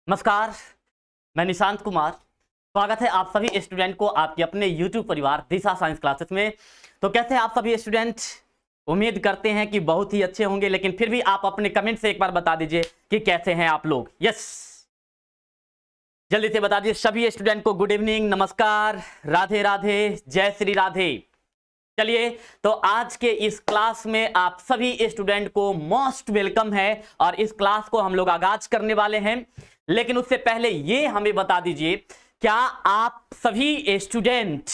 नमस्कार, मैं निशांत कुमार। स्वागत है आप सभी स्टूडेंट को आपके अपने YouTube परिवार दिशा साइंस क्लासेस में। तो कैसे हैं आप सभी स्टूडेंट? उम्मीद करते हैं कि बहुत ही अच्छे होंगे, लेकिन फिर भी आप अपने कमेंट से एक बार बता दीजिए कि कैसे हैं आप लोग। यस, जल्दी से बता दीजिए सभी स्टूडेंट को गुड इवनिंग, नमस्कार, राधे राधे, जय श्री राधे। चलिए, तो आज के इस क्लास में आप सभी स्टूडेंट को मोस्ट वेलकम है और इस क्लास को हम लोग आगाज करने वाले हैं। लेकिन उससे पहले ये हमें बता दीजिए, क्या आप सभी स्टूडेंट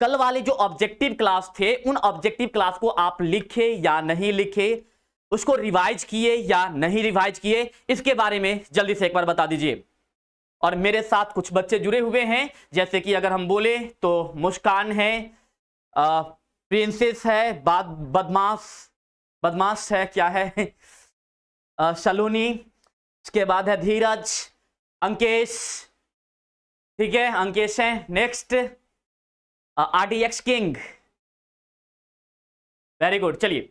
कल वाले जो ऑब्जेक्टिव क्लास थे उन ऑब्जेक्टिव क्लास को आप लिखे या नहीं लिखे, उसको रिवाइज किए या नहीं रिवाइज किए, इसके बारे में जल्दी से एक बार बता दीजिए। और मेरे साथ कुछ बच्चे जुड़े हुए हैं, जैसे कि अगर हम बोले तो मुस्कान है, प्रिंसेस है, बदमाश है, क्या है, सलोनी, उसके बाद है धीरज, अंकेश, ठीक है, अंकेश है, next RDX king, very good. चलिए,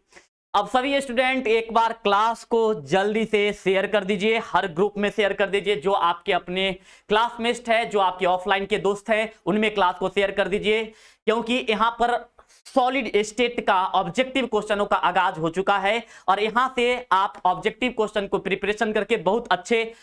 अब सभी स्टूडेंट एक बार क्लास को जल्दी से शेयर कर दीजिए, हर ग्रुप में शेयर कर दीजिए। जो आपके अपने क्लासमेट है, जो आपके ऑफलाइन के दोस्त हैं, उनमें क्लास को शेयर कर दीजिए, क्योंकि यहां पर सॉलिड स्टेट का ऑब्जेक्टिव क्वेश्चनों का आगाज हो चुका है और यहां से आप ऑब्जेक्टिव क्वेश्चन को प्रिपरेशन करके बहुत अच्छे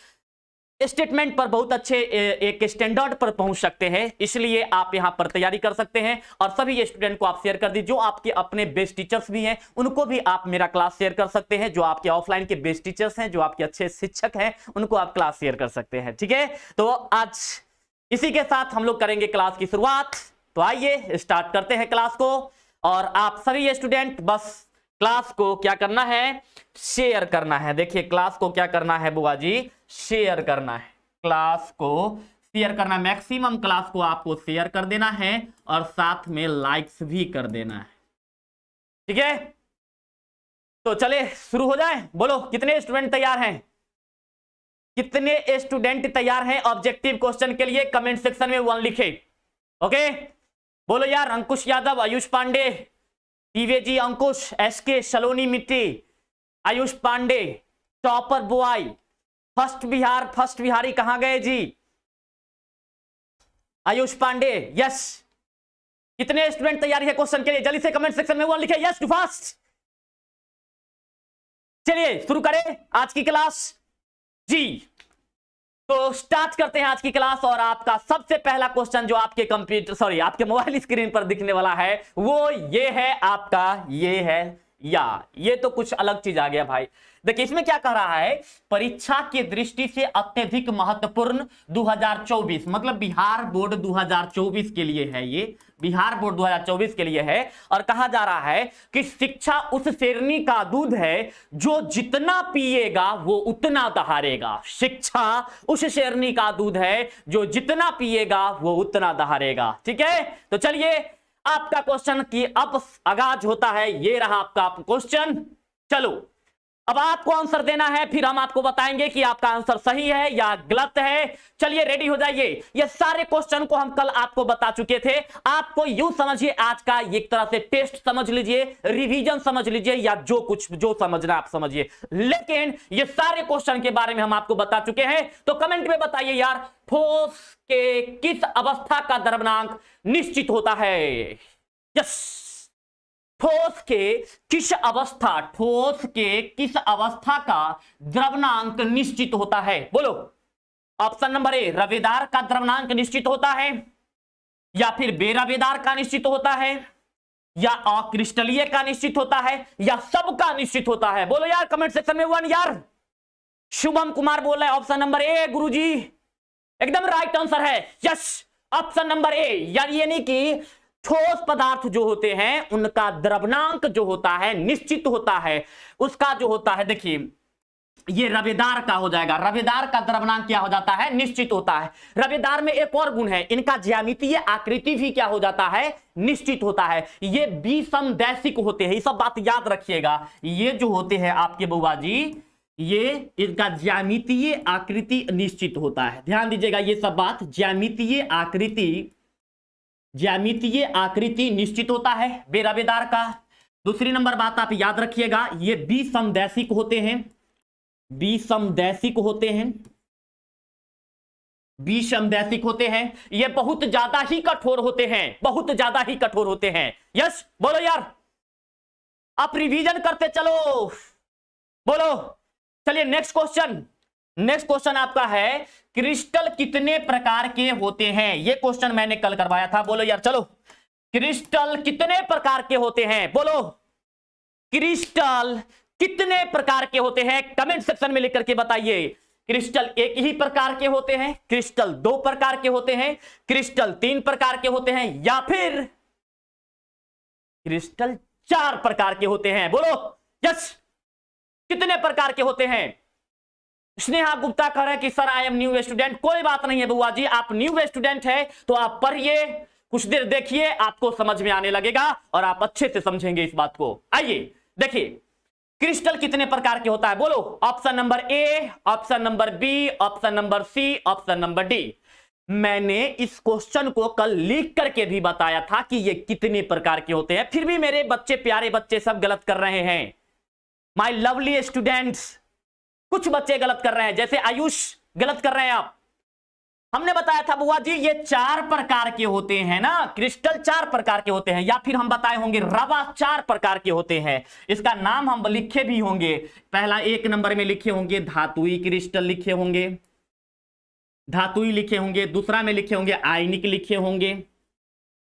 स्टेटमेंट पर, बहुत अच्छे एक स्टैंडर्ड पर पहुंच सकते हैं। इसलिए आप यहां पर तैयारी कर सकते हैं और सभी स्टूडेंट को आप शेयर कर दीजिए। जो आपके अपने बेस्ट टीचर्स भी हैं, उनको भी आप मेरा क्लास शेयर कर सकते हैं। जो आपके ऑफलाइन के बेस्ट टीचर्स हैं, जो आपके अच्छे शिक्षक हैं, उनको आप क्लास शेयर कर सकते हैं। ठीक है, तो आज इसी के साथ हम लोग करेंगे क्लास की शुरुआत। तो आइए स्टार्ट करते हैं क्लास को। और आप सभी स्टूडेंट बस क्लास को क्या करना है, शेयर करना है। देखिए, क्लास को क्या करना है बुआ जी, शेयर करना है। क्लास को शेयर करना है, मैक्सिमम क्लास को आपको शेयर कर देना है और साथ में लाइक्स भी कर देना है। ठीक है, तो चले शुरू हो जाए। बोलो, कितने स्टूडेंट तैयार हैं? कितने स्टूडेंट तैयार हैं ऑब्जेक्टिव क्वेश्चन के लिए? कमेंट सेक्शन में 1 लिखे। ओके, बोलो यार। अंकुश यादव, आयुष पांडे, टीवेजी अंकुश, SK सलोनी मिट्टी, आयुष पांडे, टॉपर बुआई, फर्स्ट बिहारी कहां गए जी? आयुष पांडे, यस। कितने स्टूडेंट तैयारी है क्वेश्चन के लिए? जल्दी से कमेंट सेक्शन में 1 लिखे, यस टू फास्ट। चलिए शुरू करें आज की क्लास जी। तो स्टार्ट करते हैं आज की क्लास। और आपका सबसे पहला क्वेश्चन जो आपके आपके मोबाइल स्क्रीन पर दिखने वाला है वो ये है आपका, ये है या ये तो कुछ अलग चीज आ गया भाई। देखिए, इसमें क्या कह रहा है, परीक्षा की दृष्टि से अत्यधिक महत्वपूर्ण 2024, मतलब बिहार बोर्ड 2024 के लिए है। ये बिहार बोर्ड 2024 के लिए है और कहा जा रहा है कि शिक्षा उस शेरनी का दूध है जो जितना पिएगा वो उतना दहाड़ेगा। शिक्षा उस शेरनी का दूध है जो जितना पिएगा वो उतना दहाड़ेगा। ठीक है, तो चलिए आपका क्वेश्चन की अब आगाज होता है। ये रहा आपका क्वेश्चन। चलो, अब आपको आंसर देना है, फिर हम आपको बताएंगे कि आपका आंसर सही है या गलत है। चलिए रेडी हो जाइए। ये सारे क्वेश्चन को हम कल आपको बता चुके थे। आपको यूं समझिए, आज का एक तरह से टेस्ट समझ लीजिए, रिवीजन समझ लीजिए, या जो समझना आप समझिए। लेकिन ये सारे क्वेश्चन के बारे में हम आपको बता चुके हैं। तो कमेंट में बताइए यार, ठोस के किस अवस्था का द्रव्यमाप निश्चित होता है? यस, ठोस के किस अवस्था का द्रव्यमाप निश्चित होता है? बोलो। ऑप्शन नंबर ए, रवेदार का द्रव्यमाप निश्चित होता है, या फिर बेरवेदार का निश्चित होता है, या अक्रिस्टलीय का निश्चित होता है, या सबका निश्चित होता है? बोलो यार कमेंट सेक्शन में 1 यार। शुभम कुमार बोल रहे हैं ऑप्शन नंबर ए गुरुजी, एकदम राइट आंसर है। यस, ऑप्शन नंबर ए, यानी कि ठोस पदार्थ जो होते हैं उनका द्रव्यमाप जो होता है निश्चित होता है। उसका जो होता है, देखिए ये रवेदार का हो जाएगा। रवेदार का द्रव्यमाप क्या हो जाता है? निश्चित होता है। रवेदार में एक और गुण है, इनका ज्यामितीय आकृति भी क्या हो जाता है? निश्चित होता है। ये विसमदैशिक होते हैं, ये सब बात याद रखिएगा। ये जो होते हैं आपके बुआ जी, ये इनका ज्यामितीय आकृति निश्चित होता है। ध्यान दीजिएगा ये सब बात, ज्यामितीय आकृति निश्चित होता है बेरवेदार का। दूसरी नंबर बात आप याद रखिएगा, ये विसमदैशिक होते हैं, विसमदैशिक होते हैं। बी समदैशिक होते हैं, ये बहुत ज्यादा ही कठोर होते हैं, बहुत ज्यादा ही कठोर होते हैं। यस बोलो यार, आप रिवीजन करते चलो, बोलो। चलिए नेक्स्ट क्वेश्चन, नेक्स्ट क्वेश्चन आपका है क्रिस्टल कितने प्रकार के होते हैं। ये क्वेश्चन मैंने कल करवाया था, बोलो यार चलो। क्रिस्टल कितने प्रकार के होते हैं, बोलो। क्रिस्टल कितने प्रकार के होते हैं, कमेंट सेक्शन में लिख करके बताइए। क्रिस्टल एक ही प्रकार के होते हैं, क्रिस्टल दो प्रकार के होते हैं, क्रिस्टल तीन प्रकार के होते हैं, या फिर क्रिस्टल चार प्रकार के होते हैं, बोलो। यस, कितने प्रकार के होते हैं। स्नेहा गुप्ता कह रहे हैं कि sir I am new student. कोई बात नहीं है बुआ जी, आप न्यू स्टूडेंट है तो आप पढ़िए, कुछ देर देखिए, आपको समझ में आने लगेगा और आप अच्छे से समझेंगे इस बात को। आइए देखिए, क्रिस्टल कितने प्रकार के होता है, बोलो। Option number A, option number B, option number C, option number D. मैंने इस क्वेश्चन को कल लिख करके भी बताया था कि ये कितने प्रकार के होते हैं, फिर भी मेरे बच्चे, प्यारे बच्चे सब गलत कर रहे हैं। माय लवली स्टूडेंट्स, कुछ बच्चे गलत कर रहे हैं, जैसे आयुष गलत कर रहे हैं आप। हमने बताया था बुआ जी ये चार प्रकार के होते हैं ना, क्रिस्टल चार प्रकार के होते हैं, या फिर हम बताए होंगे रवा चार प्रकार के होते हैं। इसका नाम हम लिखे भी होंगे, पहला एक नंबर में लिखे होंगे धातुई क्रिस्टल लिखे होंगे, धातुई लिखे होंगे, दूसरा में लिखे होंगे आयनिक लिखे होंगे,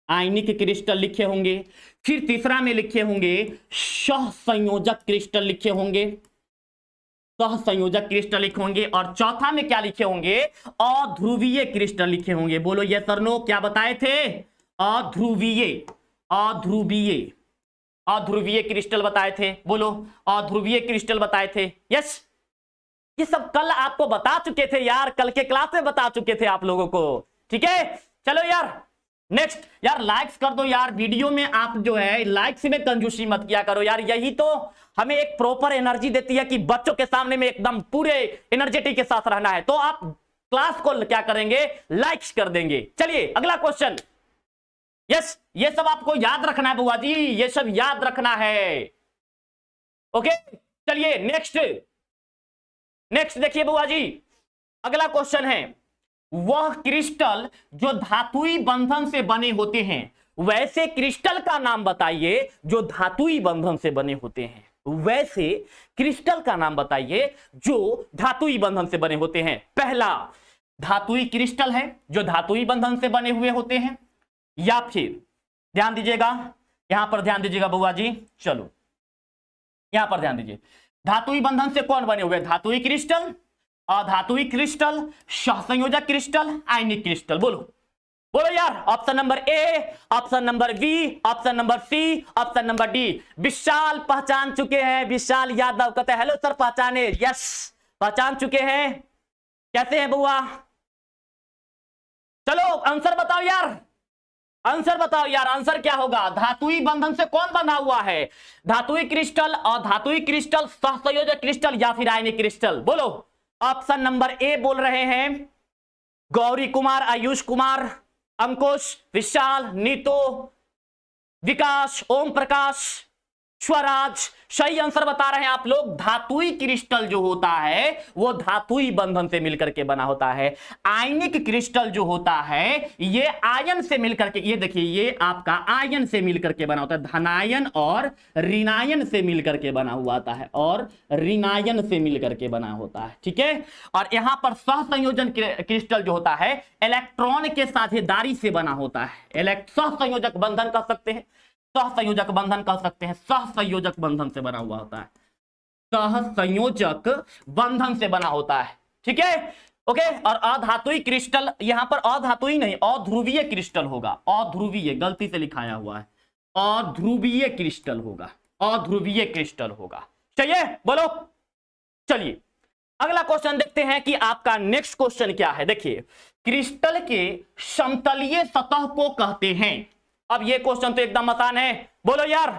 आयनिक क्रिस्टल लिखे होंगे, फिर तीसरा में लिखे होंगे सहसंयोजक क्रिस्टल लिखे होंगे, सहसंयोजक क्रिस्टल लिखे होंगे, और चौथा में क्या लिखे होंगे, अध्रुवीय क्रिस्टल लिखे होंगे। बोलो यस और नो, क्या बताए थे, अध्रुवीय, अध्रुवीय, अध्रुवीय क्रिस्टल बताए थे, बोलो अध्रुवीय क्रिस्टल बताए थे। यस, ये सब कल आपको बता चुके थे यार, कल के क्लास में बता चुके थे आप लोगों को, ठीक है। चलो यार नेक्स्ट, यार लाइक्स कर दो यार, वीडियो में आप जो है लाइक्स में कंजूसी मत किया करो यार, यही तो हमें एक प्रॉपर एनर्जी देती है कि बच्चों के सामने में एकदम पूरे एनर्जेटिक के साथ रहना है। तो आप क्लास को क्या करेंगे, लाइक्स कर देंगे। चलिए अगला क्वेश्चन। यस, ये सब आपको याद रखना है बुआ जी, ये सब याद रखना है, ओके। चलिए नेक्स्ट, नेक्स्ट देखिए बुआ जी, अगला क्वेश्चन है, वह क्रिस्टल जो धातुई बंधन से बने होते हैं, वैसे क्रिस्टल का नाम बताइए जो धातुई बंधन से बने होते हैं। वैसे क्रिस्टल का नाम बताइए जो धातुई बंधन से बने होते हैं। पहला धातुई क्रिस्टल है जो धातुई बंधन से बने हुए होते हैं, या फिर ध्यान दीजिएगा, यहां पर ध्यान दीजिएगा बुआ जी, चलो यहां पर ध्यान दीजिए, धातुई बंधन से कौन बने हुए, धातुई क्रिस्टल, अधातुई क्रिस्टल, सहसंयोजक क्रिस्टल, आयनिक क्रिस्टल। बोलो बोलो यार, option number A, option number B, option number C, option number D. Vishal पहचान चुके हैं, विशाल यादव कहते हैं हेलो सर पहचाने, यस पहचान चुके हैं। कैसे हैं बुआ, चलो आंसर बताओ यार, आंसर बताओ यार, आंसर क्या होगा, धातुई बंधन से कौन बना हुआ है, धातुई क्रिस्टल, अधातुई क्रिस्टल, सहसंयोजक क्रिस्टल, या फिर आयनिक क्रिस्टल। बोलो, ऑप्शन नंबर ए बोल रहे हैं गौरी कुमार, आयुष कुमार, अंकुश, विशाल, नीतो, विकास, ओम प्रकाश, स्वराज। सही आंसर बता रहे हैं आप लोग। धातुई क्रिस्टल जो होता है वो धातुई बंधन से मिलकर के बना होता है। आयनिक क्रिस्टल जो होता है ये आयन से मिलकर के, ये देखिए ये आपका आयन से मिलकर के बना होता है, धनायन और ऋणायन से मिलकर के बना हुआ आता है, और ऋणायन से मिलकर के बना होता है, ठीक है। और यहां पर सहसंयोजन क्रिस्टल जो होता है इलेक्ट्रॉन के साझेदारी से बना होता है, सहसंयोजक बंधन कह सकते हैं, सहसंयोजक बंधन कह सकते हैं, सहसंयोजक बंधन से बना हुआ होता है, सहसंयोजक बंधन से बना होता है, ठीक है, ओके। और अधातुई क्रिस्टल, यहां पर अधातुई नहीं अध्रुवीय क्रिस्टल होगा, अध्रुवीय गलती से लिखाया हुआ है, अध्रुवीय क्रिस्टल होगा, अध्रुवीय क्रिस्टल होगा। चाहिए बोलो। चलिए अगला क्वेश्चन देखते हैं कि आपका नेक्स्ट क्वेश्चन क्या है। देखिए, क्रिस्टल के समतलीय सतह को कहते हैं। अब ये क्वेश्चन तो एकदम आसान है, बोलो यार,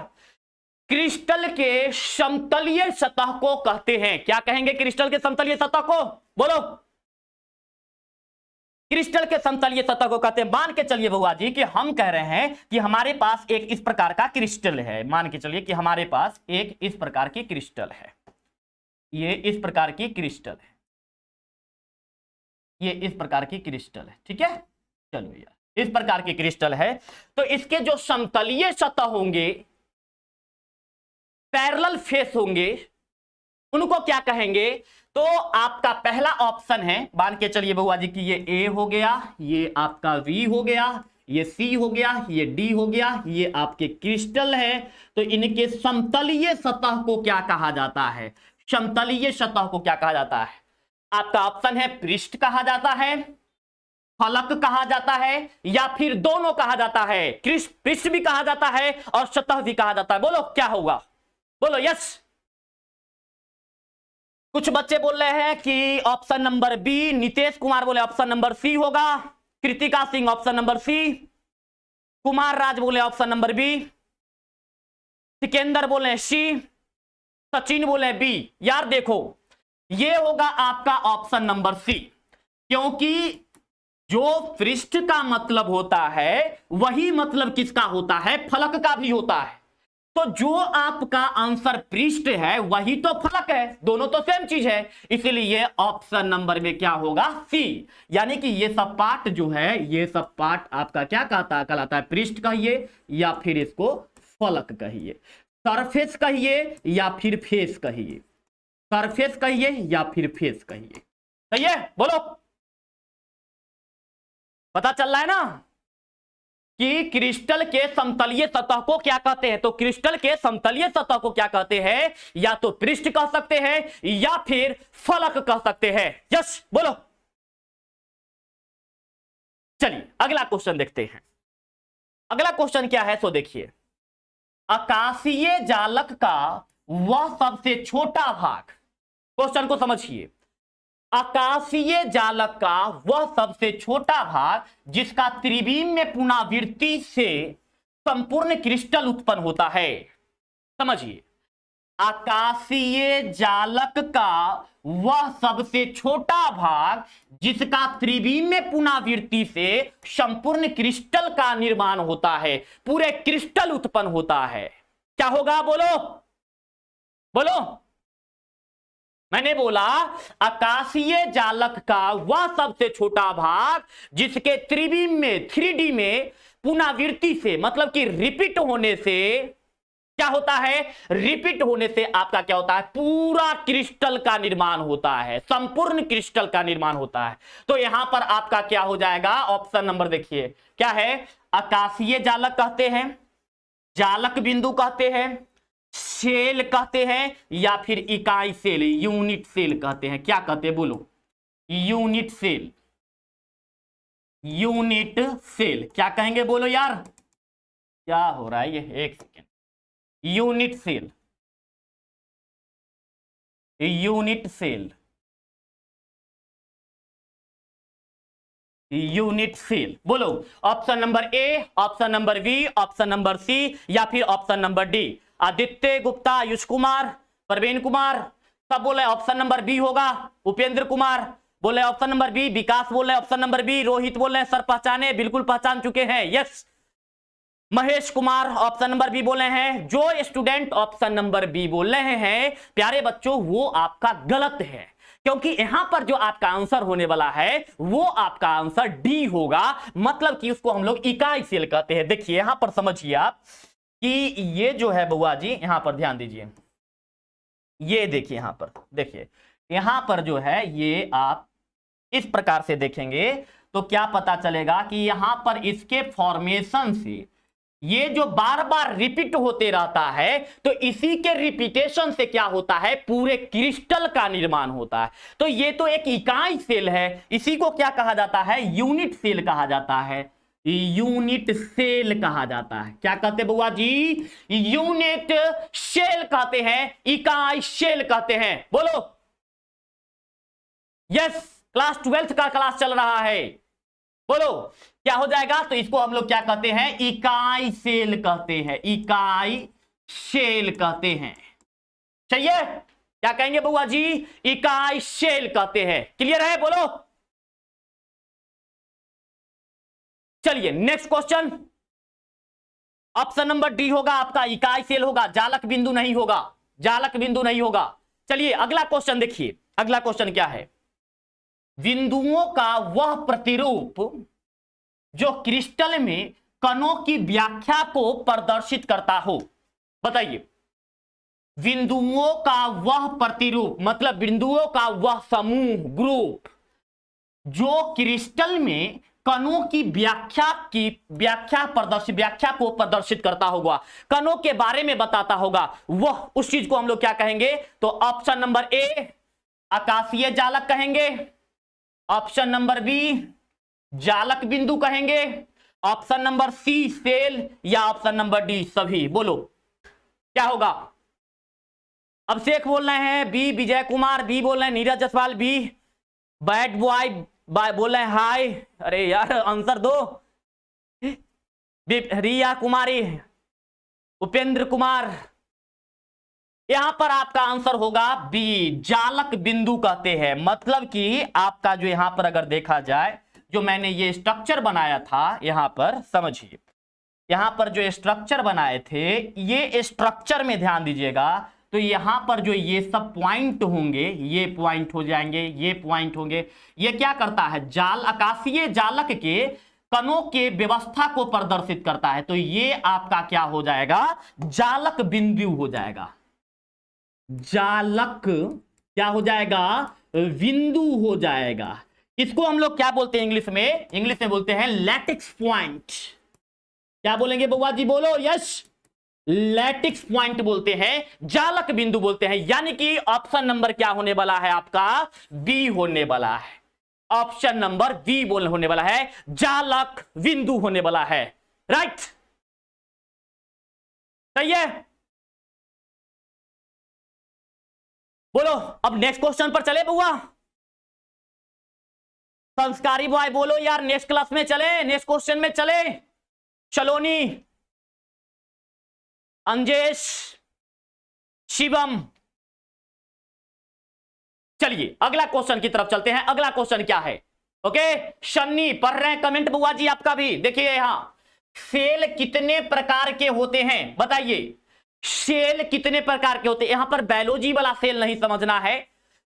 क्रिस्टल के समतलीय सतह को कहते हैं, क्या कहेंगे क्रिस्टल के समतलीय सतह को, बोलो। क्रिस्टल के समतलीय सतह को कहते हैं, मान के चलिए बुआ जी कि हम कह रहे हैं कि हमारे पास एक इस प्रकार का क्रिस्टल है, मान के चलिए कि हमारे पास एक इस प्रकार की क्रिस्टल है, ये इस प्रकार की क्रिस्टल है, ये इस प्रकार की क्रिस्टल है, ठीक है। चलो यार, इस प्रकार की क्रिस्टल है, तो इसके जो समतलीय सतह होंगे, पैरेलल फेस होंगे, उनको क्या कहेंगे? तो आपका पहला ऑप्शन है, मान के चलिए बुआ जी कि ये ए हो गया, ये आपका वी हो गया, ये सी हो गया, ये डी हो गया, ये आपके क्रिस्टल है। तो इनके समतलीय सतह को क्या कहा जाता है? समतलीय सतह को क्या कहा जाता है? आपका ऑप्शन है पृष्ठ कहा जाता है, फलक कहा जाता है, या फिर दोनों कहा जाता है। पृष्ठ भी कहा जाता है और सतह भी कहा जाता है। बोलो क्या होगा? बोलो यस। कुछ बच्चे बोल रहे हैं कि option number B, Nitesh Kumar बोले ऑप्शन नंबर सी होगा, Kritika Singh option number C, Kumar Raj बोले ऑप्शन नंबर बी, सिकेंदर बोले सी, सचिन बोले बी। यार देखो, ये होगा आपका ऑप्शन नंबर सी, क्योंकि जो पृष्ठ का मतलब होता है वही मतलब किसका होता है? फलक का भी होता है। तो जो आपका आंसर पृष्ठ है वही तो फलक है, दोनों तो सेम चीज है, इसीलिए ऑप्शन नंबर में क्या होगा? सी। यानी कि ये सब पार्ट जो है, ये सब पार्ट आपका क्या कहलाता है? पृष्ठ कहिए या फिर इसको फलक कहिए, सरफेस कहिए या फिर फेस कहिए, सरफेस कहिए या फिर फेस कहिए। सही है? बोलो, पता चल रहा है ना कि क्रिस्टल के समतलीय सतह को क्या कहते हैं? तो क्रिस्टल के समतलीय सतह को क्या कहते हैं? या तो पृष्ठ कह सकते हैं या फिर फलक कह सकते हैं। यस बोलो। चलिए अगला क्वेश्चन देखते हैं। अगला क्वेश्चन क्या है? सो देखिए, आकाशीय जालक का वह सबसे छोटा भाग, क्वेश्चन को समझिए, आकाशीय जालक का वह सबसे छोटा भाग जिसका त्रिविम में पुनरावृत्ति से संपूर्ण क्रिस्टल उत्पन्न होता है। समझिए, आकाशीय जालक का वह सबसे छोटा भाग जिसका त्रिविम में पुनरावृत्ति से संपूर्ण क्रिस्टल का निर्माण होता है, पूरे क्रिस्टल उत्पन्न होता है। क्या होगा? बोलो बोलो। मैंने बोला आकाशीय जालक का वह सबसे छोटा भाग जिसके त्रिविम में, 3D में पुनरावृत्ति से, मतलब कि रिपीट होने से क्या होता है? रिपीट होने से आपका क्या होता है? पूरा क्रिस्टल का निर्माण होता है, संपूर्ण क्रिस्टल का निर्माण होता है। तो यहां पर आपका क्या हो जाएगा? ऑप्शन नंबर देखिए क्या है? आकाशीय जालक कहते हैं, जालक बिंदु कहते हैं, सेल कहते हैं, या फिर इकाई सेल, यूनिट सेल कहते हैं। क्या कहते हैं? बोलो। यूनिट सेल, यूनिट सेल क्या कहेंगे? बोलो यार, क्या हो रहा है ये? एक second. Unit cell, unit cell, unit cell. बोलो option number A, option number B, option number C, या फिर option number D. Aditya Gupta, Ayush Kumar, Praveen Kumar सब बोले ऑप्शन नंबर बी होगा। उपेंद्र कुमार बोले ऑप्शन नंबर बी, विकास बोले ऑप्शन नंबर बी, रोहित बोले सर पहचाने, बिल्कुल पहचान चुके हैं, yes. Mahesh Kumar option number B बोले हैं। जो स्टूडेंट ऑप्शन नंबर बी बोल रहे हैं प्यारे बच्चों, वो आपका गलत है, क्योंकि यहां पर जो आपका आंसर होने वाला है वो आपका आंसर डी होगा, मतलब कि उसको हम लोग इकाई सेल कहते हैं। देखिए यहां पर समझिए आप कि ये जो है बुआ जी, यहां पर ध्यान दीजिए, ये देखिए यहां पर, देखिए यहां पर जो है ये आप इस प्रकार से देखेंगे तो क्या पता चलेगा कि यहां पर इसके फॉर्मेशन से ये जो बार बार रिपीट होते रहता है, तो इसी के रिपीटेशन से क्या होता है? पूरे क्रिस्टल का निर्माण होता है। तो ये तो एक इकाई सेल है, इसी को क्या कहा जाता है? यूनिट सेल कहा जाता है, यूनिट सेल कहा जाता है। क्या कहते हैं बुआ जी? यूनिट सेल कहते हैं, इकाई सेल कहते हैं। बोलो यस। क्लास 12th का क्लास चल रहा है, बोलो क्या हो जाएगा? तो इसको हम लोग क्या कहते हैं? इकाई सेल कहते हैं, इकाई सेल कहते हैं। चाहिए? क्या कहेंगे बुआ जी? इकाई सेल कहते हैं। क्लियर है? बोलो। चलिए next question, option number D होगा आपका, इकाई सेल होगा, जालक बिंदु नहीं होगा, जालक बिंदु नहीं होगा। चलिए अगला क्वेश्चन देखिए, अगला क्वेश्चन क्या है? बिंदुओं का वह प्रतिरूप जो क्रिस्टल में कणों की व्याख्या को प्रदर्शित करता हो। बताइए, बिंदुओं का वह प्रतिरूप मतलब बिंदुओं का वह समूह, ग्रुप, जो क्रिस्टल में कणों की व्याख्या को प्रदर्शित करता होगा, कणों के बारे में बताता होगा, वह उस चीज को हम लोग क्या कहेंगे? तो ऑप्शन नंबर ए आकाशीय जालक कहेंगे, ऑप्शन नंबर बी जालक बिंदु कहेंगे, ऑप्शन नंबर सी सेल, या ऑप्शन नंबर डी सभी। बोलो क्या होगा? अभिषेक बोल रहे हैं बी, विजय कुमार बी बोल रहे हैं, Neeraj Jaswal B, bad boy बोल रहे हैं हाय। अरे यार आंसर दो। रिया कुमारी, उपेंद्र कुमार, यहां पर आपका आंसर होगा बी, जालक बिंदु कहते हैं। मतलब कि आपका जो यहां पर अगर देखा जाए, जो मैंने ये स्ट्रक्चर बनाया था यहां पर, समझिए यहां पर जो स्ट्रक्चर बनाए थे, ये स्ट्रक्चर में ध्यान दीजिएगा, तो यहां पर जो ये सब पॉइंट होंगे, ये पॉइंट हो जाएंगे, ये पॉइंट होंगे, ये क्या करता है? आकाशीय जालक के कणों के व्यवस्था को प्रदर्शित करता है। तो ये आपका क्या हो जाएगा? जालक बिंदु हो जाएगा। जालक क्या हो जाएगा? बिंदु हो जाएगा। इसको हम लोग क्या बोलते हैं इंग्लिश में? इंग्लिश में बोलते हैं लैटिक्स पॉइंट। क्या बोलेंगे बउआ जी? बोलो यस, लैटिक्स पॉइंट बोलते हैं, जालक बिंदु बोलते हैं। यानी कि ऑप्शन नंबर क्या होने वाला है आपका? बी होने वाला है। ऑप्शन नंबर बी होने वाला है, जालक बिंदु होने वाला है। राइट, सही है। बोलो अब नेक्स्ट क्वेश्चन पर चले बुआ। संस्कारी बॉय बोलो यार, नेक्स्ट क्लास में चले, नेक्स्ट क्वेश्चन में चले। चलोनी, अंजेश, शिवम, चलिए अगला क्वेश्चन की तरफ चलते हैं। अगला क्वेश्चन क्या है? ओके, शन्नी पढ़ रहे हैं कमेंट बुआ जी आपका भी। देखिए यहां सेल कितने प्रकार के होते हैं? बताइए सेल कितने प्रकार के होते हैं? यहां पर बायोलॉजी वाला सेल नहीं समझना है,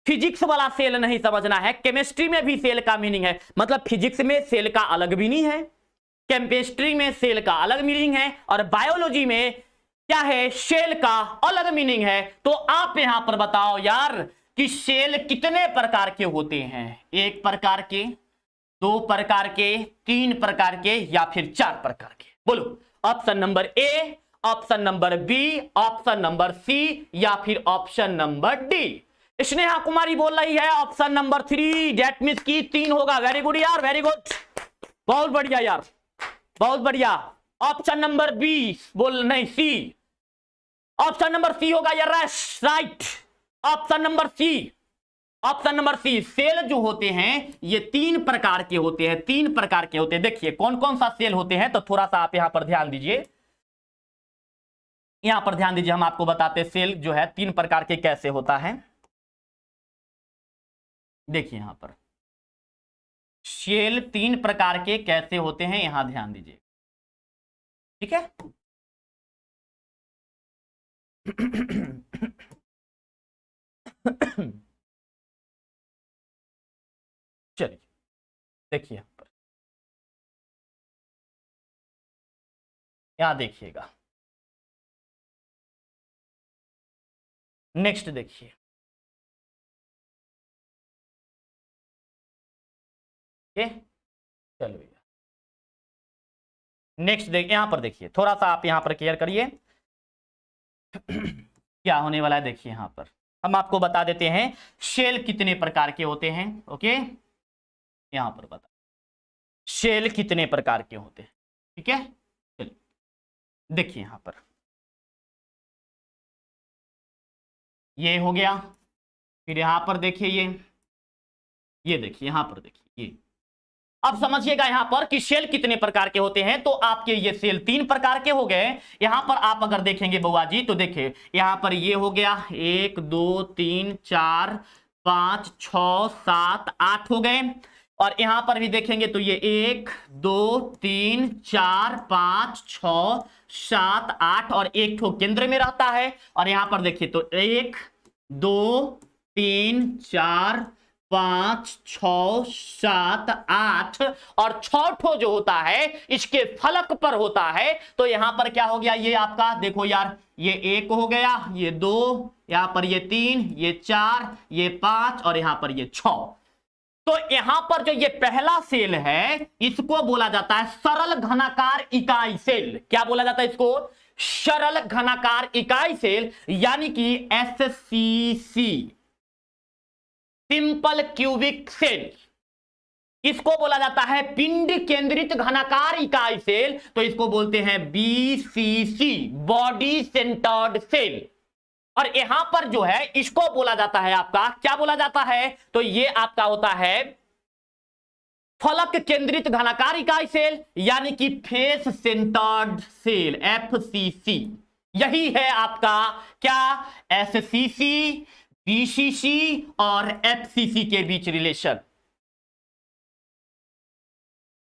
फिजिक्स वाला सेल नहीं समझना है, केमिस्ट्री में भी सेल का मीनिंग है। मतलब फिजिक्स में सेल का अलग मीनिंग है, केमिस्ट्री में सेल का अलग मीनिंग है, और बायोलॉजी में क्या है? सेल का अलग मीनिंग है। तो आप यहां पर बताओ यार कि सेल कितने प्रकार के होते हैं? एक प्रकार के, दो प्रकार के, तीन प्रकार के, या फिर चार प्रकार के? बोलो option number A, option number B, option number C, या फिर option number D. Sneha Kumari बोल रही है ऑप्शन नंबर 3, डेट मीन्स की 3 होगा। वेरी गुड यार, वेरी गुड, बहुत बढ़िया यार, बहुत बढ़िया। ऑप्शन नंबर बी बोल, नहीं सी, ऑप्शन नंबर सी होगा यार, right. Option number C, option number C. Cell जो होते हैं ये 3 प्रकार के होते हैं, 3 प्रकार के होते हैं। देखिए कौन कौन सा सेल होते हैं, तो थोड़ा सा आप यहां पर ध्यान दीजिए, यहां पर ध्यान दीजिए। हम आपको बताते हैं सेल जो है 3 प्रकार के कैसे होता है। देखिए यहां पर सेल 3 प्रकार के कैसे होते हैं, यहां ध्यान दीजिए, ठीक है। चलिए देखिए यहां पर, यहां देखिएगा, नेक्स्ट देखिए, चलो भैया नेक्स्ट देखिए, यहां पर देखिए, थोड़ा सा आप यहां पर क्लियर करिए क्या होने वाला है। देखिए यहां पर हम आपको बता देते हैं शेल कितने प्रकार के होते हैं। ओके, यहां पर बता शेल कितने प्रकार के होते हैं, ठीक है। चलिए देखिए यहां पर ये हो गया, फिर यहां पर देखिए ये देखिए यहां पर देखिए ये। अब समझिएगा यहां पर कि सेल कितने प्रकार के होते हैं, तो आपके ये सेल 3 प्रकार के हो गए। यहां पर आप अगर देखेंगे बुआ जी, तो देखिए यहां पर ये हो गया 1 2 3 4 5 6 7 8 हो गए, और यहां पर भी देखेंगे तो ये 1 2 3 4 5 6 7 8, और एक ठो केंद्र में रहता है। और यहां पर देखिए तो 1 2 3 4 5 6 7 8 और 6 ठो जो होता है इसके फलक पर होता है। तो यहां पर क्या हो गया, ये आपका देखो यार, ये 1 हो गया, ये 2, यहां पर ये 3, ये 4, ये 5 और यहां पर ये 6। तो यहां पर जो ये पहला सेल है इसको बोला जाता है सरल घनाकार इकाई सेल। क्या बोला जाता है इसको? सरल घनाकार इकाई सेल, यानी कि SCC, सिंपल क्यूबिक सेल। इसको बोला जाता है पिंड केंद्रित घनाकार इकाई सेल, तो इसको बोलते हैं BCC, बॉडी सेंटर्ड सेल। और यहां पर जो है इसको बोला जाता है आपका, क्या बोला जाता है? तो ये आपका होता है फलक केंद्रित घनाकार इकाई सेल, यानी कि फेस सेंटर्ड सेल, FCC। यही है आपका क्या, SCC, BCC और FCC के बीच रिलेशन।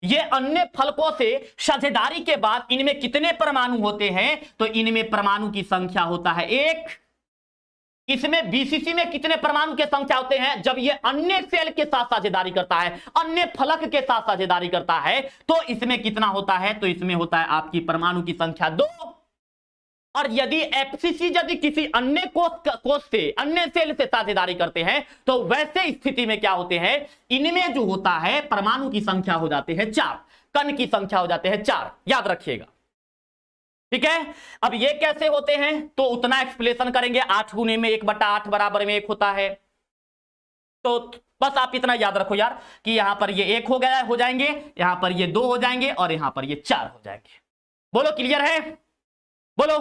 ये अन्य फलकों से साझेदारी के बाद इनमें कितने परमाणु होते हैं? तो इनमें परमाणु की संख्या होता है 1। इसमें BCC में कितने परमाणु के संख्या होते हैं? जब ये अन्य सेल के साथ साझेदारी करता है, अन्य फलक के साथ साझेदारी करता है, तो इसमें कितना होता है? तो इसमें होता है आपकी परमाणु की संख्या 2। और यदि FCC यदि किसी अन्य कोष से, अन्य सेल से साझेदारी करते हैं, तो वैसे स्थिति में क्या होते हैं? इनमें जो होता है परमाणु की संख्या हो जाते हैं 4, कण की संख्या हो जाते हैं 4, याद रखिएगा। ठीक है, अब ये कैसे होते हैं तो उतना एक्सप्लेनेशन करेंगे। 8 गुने में 1/8 बराबर में 1 होता है। तो बस आप इतना याद रखो यार कि यहां पर ये 1 हो जाएंगे, यहां पर ये 2 हो जाएंगे और यहां पर ये 4 हो जाएंगे। बोलो क्लियर है? बोलो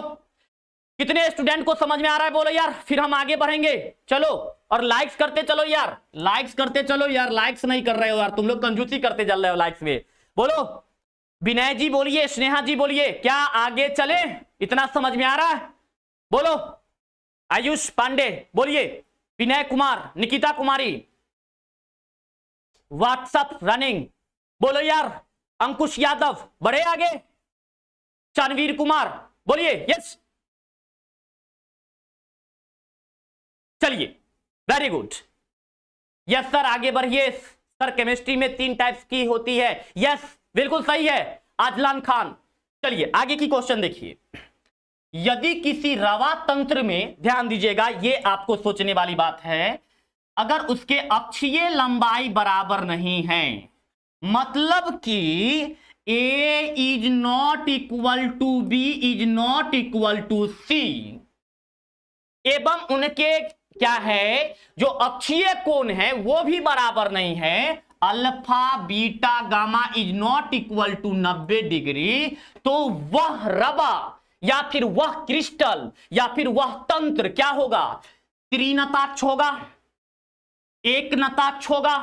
कितने स्टूडेंट को समझ में आ रहा है? बोलो यार, फिर हम आगे बढ़ेंगे। चलो और लाइक्स करते चलो यार, लाइक्स करते चलो यार। लाइक्स नहीं कर रहे हो यार, तुम लोग कंजूसी करते चल रहे हो लाइक्स में। बोलो विनय जी बोलिए, स्नेहा जी बोलिए, क्या आगे चले? इतना समझ में आ रहा है? बोलो आयुष पांडे बोलिए, विनय कुमार, निकिता कुमारी, व्हाट्सएप रनिंग बोलो यार, अंकुश यादव बढ़े आगे, चानवीर कुमार बोलिए यस। चलिए वेरी गुड, यस सर आगे बढ़िए सर। केमिस्ट्री में 3 टाइप्स की होती है, यस बिल्कुल सही है आजलान खान। चलिए आगे की क्वेश्चन देखिए। यदि किसी रवा तंत्र में, ध्यान दीजिएगा ये आपको सोचने वाली बात है, अगर उसके अक्षीय लंबाई बराबर नहीं है, मतलब कि A is not equal to B is not equal to C, एवं उनके क्या है जो अक्षीय कोण है वो भी बराबर नहीं है, alpha beta gamma is not equal to 90 degree, तो वह रवा या फिर वह क्रिस्टल या फिर वह तंत्र क्या होगा? त्रिनताक्ष होगा, एक नताक्ष होगा,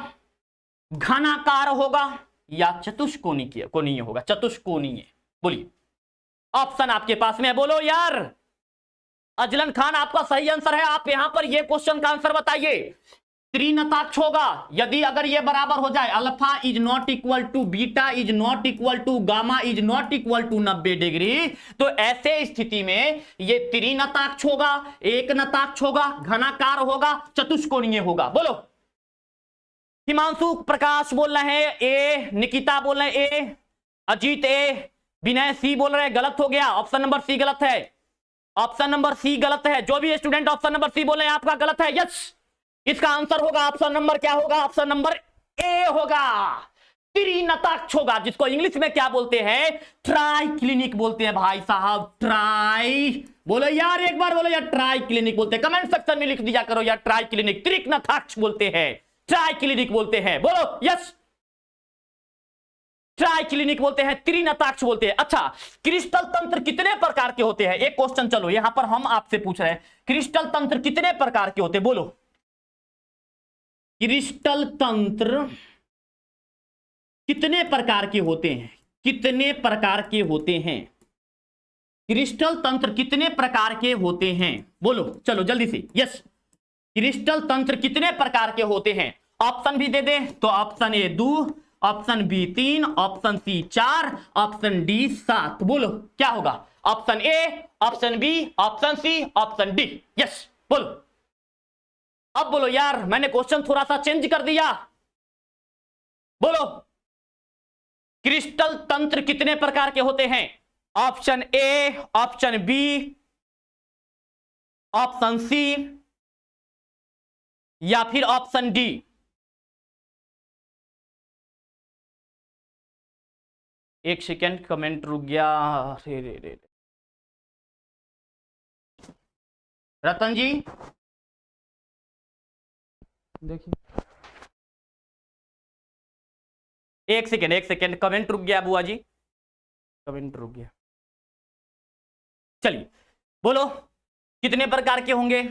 घनाकार होगा या चतुष्कोणीय होगा? चतुष्कोणीय। बोलिए ऑप्शन आपके पास में है, बोलो यार। अजलन खान आपका सही आंसर है। आप यहां पर ये क्वेश्चन का आंसर बताइए। त्रिनताक्ष होगा यदि अगर ये बराबर हो जाए, alpha is not equal to beta is not equal to gamma is not equal to 90 degree, तो ऐसे स्थिति में ये त्रिनताक्ष होगा, एक नताक्ष होगा, घनाकार होगा, चतुष्कोणीय होगा। बोलो हिमांशु प्रकाश बोल रहे हैं ए, निकिता बोल रहे हैं ए, अजीत ए, विनय सी बोल रहे हैं गलत हो गया, ऑप्शन नंबर सी गलत है, ऑप्शन नंबर सी गलत है। जो भी स्टूडेंट ऑप्शन नंबर सी बोल रहे हैं आपका गलत है। यस, इसका आंसर होगा ऑप्शन नंबर क्या होगा? ऑप्शन नंबर ए होगा, त्रिनताक्ष होगा, जिसको इंग्लिश में क्या बोलते हैं? ट्राई क्लिनिक बोलते हैं भाई साहब। ट्राई बोलो यार, एक बार बोलो यार, ट्राई क्लिनिक बोलते हैं। कमेंट सेक्शन में लिख दिया करो यार, ट्राई क्लिनिक, त्रिनताक्ष बोलते हैं, ट्राई क्लिनिक बोलते हैं। बोलो यस, ट्राई क्लिनिक बोलते हैं, त्रिनताक्ष बोलते हैं। अच्छा, क्रिस्टल तंत्र कितने प्रकार के होते हैं? एक क्वेश्चन चलो यहां पर हम आपसे पूछ रहे हैं, क्रिस्टल तंत्र कितने प्रकार के होते हैं? बोलो क्रिस्टल तंत्र कितने प्रकार के होते हैं? कितने प्रकार के होते हैं? क्रिस्टल तंत्र कितने प्रकार के होते हैं? बोलो चलो जल्दी से यस। क्रिस्टल तंत्र कितने प्रकार के होते हैं? ऑप्शन भी दे दे तो option A 2, option B 3, option C 4, option D 7। बोलो क्या होगा? Option A, option B, option C, option D. Yes बोलो अब बोलो यार, मैंने क्वेश्चन थोड़ा सा चेंज कर दिया। बोलो, क्रिस्टल तंत्र कितने प्रकार के होते हैं? Option A, option B, option C या फिर ऑप्शन डी? एक सेकेंड, कमेंट रुक गया। रे रे रे, रतन जी देखिए, एक सेकेंड, कमेंट रुक गया बुआ जी, कमेंट रुक गया। चलिए बोलो, कितने प्रकार के होंगे?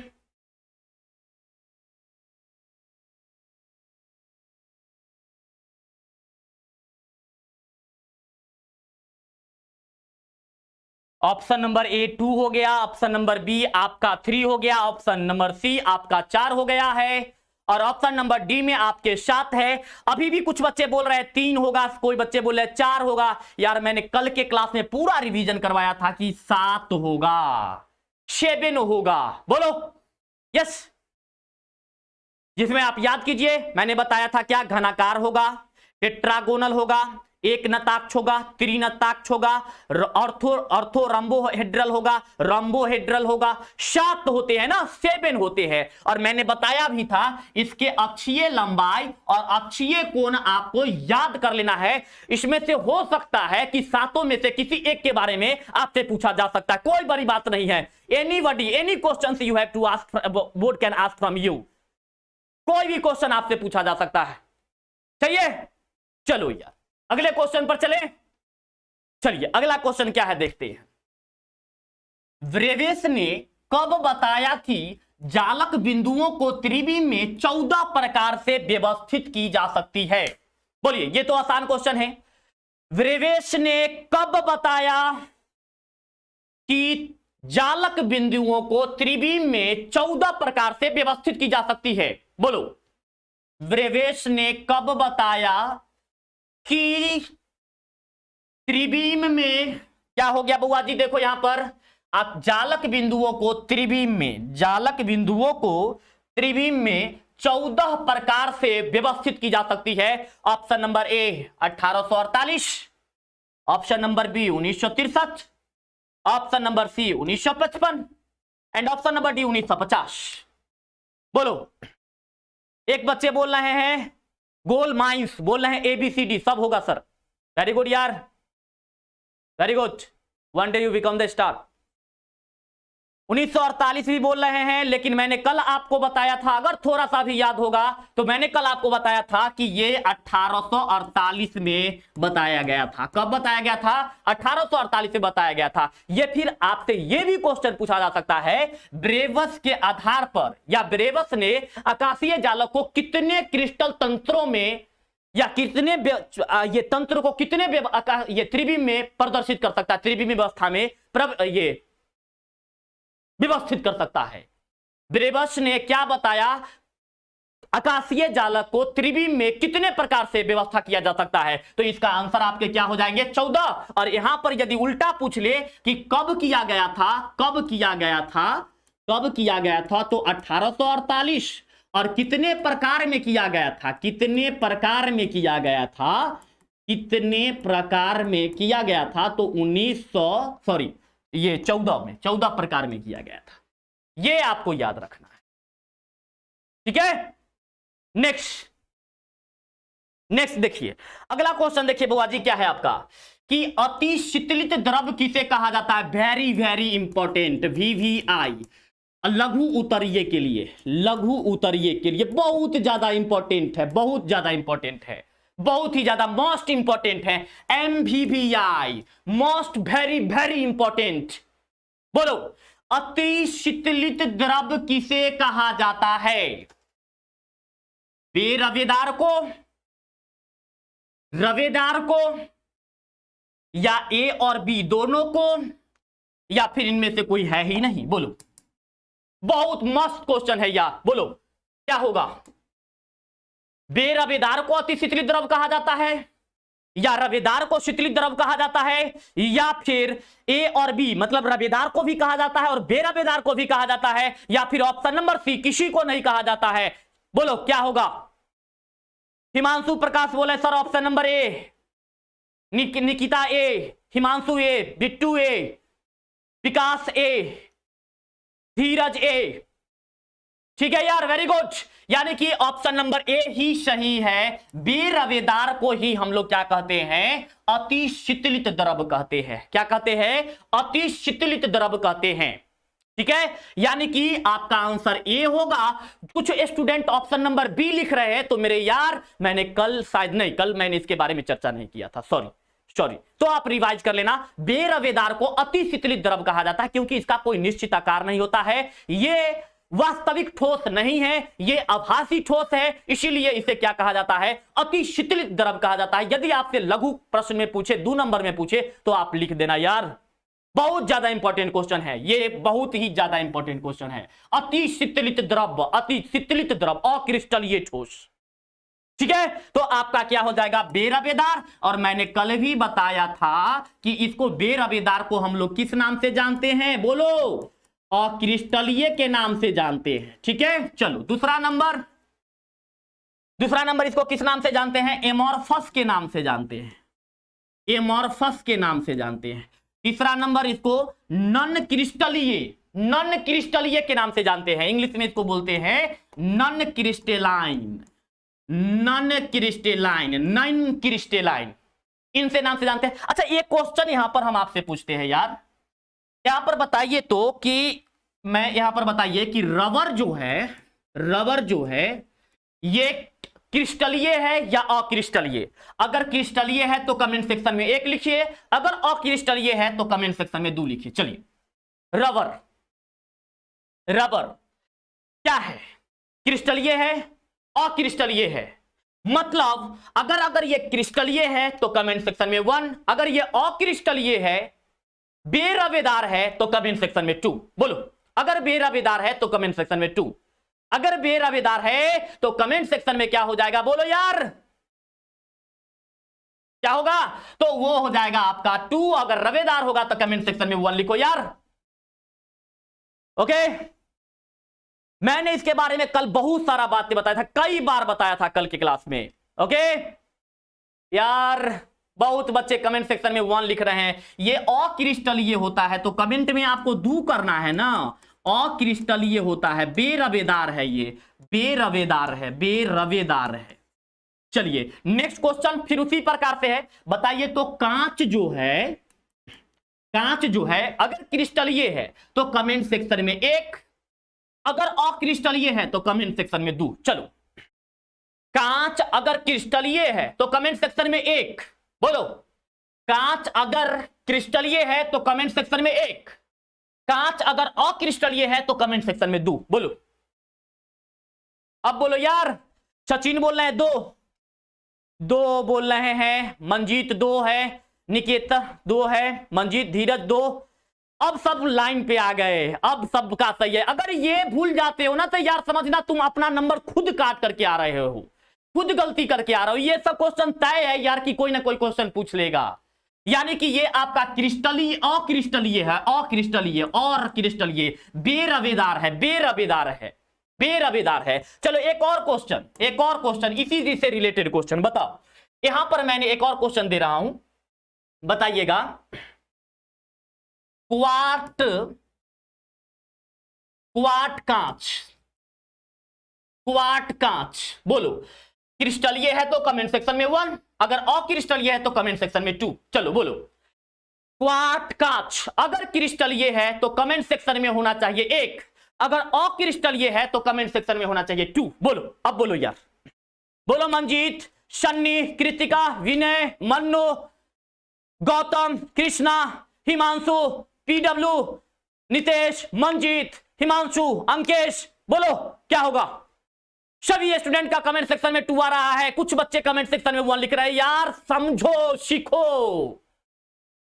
ऑप्शन नंबर ए 2 हो गया, ऑप्शन नंबर बी आपका 3 हो गया, ऑप्शन नंबर सी आपका 4 हो गया है, और ऑप्शन नंबर डी में आपके 7 है। अभी भी कुछ बच्चे बोल रहे हैं 3 होगा, कोई बच्चे बोल रहे हैं 4 होगा। यार मैंने कल के क्लास में पूरा रिवीजन करवाया था कि 7 होगा, 7 होगा। बोलो यस। जिसमें आप याद कीजिए, मैंने बताया था क्या, घनाकार होगा, टेट्रागोनल होगा, एक नताक्ष होगा, त्रिनताक्ष होगा, ऑर्थो रंबोहेड्रल होगा, रंबोहेड्रल होगा। 7 होते हैं ना, 7 होते हैं। और मैंने बताया भी था इसके अक्षीय लंबाई और अक्षीय कोण आपको याद कर लेना है। इसमें से हो सकता है कि 7 में से किसी एक के बारे में आपसे पूछा जा सकता है, कोई बड़ी बात नहीं है। Anybody, any question you have to ask, board can ask from you. कोई भी क्वेश्चन आपसे पूछा जा सकता है। चाहिए? चलो यार अगले क्वेश्चन पर चले। चलिए अगला क्वेश्चन क्या है देखते हैं। ब्रेवेस ने कब बताया कि जालक बिंदुओं को त्रिविम में 14 प्रकार से व्यवस्थित की जा सकती है? बोलिए, ये तो आसान क्वेश्चन है। ब्रेवेस ने कब बताया कि जालक बिंदुओं को त्रिविम में 14 प्रकार से व्यवस्थित की जा सकती है? बोलो, ब्रेवेस ने कब बताया कि त्रिविम में, क्या हो गया बुआ जी, देखो यहां पर आप जालक बिंदुओं को त्रिविम में, जालक बिंदुओं को त्रिविम में 14 प्रकार से व्यवस्थित की जा सकती है। Option number A 1848, option number B 1963, option number C 1955 and option number D 1950। बोलो, एक बच्चे बोल रहे हैं गोल माइंस, बोल रहे हैं ABCD, सब होगा सर। वेरी गुड यार, very good, one day you become the star. 1948 भी बोल रहे हैं, लेकिन मैंने कल आपको बताया था, अगर थोड़ा सा भी याद होगा तो मैंने कल आपको बताया था कि ये 1848 में बताया गया था। कब बताया गया था? 1848 में बताया गया था। ये फिर आपसे ये भी क्वेश्चन पूछा जा सकता है, ब्रेवस के आधार पर, या ब्रेवस ने आकाशीय जालक को कितने क्रिस्टल तंत्रों में, या कितने ये तंत्र को कितने ये त्रिविम में प्रदर्शित कर सकता है, त्रिविम व्यवस्था में ये व्यवस्थित कर सकता है। ब्रेवस ने क्या बताया, आकाशीय जालक को त्रिविम में कितने प्रकार से व्यवस्था किया जा सकता है? तो इसका आंसर आपके क्या हो जाएंगे? 14। और यहां पर यदि उल्टा पूछ ले कि कब किया गया था, कब किया गया था, कब किया गया था, तो 1848। और कितने प्रकार में किया गया था, कितने प्रकार में किया गया था, कितने प्रकार में किया गया था, तो 14 में, 14 प्रकार में किया गया था। ये आपको याद रखना है, ठीक है। नेक्स्ट देखिए, अगला क्वेश्चन देखिए बुआ जी, क्या है आपका कि अति शीतलित द्रव किसे कहा जाता है? वेरी वेरी इंपॉर्टेंट, VVI, लघु उतरीय के लिए, लघु उतरीय के लिए बहुत ज्यादा इंपॉर्टेंट है, बहुत ज्यादा इंपॉर्टेंट है, बहुत ही ज्यादा मोस्ट इंपॉर्टेंट है। MVVI, most very very important. बोलो, अति शीतलित द्रव किसे कहा जाता है? रवेदार को, रवेदार को, या A और B दोनों को, या फिर इनमें से कोई है ही नहीं? बोलो, बहुत मस्त क्वेश्चन है यार। बोलो क्या होगा? बेरवेदार को अति शीतलित द्रव कहा जाता है, या रवेदार को शीतलित द्रव कहा जाता है, या फिर ए और बी मतलब रवेदार को भी कहा जाता है और बेरवेदार को भी कहा जाता है, या फिर ऑप्शन नंबर सी किसी को नहीं कहा जाता है। बोलो क्या होगा। हिमांशु प्रकाश बोले sir option number A, Nikita A, Himanshu A, Bittu A, Vikas A, Dheeraj A. ठीक है यार, वेरी गुड। यानी कि ऑप्शन नंबर ए ही सही है। बेरवेदार को ही हम लोग क्या कहते हैं, अति शीतलित द्रव कहते हैं। क्या कहते हैं, अति शीतलित द्रव कहते हैं। ठीक है, यानी कि आपका आंसर ए होगा। कुछ स्टूडेंट ऑप्शन नंबर बी लिख रहे हैं, तो मेरे यार मैंने कल शायद नहीं, कल मैंने इसके बारे में चर्चा नहीं किया था, सॉरी। तो आप रिवाइज कर लेना। बेरवेदार को अति शीतलित द्रव कहा जाता है क्योंकि इसका कोई निश्चित आकार नहीं होता है, ये वास्तविक ठोस नहीं है, ये आभासी ठोस है, इसीलिए इसे क्या कहा जाता है, अति शीतलित द्रव कहा जाता है। यदि आपसे लघु प्रश्न में पूछे, 2 नंबर में पूछे, तो आप लिख देना यार, बहुत ज्यादा इंपॉर्टेंट क्वेश्चन है ये, बहुत ही ज्यादा इंपॉर्टेंट क्वेश्चन है। अति शीतलित द्रव, अति शीतलित द्रव, अक्रिस्टलीय ठोस। ठीक है, तो आपका क्या हो जाएगा, बेरवेदार। और मैंने कल भी बताया था कि इसको बेरवेदार को हम लोग किस नाम से जानते हैं, बोलो, अक्रिस्टलीय के नाम से जानते हैं। ठीक है, चलो दूसरा नंबर इसको किस नाम से जानते हैं, एमोर्फस के नाम से जानते हैं, एमोर्फस के नाम से जानते हैं। तीसरा नंबर इसको नॉन क्रिस्टलीय के नाम से जानते हैं, इंग्लिश में इसको बोलते हैं नॉन क्रिस्टलाइन, इनसे नाम से जानते हैं। अच्छा, एक क्वेश्चन यहां पर हम आपसे पूछते हैं यार, यहां पर बताइए तो कि मैं यहां पर बताइए कि रबर जो है ये क्रिस्टलीय है या अक्रिस्टलीय। अगर क्रिस्टलीय है तो कमेंट सेक्शन में 1 लिखिए, अगर अक्रिस्टलीय है तो कमेंट सेक्शन में 2 लिखिए। चलिए, रबर क्या है, क्रिस्टलीय है, अक्रिस्टलीय है। मतलब अगर ये क्रिस्टलीय है तो कमेंट सेक्शन में 1, अगर ये अक्रिस्टलीय है, बेरवेदार है तो कमेंट सेक्शन में 2। बोलो, अगर बेरवेदार है तो कमेंट सेक्शन में 2, अगर बेरवेदार है तो कमेंट सेक्शन में क्या हो जाएगा, बोलो यार, क्या होगा, तो वो हो जाएगा आपका 2। अगर रवेदार होगा तो कमेंट सेक्शन में 1 लिखो यार। ओके, मैंने इसके बारे में कल बहुत सारा बातें बताया था, कई बार बताया था कल की क्लास में। ओके यार, बहुत बच्चे कमेंट सेक्शन में 1 लिख रहे हैं। ये अक्रिस्टलीय होता है तो कमेंट में आपको 2 करना है ना, अक्रिस्टलीय होता है, बेरवेदार है, ये बेरवेदार है। चलिए नेक्स्ट क्वेश्चन फिर उसी प्रकार से है। बताइए तो कांच जो है अगर क्रिस्टलीय है तो कमेंट सेक्शन में 1, अगर अक्रिस्टलीय है तो कमेंट सेक्शन में 2। चलो, कांच अगर क्रिस्टलीय है तो कमेंट सेक्शन में 1, बोलो, कांच अगर क्रिस्टलीय है तो कमेंट सेक्शन में 1, कांच अगर अक्रिस्टलीय है तो कमेंट सेक्शन में 2। बोलो, अब बोलो यार। सचिन बोल रहे हैं 2 बोल रहे हैं, मंजीत 2 है, निकेता 2 है, मंजीत, धीरज 2। अब सब लाइन पे आ गए, अब सबका सही है। अगर ये भूल जाते हो ना तो यार समझना तुम अपना नंबर खुद काट करके आ रहे हो, खुद गलती करके आ रहे हो। ये सब क्वेश्चन तय है यार कि कोई ना कोई क्वेश्चन पूछ लेगा। यानी कि ये आपका क्रिस्टलीय अक्रिस्टलीय है, अक्रिस्टलीय और क्रिस्टलीय, बेरवेदार है। चलो एक और क्वेश्चन इसी से रिलेटेड क्वेश्चन बताओ। यहां पर मैंने एक और क्वेश्चन दे रहा हूं, बताइएगा। क्वार्ट कांच, बोलो, क्रिस्टलीय है तो कमेंट सेक्शन में 1, अगर अक्रिस्टलीय है तो कमेंट सेक्शन में 2। चलो बोलो, क्वार्ट कांच अगर क्रिस्टलीय है तो कमेंट सेक्शन में होना चाहिए 1, अगर अक्रिस्टलीय है तो कमेंट सेक्शन में होना चाहिए 2। बोलो, अब बोलो यार, बोलो मंजीत, सन्नी, कृतिका, विनय, मन्नू, गौतम, कृष्णा, हिमांशु, पीडब्ल्यू, नितेश, मंजीत, हिमांशु, अंकेश, बोलो क्या होगा। सभी स्टूडेंट का कमेंट सेक्शन में 2 आ रहा है, कुछ बच्चे कमेंट सेक्शन में 1 लिख रहे हैं। यार समझो,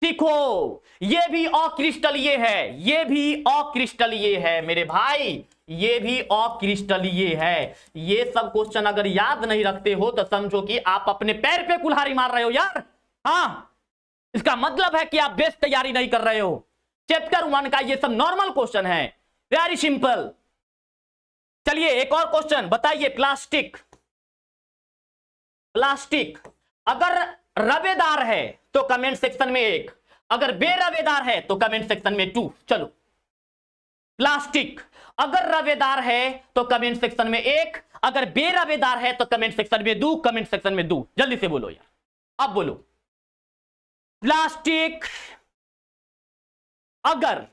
सीखो, ये भी अक्रिस्टलीय है, मेरे भाई, ये भी अक्रिस्टलीय है। ये सब क्वेश्चन अगर याद नहीं रखते हो तो समझो कि आप अपने पैर पे कुल्हाड़ी मार रहे हो यार। हाँ, इसका मतलब है कि आप बेस्ट तैयारी नहीं कर रहे हो। चैप्टर 1 का ये सब नॉर्मल क्वेश्चन है, वेरी सिंपल। चलिए एक और क्वेश्चन बताइए। प्लास्टिक, प्लास्टिक अगर रवेदार है तो कमेंट सेक्शन में 1, अगर बेरवेदार है तो कमेंट सेक्शन में 2। चलो, प्लास्टिक अगर रवेदार है तो कमेंट सेक्शन में 1, अगर बेरवेदार है तो कमेंट सेक्शन में 2, कमेंट सेक्शन में 2। जल्दी से बोलो यार, अब बोलो। प्लास्टिक अगर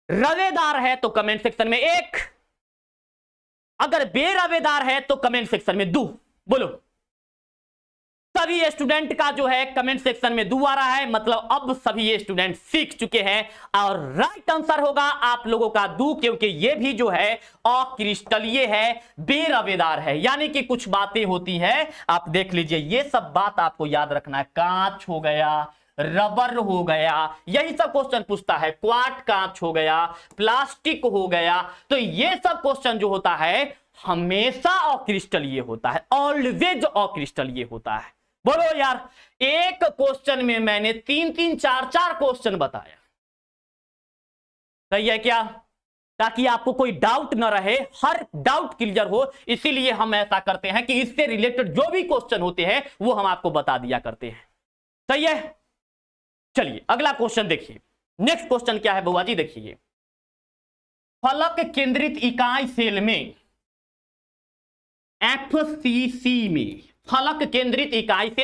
रवेदार है तो कमेंट सेक्शन में 1, अगर बेरवेदार है तो कमेंट सेक्शन में 2। बोलो। सभी स्टूडेंट का जो है कमेंट सेक्शन में 2 आ रहा है, मतलब अब सभी ये स्टूडेंट सीख चुके हैं और राइट आंसर होगा आप लोगों का 2, क्योंकि ये भी जो है अक्रिस्टलीय है, बेरवेदार है। यानी कि कुछ बातें होती हैं, आप देख लीजिए, ये सब बात आपको याद रखना है। कांच हो गया, रबर हो गया, यही सब क्वेश्चन पूछता है। क्वार्ट कांच हो गया, प्लास्टिक हो गया, तो ये सब क्वेश्चन जो होता है हमेशा अक्रिस्टलीय होता है, ऑलवेज अक्रिस्टलीय होता है। बोलो यार, एक क्वेश्चन में मैंने 3-3, 4-4 क्वेश्चन बताया, सही है क्या? ताकि आपको कोई डाउट ना रहे, हर डाउट क्लियर हो। इसीलिए हम ऐसा करते हैं कि इससे रिलेटेड जो भी क्वेश्चन होते हैं वो हम आपको बता दिया करते हैं, सही है। चलिए अगला क्वेश्चन देखिए। नेक्स्ट क्वेश्चन क्या है बुआ जी? देखिए, फलक केंद्रित इकाई सेल में, FCC में फलक केंद्रित इकाई से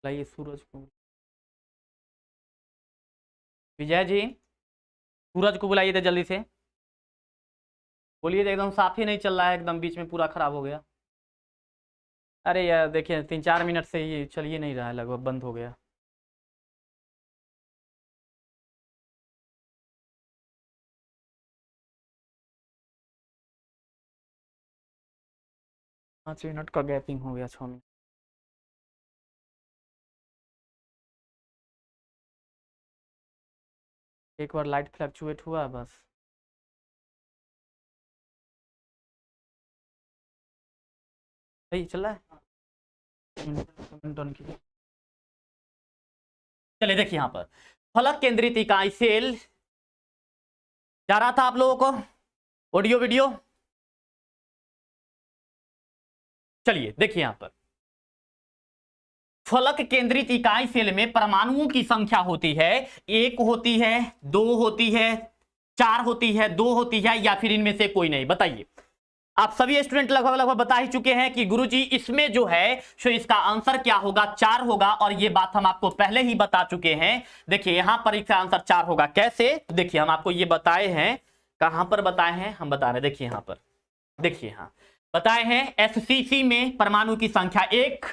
लाइए सूरज को, विजय जी सूरज को बुलाइए थे जल्दी से। बोलिए, एकदम साफ ही नहीं चल रहा है, एकदम बीच में पूरा खराब हो गया। अरे यार देखिए 3-4 मिनट से ही चल ही नहीं रहा है, लगभग बंद हो गया। पाँच मिनट का गैपिंग हो गया, 6 मिनट। एक बार लाइट फ्लक्चुएट हुआ बस। सही चल रहा है। चलिए देखिए यहां पर फलक केंद्रित इकाई सेल जा रहा था आप लोगों को ऑडियो वीडियो। चलिए देखिए यहां पर फलक केंद्रित इकाई सेल में परमाणुओं की संख्या होती है, 1 होती है, 2 होती है, 4 होती है, 2 होती है, या फिर इनमें से कोई नहीं। बताइए, आप सभी स्टूडेंट लगभग लगभग बता ही चुके हैं कि गुरुजी इसमें जो है सो इसका आंसर क्या होगा, 4 होगा। और ये बात हम आपको पहले ही बता चुके हैं। देखिए यहां पर इसका आंसर 4 होगा। कैसे? देखिए हम आपको ये बताए हैं, कहां पर बताए हैं, हम बता रहे हैं। देखिए यहां पर, देखिए यहां बताए हैं FCC में परमाणु की संख्या 1,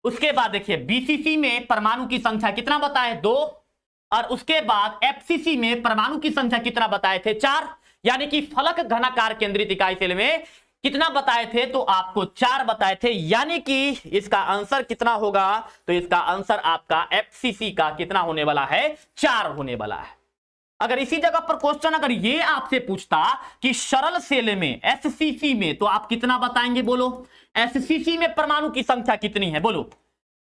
उसके बाद देखिए BCC में परमाणु की संख्या कितना बताए, 2, और उसके बाद FCC में परमाणु की संख्या कितना बताए थे, 4। यानी कि फलक घनाकार केंद्रित इकाई सेल में कितना बताए थे? तो आपको 4 बताए थे, यानी कि इसका आंसर कितना होगा? तो इसका आंसर आपका एफसीसी का कितना होने वाला है? 4 होने वाला है। अगर इसी जगह पर क्वेश्चन अगर ये आपसे पूछता कि सरल सेल में एससीसी में, तो आप कितना बताएंगे? बोलो, एससीसी में परमाणु की संख्या कितनी है? बोलो,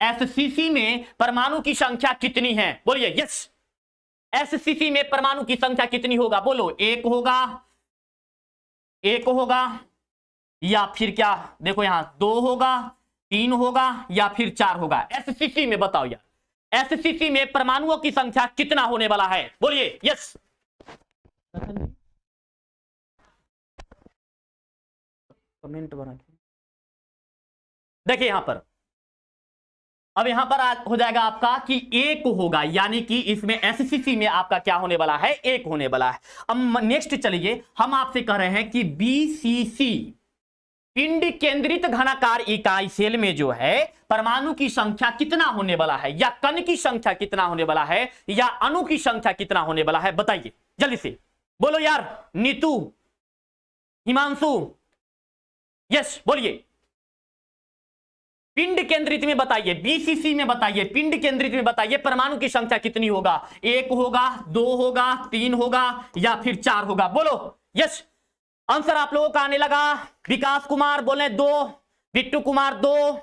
एससीसी में परमाणु की संख्या कितनी है? बोलिए यस। एससीसी में परमाणु की संख्या कितनी होगा? बोलो, 1 होगा, 1 होगा, या फिर क्या? देखो यहां 2 होगा, 3 होगा, या फिर 4 होगा। एससीसी में बताओ यार, एससीसी में परमाणुओं की संख्या कितना होने वाला है? बोलिए यस। कमेंट बना देखिए यहां पर, अब यहां पर हो जाएगा आपका कि 1 होगा, यानी कि इसमें एससीसी में आपका क्या होने वाला है? 1 होने वाला है। अब नेक्स्ट चलिए, हम आपसे कह रहे हैं कि बीसीसी पिंड केंद्रित घनाकार इकाई सेल में जो है परमाणु की संख्या कितना होने वाला है, या कण की संख्या कितना होने वाला है, या अणु की संख्या कितना होने वाला है? बताइए जल्दी से, बोलो यार। नीतू, हिमांशु, यस बोलिए। पिंड केंद्रित में बताइए, बीसीसी में बताइए, पिंड केंद्रित में बताइए परमाणु की संख्या कितनी होगा? 1 होगा, 2 होगा, 3 होगा, या फिर 4 होगा? बोलो यस। आंसर आप लोगों का आने लगा। विकास कुमार बोले 2, बिट्टू कुमार 2,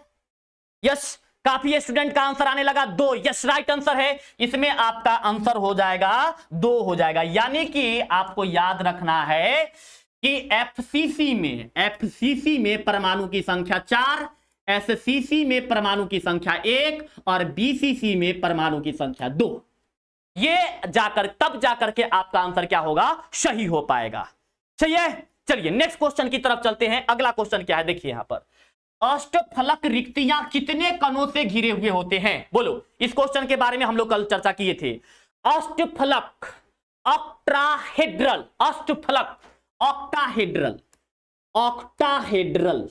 यस। काफी स्टूडेंट का आंसर आने लगा 2, यस राइट आंसर है। इसमें आपका आंसर हो जाएगा 2 हो जाएगा, यानी कि आपको याद रखना है कि एफसीसी में परमाणु की संख्या 4, एससीसी में परमाणु की संख्या 1 और बीसीसी में परमाणु की संख्या 2। ये जाकर तब जाकर के आपका आंसर क्या होगा? सही हो पाएगा। सही है। चलिए नेक्स्ट क्वेश्चन की तरफ चलते हैं। अगला क्वेश्चन क्या है? देखिए यहां पर, अष्टफलक रिक्तियां कितने कणों से घिरे हुए होते हैं? बोलो, इस क्वेश्चन के बारे में हम लोग कल चर्चा किए थे। अष्टफलक, ऑक्टाहेड्रल, अष्टफलक, ऑक्टाहेड्रल, ऑक्टाहेड्रल,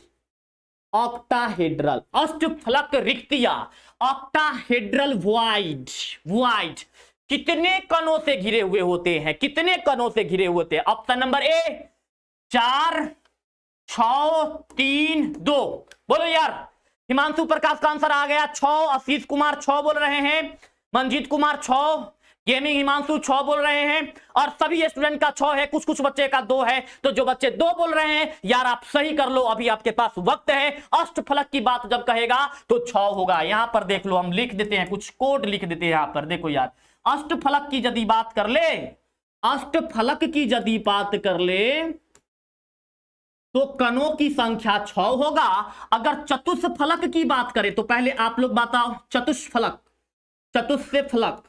ऑक्टाहेड्रल, अष्टफलक रिक्तियां, ऑक्टाहेड्रल वॉइड, वॉइड कितने कणों से घिरे हुए होते हैं? कितने कणों से घिरे हुए होते हैं? ऑप्शन नंबर ए 4, 6, 3, 2। बोलो यार। हिमांशु प्रकाश का आंसर आ गया 6, आशीष कुमार 6 बोल रहे हैं, मंजीत कुमार 6, गेमिंग हिमांशु 6 बोल रहे हैं, और सभी स्टूडेंट का 6 है, कुछ कुछ बच्चे का 2 है। तो जो बच्चे 2 बोल रहे हैं यार, आप सही कर लो, अभी आपके पास वक्त है। अष्टफलक की बात जब कहेगा तो 6 होगा। यहां पर देख लो, हम लिख देते हैं, कुछ कोड लिख देते हैं यहां पर। देखो यार, अष्टफलक की यदि बात कर ले, अष्टफलक की यदि बात कर ले तो कणों की संख्या 6 होगा। अगर चतुष्फलक की बात करें तो पहले आप लोग बताओ, चतुष्फलक, चतुष्फलक,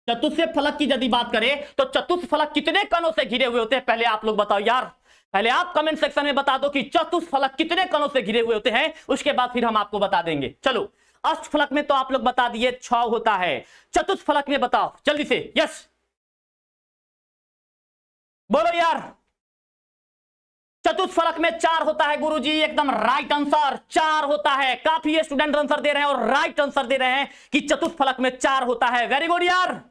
चतुष्फलक की यदि बात करें तो चतुष्फलक कितने कणों से घिरे हुए होते हैं? पहले आप लोग बताओ यार, पहले आप कमेंट सेक्शन में बता दो कि चतुष्फलक कितने कणों से घिरे हुए होते हैं, उसके बाद फिर हम आपको बता देंगे। चलो, अष्टफलक में तो आप लोग बता दिए 6 होता है, चतुष्फलक में बताओ जल्दी से, यस बोलो यार। चतुष्फलक में 4 होता है गुरुजी, एकदम राइट आंसर 4 होता है। काफी स्टूडेंट आंसर दे रहे हैं और राइट आंसर दे रहे हैं कि चतुष्फलक में 4 होता है। वेरी गुड यार।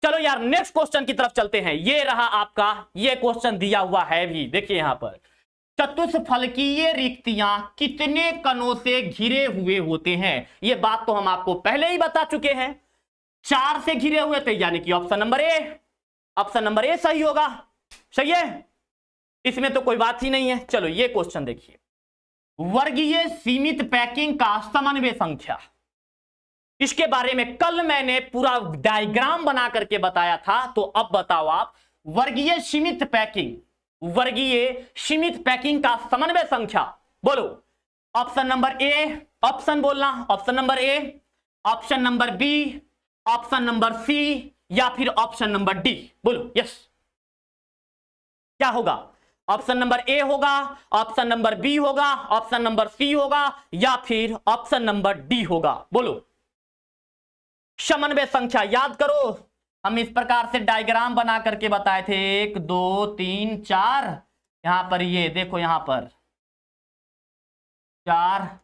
चलो यार नेक्स्ट क्वेश्चन की तरफ चलते हैं। ये रहा आपका, ये क्वेश्चन दिया हुआ है भी, देखिए यहां पर, चतुष्फलकीय रिक्तियां कितने कणों से घिरे हुए होते हैं? ये बात तो हम आपको पहले ही बता चुके हैं, 4 से घिरे हुए थे, यानी कि option number A, option number ए सही होगा। सही है, इसमें तो कोई बात ही नहीं है। चलो ये क्वेश्चन देखिए, वर्गीय सीमित पैकिंग का समन्वय संख्या, इसके बारे में कल मैंने पूरा डायग्राम बना करके बताया था। तो अब बताओ आप, वर्गीय सीमित पैकिंग, वर्गीय सीमित पैकिंग का समन्वय संख्या बोलो। ऑप्शन नंबर ए, ऑप्शन बोलना, option number A, option number B, option number C, या फिर ऑप्शन नंबर डी। बोलो यस, क्या होगा? ऑप्शन नंबर ए होगा, ऑप्शन नंबर बी होगा, ऑप्शन नंबर सी होगा, या फिर ऑप्शन नंबर डी होगा? बोलो। समन्वय संख्या याद करो, हम इस प्रकार से डायग्राम बना करके बताए थे, 1 2 3 4। यहां पर ये देखो, यहां पर 4,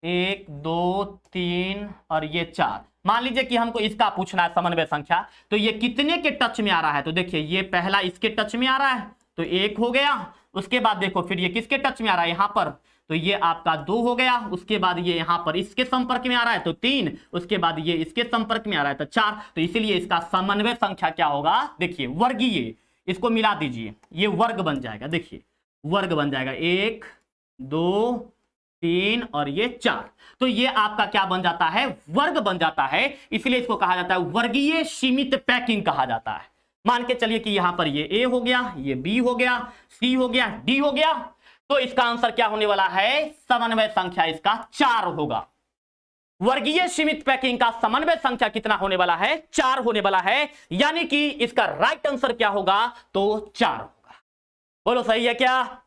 1 2 3 और ये 4। मान लीजिए कि हमको इसका पूछना है समन्वय संख्या, तो ये कितने के टच में आ रहा है? तो देखिए ये पहला इसके टच में आ रहा है तो 1 हो गया, उसके बाद देखो फिर ये किसके टच में आ रहा है, यहां पर, तो ये आपका 2 हो गया। उसके बाद ये यहां पर इसके संपर्क में आ रहा है तो 3, उसके बाद ये इसके संपर्क में आ रहा है तो 4। तो इसीलिए इसका समन्वय संख्या क्या होगा, देखिए वर्गीय, इसको मिला दीजिए, ये वर्ग बन जाएगा, देखिए वर्ग बन जाएगा, 1 2 3 और ये 4। तो ये आपका क्या बन जाता है, वर्ग बन जाता है। इसलिए इसको कहा जाता है वर्गीय सीमित पैकिंग कहा जाता है। मान के चलिए कि यहां पर ये ए हो गया, ये बी हो गया, सी हो गया, डी हो गया, तो इसका आंसर क्या होने वाला है, समन्वय संख्या इसका 4 होगा। वर्गीय सीमित पैकिंग का समन्वय संख्या कितना होने वाला है, 4 होने वाला है। यानी कि इसका राइट आंसर क्या होगा, तो 4 होगा। बोलो सही है क्या।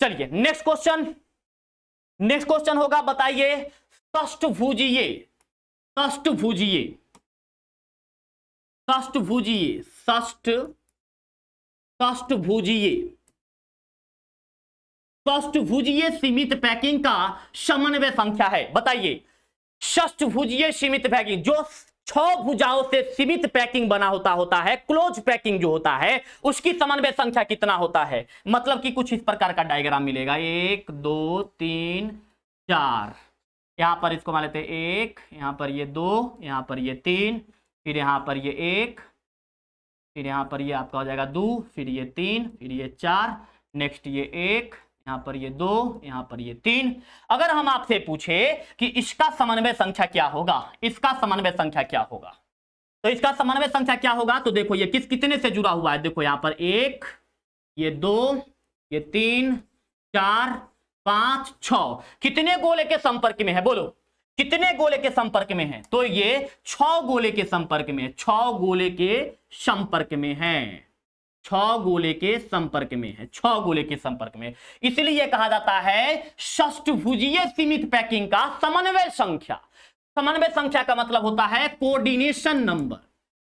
चलिए नेक्स्ट क्वेश्चन, नेक्स्ट क्वेश्चन होगा, बताइए षष्ठभुजीय, षष्ठभुजीय, षष्ठभुजीय, षष्ठभुजीय, षष्ठभुजीय सीमित पैकिंग का समन्वय संख्या है। बताइए षष्ठभुजीय सीमित पैकिंग, जो 6 भुजाओं से सीमित पैकिंग बना होता है, क्लोज पैकिंग जो होता है, उसकी समन्वय संख्या कितना होता है। मतलब कि कुछ इस प्रकार का डायग्राम मिलेगा, 1 2 3 4, यहां पर इसको मान लेते हैं 1, यहां पर ये 2, यहां पर ये 3, फिर यहां पर ये 1, फिर यहां पर ये आपका हो जाएगा 2, फिर ये 3, फिर ये 4, नेक्स्ट ये 1, यहां पर ये 2, यहां पर ये 3। अगर हम आपसे पूछे कि इसका समन्वय संख्या क्या होगा, इसका समन्वय संख्या क्या होगा, तो इसका समन्वय संख्या क्या होगा, तो देखो ये कितने से जुड़ा हुआ है, देखो यहां पर 1, ये 2, ये 3 4 5 6, कितने गोले के संपर्क में है, बोलो कितने गोले के संपर्क में है, तो ये 6 गोले के संपर्क में है, 6 गोले के संपर्क में है, 6 गोले के संपर्क में है, 6 गोले के संपर्क में। इसलिए कहा जाता है षष्ठभुजीय सीमित पैकिंग का समन्वय संख्या। समन्वय संख्या का मतलब होता है कोऑर्डिनेशन नंबर,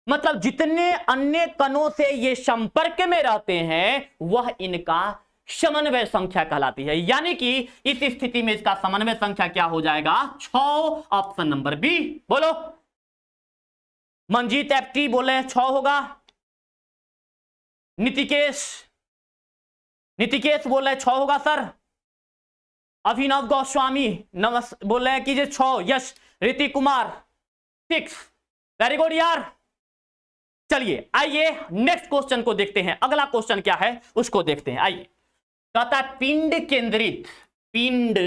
मतलब जितने अन्य कणों से ये संपर्क में रहते हैं वह इनका समन्वय संख्या कहलाती है। यानी कि इस स्थिति में इसका समन्वय संख्या क्या हो जाएगा, 6, ऑप्शन नंबर बी। बोलो मंजीत एप्टी बोले 6 होगा, नितिकेश बोल रहे 6 होगा सर, अभिनव गोस्वामी बोल रहे हैं कि 6, यश ऋतिक कुमार 6, वेरी गुड यार। चलिए आइए नेक्स्ट क्वेश्चन को देखते हैं, अगला क्वेश्चन क्या है उसको देखते हैं। आइए कहता है पिंड केंद्रित, पिंड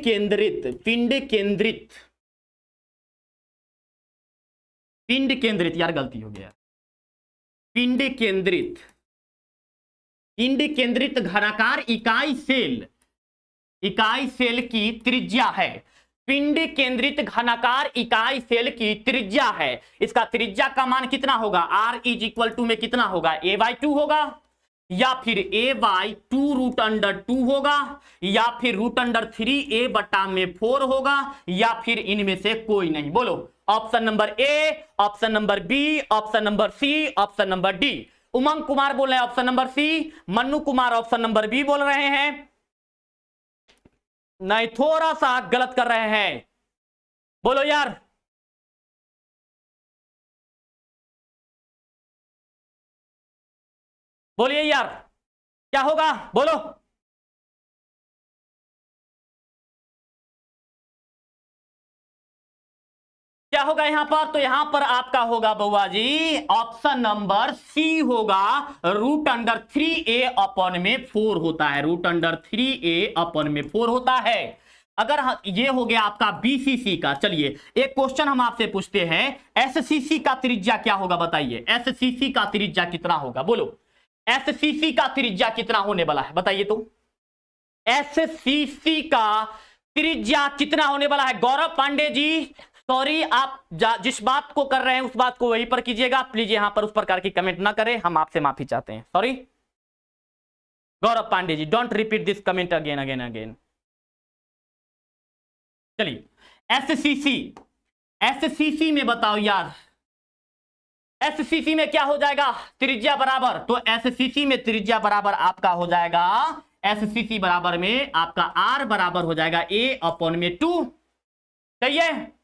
केंद्रित, पिंड केंद्रित, यार गलती हो गया, पिंड केंद्रित घनाकार इकाई सेल की त्रिज्या है। पिंड केंद्रित घनाकार इकाई सेल की त्रिज्या है, इसका त्रिज्या का मान कितना होगा, r इज इक्वल टू में कितना होगा, a/2 होगा, या फिर a/2√2 होगा, या फिर √3a/4 होगा, या फिर इनमें से कोई नहीं। बोलो option number A, option number B, option number C, option number D. Umang Kumar बोल रहे हैं option number C, Mannu Kumar option number B बोल रहे हैं, नहीं थोड़ा सा गलत कर रहे हैं, बोलो यार। बोलिए यार क्या होगा, बोलो। क्या होगा यहां पर, तो यहां पर आपका होगा बउआ जी ऑप्शन नंबर सी होगा, √3a/4 होता है, √3a/4 होता है। अगर ये हो गया आपका बीसीसी का। चलिए एक क्वेश्चन हम आपसे पूछते हैं, एससीसी का त्रिज्या क्या होगा, बताइए एससीसी का त्रिज्या कितना होगा, बोलो एससीसी का त्रिज्या कितना होने वाला है, बताइए तो एससीसी का त्रिज्या कितना होने वाला है। गौरव पांडे जी सॉरी, आप जिस बात को कर रहे हैं उस बात को वहीं पर कीजिएगा प्लीज, यहां पर उस प्रकार की कमेंट ना करें, हम आपसे माफी चाहते हैं। Sorry Gaurav Pandey ji, don't repeat this comment again. चलिए एससीसी में बताओ यार, एससीसी में क्या हो जाएगा त्रिज्या बराबर, तो एससीसी में त्रिज्या बराबर आपका हो जाएगा, एससीसी बराबर में आपका r बराबर हो जाएगा a/2। सही है,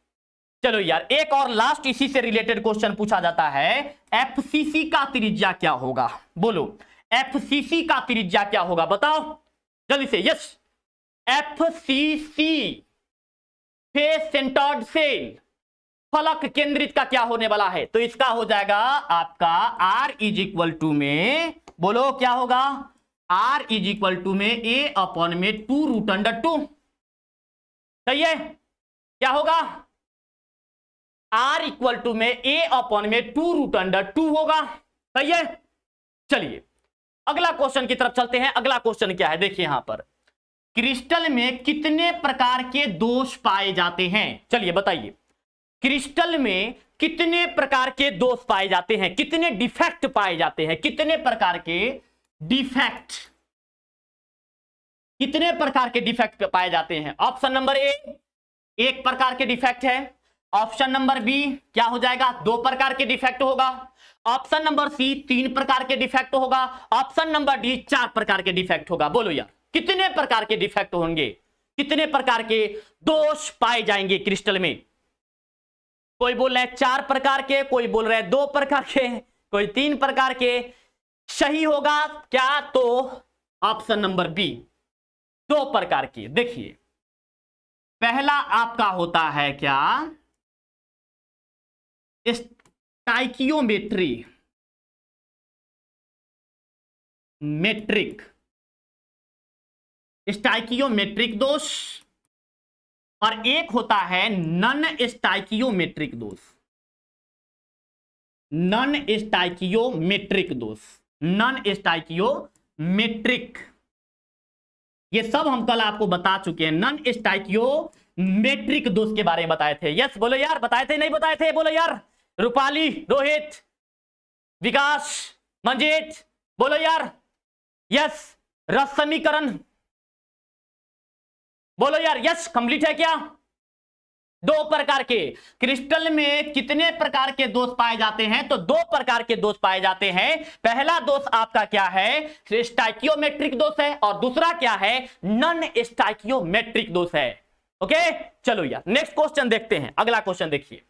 चलो यार, एक और लास्ट इसी से रिलेटेड क्वेश्चन पूछा जाता है, एफसीसी का त्रिज्या क्या होगा? बोलो, एफसीसी का त्रिज्या क्या होगा, बताओ जल्दी से। Yes, FCC, face centred cell, फलक केंद्रित का क्या होने वाला है? तो इसका हो जाएगा आपका R इज इक्वल टू में, बोलो क्या होगा? R इज इक्वल टू में A अपॉन में 2√2। सही है? क्या होगा? R इक्वल टू में A अपॉन में 2√2 होगा। सही है? चलिए अगला क्वेश्चन की तरफ चलते हैं। अगला क्वेश्चन क्या है, देखिए यहां पर, क्रिस्टल में कितने प्रकार के दोष पाए जाते हैं? चलिए बताइए, क्रिस्टल में कितने प्रकार के दोष पाए जाते हैं, कितने डिफेक्ट पाए जाते हैं, कितने प्रकार के डिफेक्ट, कितने प्रकार के डिफेक्ट पाए जाते हैं? ऑप्शन नंबर ए, एक प्रकार के डिफेक्ट है। ऑप्शन नंबर बी क्या हो जाएगा? 2 प्रकार के डिफेक्ट होगा। ऑप्शन नंबर सी 3 प्रकार के डिफेक्ट होगा। ऑप्शन नंबर डी 4 प्रकार के डिफेक्ट होगा। बोलो यार, कितने प्रकार के डिफेक्ट होंगे, कितने प्रकार के दोष पाए जाएंगे क्रिस्टल में? कोई बोल रहे हैं 4 प्रकार के, कोई बोल रहे हैं 2 प्रकार के, कोई 3 प्रकार के। सही होगा क्या? तो ऑप्शन नंबर बी, 2 प्रकार के। देखिए पहला आपका होता है क्या? स्टाइकियोमेट्री, मेट्रिक, स्टाइकियोमेट्रिक दोष, और एक होता है नन स्टाइकियोमेट्रिक दोष। नन स्टाइकियोमेट्रिक दोष, नन स्टाइकियोमेट्रिक, ये सब हम कल आपको बता चुके हैं। नन स्टाइकियोमेट्रिक दोष के बारे में बताए थे। यस बोलो यार, बताए थे नहीं बताए थे? बोलो यार, रूपाली, रोहित, विकास, मंजीत, बोलो यार। यस, रस समीकरण, बोलो यार। यस, कंप्लीट है क्या? 2 प्रकार के। क्रिस्टल में कितने प्रकार के दोष पाए जाते हैं? तो 2 प्रकार के दोष पाए जाते हैं। पहला दोष आपका क्या है? स्टाइकियोमेट्रिक दोष है, और दूसरा क्या है? नन स्टाइकियोमेट्रिक दोष है। ओके चलो यार, नेक्स्ट क्वेश्चन देखते हैं। अगला क्वेश्चन देखिए,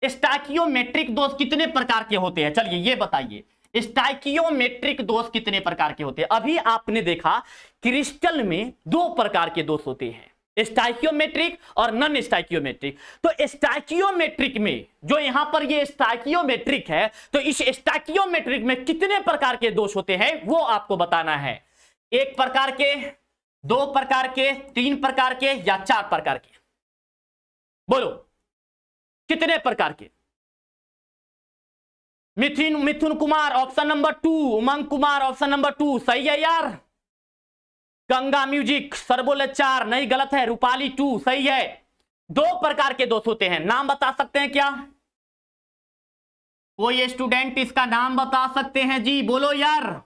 स्टाइकियोमेट्रिक दोष कितने प्रकार के होते हैं? चलिए ये बताइए, स्टाइकियोमेट्रिक दोष कितने प्रकार के होते हैं? अभी आपने देखा क्रिस्टल में 2 प्रकार के दोष होते हैं, स्टाइकियोमेट्रिक और नन स्टाइकियोमेट्रिक। तो स्टाइकियोमेट्रिक में, जो यहां पर ये स्टाइकियोमेट्रिक है, तो इस स्टाइकियोमेट्रिक में कितने प्रकार के दोष होते हैं वो आपको बताना है। 1 प्रकार के, 2 प्रकार के, 3 प्रकार के, या 4 प्रकार के? बोलो कितने प्रकार के? मिथुन कुमार ऑप्शन नंबर 2, उमंग कुमार ऑप्शन नंबर 2। सही है यार। गंगा म्यूजिक सर बोले 4, नहीं गलत है। रूपाली 2, सही है। 2 प्रकार के दोष होते हैं। नाम बता सकते हैं क्या? कोई स्टूडेंट इसका नाम बता सकते हैं जी? बोलो यार,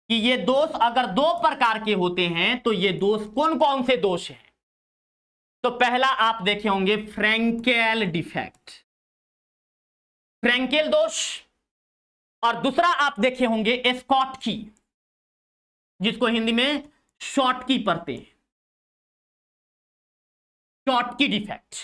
कि ये दोष अगर 2 प्रकार के होते हैं तो ये दोष कौन कौन से दोष हैं? तो पहला आप देखे होंगे फ्रैंकेल डिफेक्ट, फ्रैंकेल दोष, और दूसरा आप देखे होंगे स्कॉटकी, जिसको हिंदी में शॉर्टकी पढ़ते हैं, शॉर्टकी डिफेक्ट।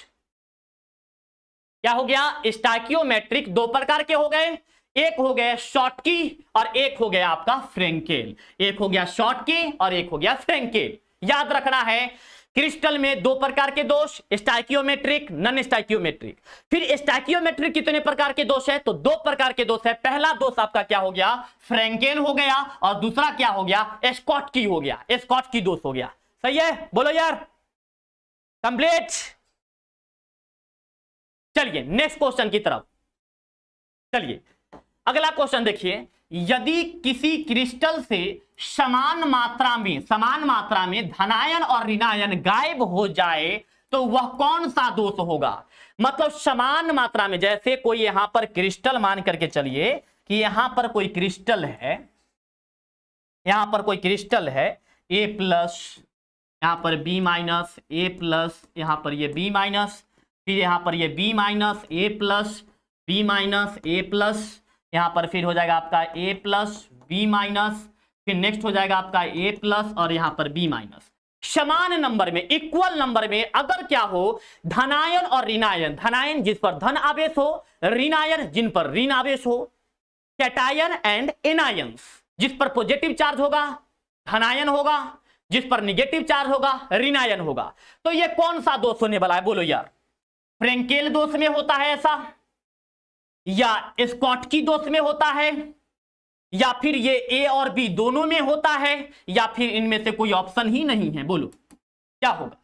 क्या हो गया? स्टाइकियोमेट्रिक 2 प्रकार के हो गए, एक हो गया शॉर्टकी और एक हो गया आपका फ्रैंकेल। एक हो गया शॉर्टकी और एक हो गया फ्रैंकेल। याद रखना है, क्रिस्टल में 2 प्रकार के दोष, स्टाइकियोमेट्रिक, नन स्टाइकियोमेट्रिक। फिर स्टाइकियोमेट्रिक कितने प्रकार के दोष है? तो 2 प्रकार के दोष है। पहला दोष आपका क्या हो गया? फ्रैंकेल हो गया, और दूसरा क्या हो गया? स्कॉटकी हो गया, स्कॉटकी दोष हो गया। सही है? बोलो यार, कंप्लीट। चलिए नेक्स्ट क्वेश्चन की तरफ चलिए। अगला क्वेश्चन देखिए, यदि किसी क्रिस्टल से समान मात्रा में धनायन और ऋणायन गायब हो जाए तो वह कौन सा दोष होगा? मतलब समान मात्रा में, जैसे कोई यहां पर क्रिस्टल मान करके चलिए कि यहां पर कोई क्रिस्टल है, यहां पर कोई क्रिस्टल है A+, यहां पर B-, A+, यहां पर ये B-, फिर यहां पर ये B-, A+, B-, A+, यहां पर फिर हो जाएगा आपका A+, B-, फिर नेक्स्ट हो जाएगा आपका A+, और यहां पर B-। समान नंबर में, इक्वल नंबर में अगर क्या हो, धनायन और ऋणायन, धनायन जिस पर धन आवेश हो, ऋणायन जिन पर ऋण आवेश हो, कैटायन एंड एनायंस, जिस पर पॉजिटिव चार्ज होगा धनायन होगा, जिस पर निगेटिव चार्ज होगा ऋणायन होगा। तो ये कौन सा दोष होने वाला है बोलो यार? फ्रेंकेल दोष में होता है ऐसा, या स्कॉटकी दोष में होता है, या फिर ये ए और बी दोनों में होता है, या फिर इनमें से कोई ऑप्शन ही नहीं है? बोलो क्या होगा?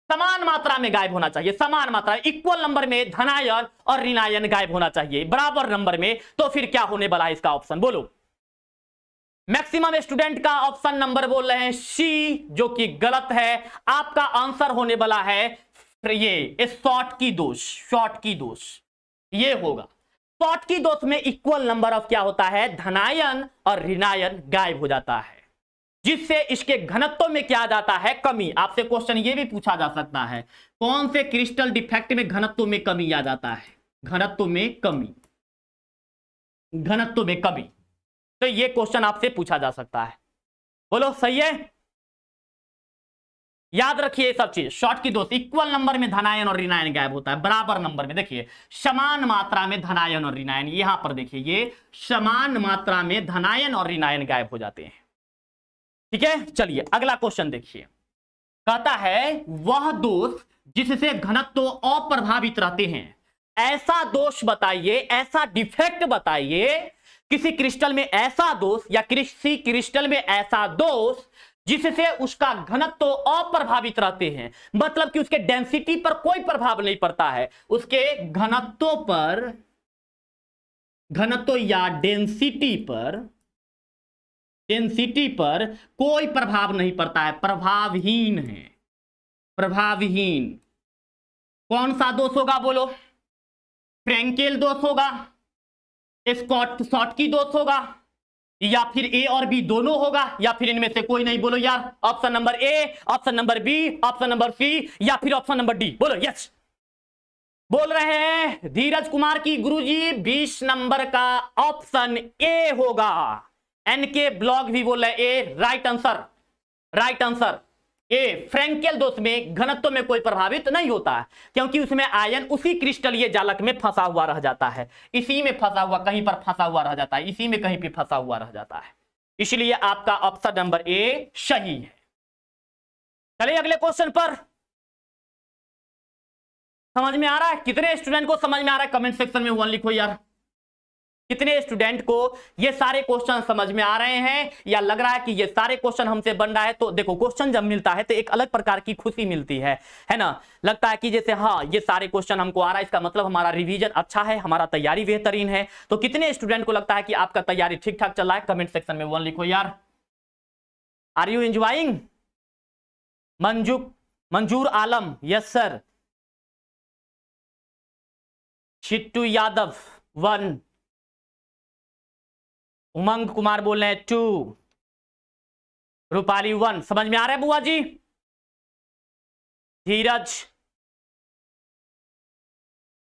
समान मात्रा में गायब होना चाहिए, समान मात्रा, इक्वल नंबर में धनायन और ऋणायन गायब होना चाहिए, बराबर नंबर में। तो फिर क्या होने वाला है इसका ऑप्शन बोलो? मैक्सिमम स्टूडेंट का ऑप्शन नंबर बोल रहे हैं सी, जो कि गलत है। आपका आंसर होने वाला है ये शॉर्ट की दोष, शॉर्ट की दोष ये होगा। शॉर्ट की दोष में इक्वल नंबर ऑफ क्या होता है, धनायन और ऋणायन गायब हो जाता है, जिससे इसके घनत्व में क्या आ जाता है, कमी। आपसे क्वेश्चन ये भी पूछा जा सकता है, कौन से क्रिस्टल डिफेक्ट में घनत्व में कमी आ जाता है? घनत्व में कमी, घनत्व में कमी। तो ये क्वेश्चन आपसे पूछा जा सकता है। बोलो सही है? याद रखिए सब चीज। शॉर्ट की दोष, इक्वल नंबर में धनायन और ऋणायन गायब होता है, बराबर नंबर में। देखिए समान मात्रा में धनायन और ऋणायन, यहां पर देखिए ये समान मात्रा में धनायन और ऋणायन गायब हो जाते हैं। ठीक है, चलिए अगला क्वेश्चन देखिए। कहता है वह दोष जिससे घनत्व अप्रभावित रहते हैं, ऐसा दोष बताइए, ऐसा डिफेक्ट बताइए, किसी क्रिस्टल में ऐसा दोष या किसी क्रिस्टल में ऐसा दोष जिससे उसका घनत्व अप्रभावित रहते हैं, मतलब कि उसके डेंसिटी पर कोई प्रभाव नहीं पड़ता है, उसके घनत्व पर, घनत्व या डेंसिटी पर कोई प्रभाव नहीं पड़ता है, प्रभावहीन है, प्रभावहीन। कौन सा दोष होगा बोलो? फ्रेंकेल दोष होगा, शॉर्टकी दोष होगा, या फिर ए और बी दोनों होगा, या फिर इनमें से कोई नहीं? बोलो यार, option number A, option number B, option number C, या फिर ऑप्शन नंबर डी? बोलो यस। बोल रहे हैं धीरज कुमार की गुरुजी 20 नंबर का ऑप्शन ए होगा। एनके ब्लॉग भी बोल रहे A, right answer, right answer A. Frenkel दोष में घनत्व में कोई प्रभावित नहीं होता है, क्योंकि उसमें आयन उसी क्रिस्टलीय जालक में फंसा हुआ रह जाता है, इसी में फंसा हुआ, कहीं पर फंसा हुआ रह जाता है, इसी में कहीं पे फंसा हुआ रह जाता है। इसलिए आपका ऑप्शन नंबर ए सही है। चलिए अगले क्वेश्चन पर। समझ में आ रहा है? कितने स्टूडेंट को समझ में आ रहा है? कमेंट सेक्शन में 1 लिखो यार। कितने स्टूडेंट को ये सारे क्वेश्चन समझ में आ रहे हैं, या लग रहा है कि ये सारे क्वेश्चन हमसे बन रहा है? तो देखो, क्वेश्चन जब मिलता है तो एक अलग प्रकार की खुशी मिलती है ना? लगता है कि जैसे हाँ ये सारे क्वेश्चन हमको आ रहा है, इसका मतलब हमारा रिवीजन अच्छा है, हमारा तैयारी बेहतरीन है। तो कितने स्टूडेंट को लगता है कि आपका तैयारी ठीक ठाक चल रहा है? कमेंट सेक्शन में 1 लिखो यार। Are you enjoying? Manzoor Alam, yes sir. Chittu Yadav 1, Umang Kumar बोल रहे हैं 2, रूपाली 1। समझ में आ रहा है बुआ जी? धीरज,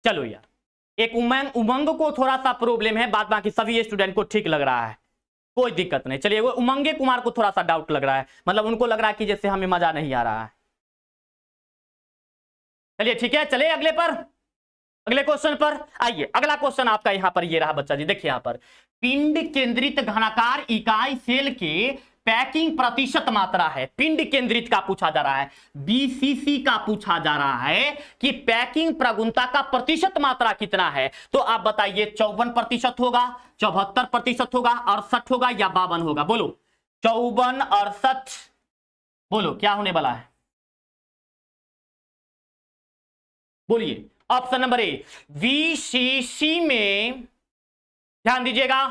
चलो यार, एक उमंग को थोड़ा सा प्रॉब्लम है, बाद बाकी सभी स्टूडेंट को ठीक लग रहा है, कोई दिक्कत नहीं। चलिए वो उमंगे कुमार को थोड़ा सा डाउट लग रहा है, मतलब उनको लग रहा है कि जैसे हमें मजा नहीं आ रहा है। चलिए ठीक है, चलिए अगले पर, अगले क्वेश्चन पर आइए। अगला क्वेश्चन आपका यहां पर ये रहा बच्चा जी, देखिए यहां पर पिंड केंद्रित घनाकार इकाई सेल के पैकिंग प्रतिशत मात्रा है। पिंड केंद्रित का पूछा जा रहा है, बीसीसी का पूछा जा रहा है कि पैकिंग प्रगुणता का प्रतिशत मात्रा कितना है। तो आप बताइए 54% होगा, 74% होगा, 68 होगा या 52 होगा? बोलो 54, 68, बोलो क्या होने वाला है? बोलिए। ऑप्शन नंबर ए, वीसीसी में ध्यान दीजिएगा,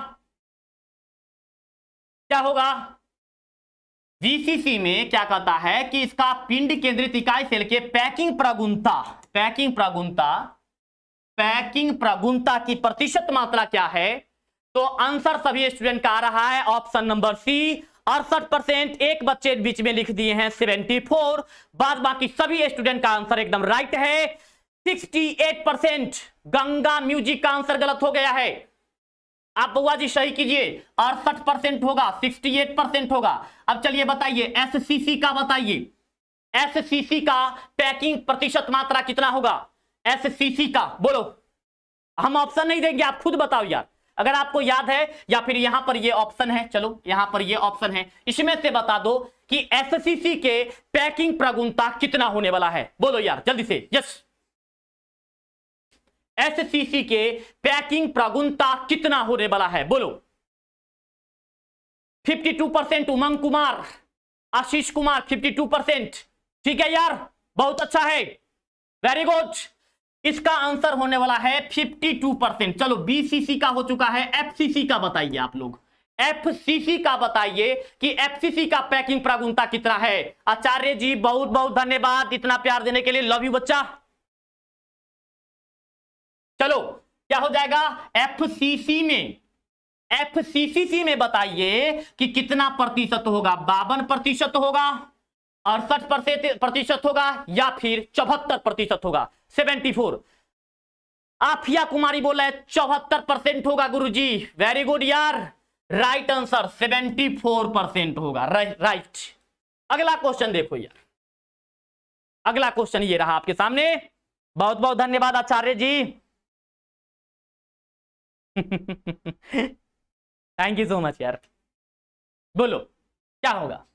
क्या होगा? वीसीसी में क्या कहता है कि इसका पिंड केंद्रित इकाई सेल के पैकिंग प्रगुणता की प्रतिशत मात्रा क्या है? तो आंसर सभी स्टूडेंट का आ रहा है ऑप्शन नंबर सी, 68%। एक बच्चे बीच में लिख दिए हैं 74, बाद बाकी सभी स्टूडेंट का आंसर एकदम राइट है 68%। गंगा म्यूजिक का आंसर गलत हो गया है, आप बुआ जी सही कीजिए। 68% होगा, 68% होगा। अब चलिए बताइए एससीसी का बताइए, एससीसी का पैकिंग प्रतिशत मात्रा कितना होगा? एससीसी का बोलो। हम ऑप्शन नहीं देंगे, आप खुद बताओ यार, अगर आपको याद है, या फिर यहां पर ये ऑप्शन है, चलो यहां पर ये ऑप्शन है, इसमें से बता दो कि एससीसी के पैकिंग प्रगुणता कितना होने वाला है। बोलो यार जल्दी से। यस, एससीसी के पैकिंग प्रगुणता कितना होने वाला है? बोलो। 52% उमंग कुमार, आशीष कुमार 52%। ठीक है यार, बहुत अच्छा है, वेरी गुड। इसका आंसर होने वाला है 52%। चलो बीसीसी का हो चुका है, एफसीसी का बताइए आप लोग। एफसीसी का बताइए कि एफसीसी का पैकिंग प्रगुणता कितना है। आचार्य जी बहुत बहुत धन्यवाद इतना प्यार देने के लिए, लव यू बच्चा। चलो क्या हो जाएगा? एफसीसी में बताइए कि कितना प्रतिशत होगा? 52% होगा, 68% होगा, या फिर 74% होगा? 74। आफिया कुमारी बोला है 74% होगा गुरुजी, वेरी गुड यार, राइट आंसर 74% होगा, राइट। अगला क्वेश्चन देखो यार, अगला क्वेश्चन ये रहा आपके सामने। बहुत बहुत धन्यवाद आचार्य जी। थैंक यू सो मच यार। बोलो क्या होगा?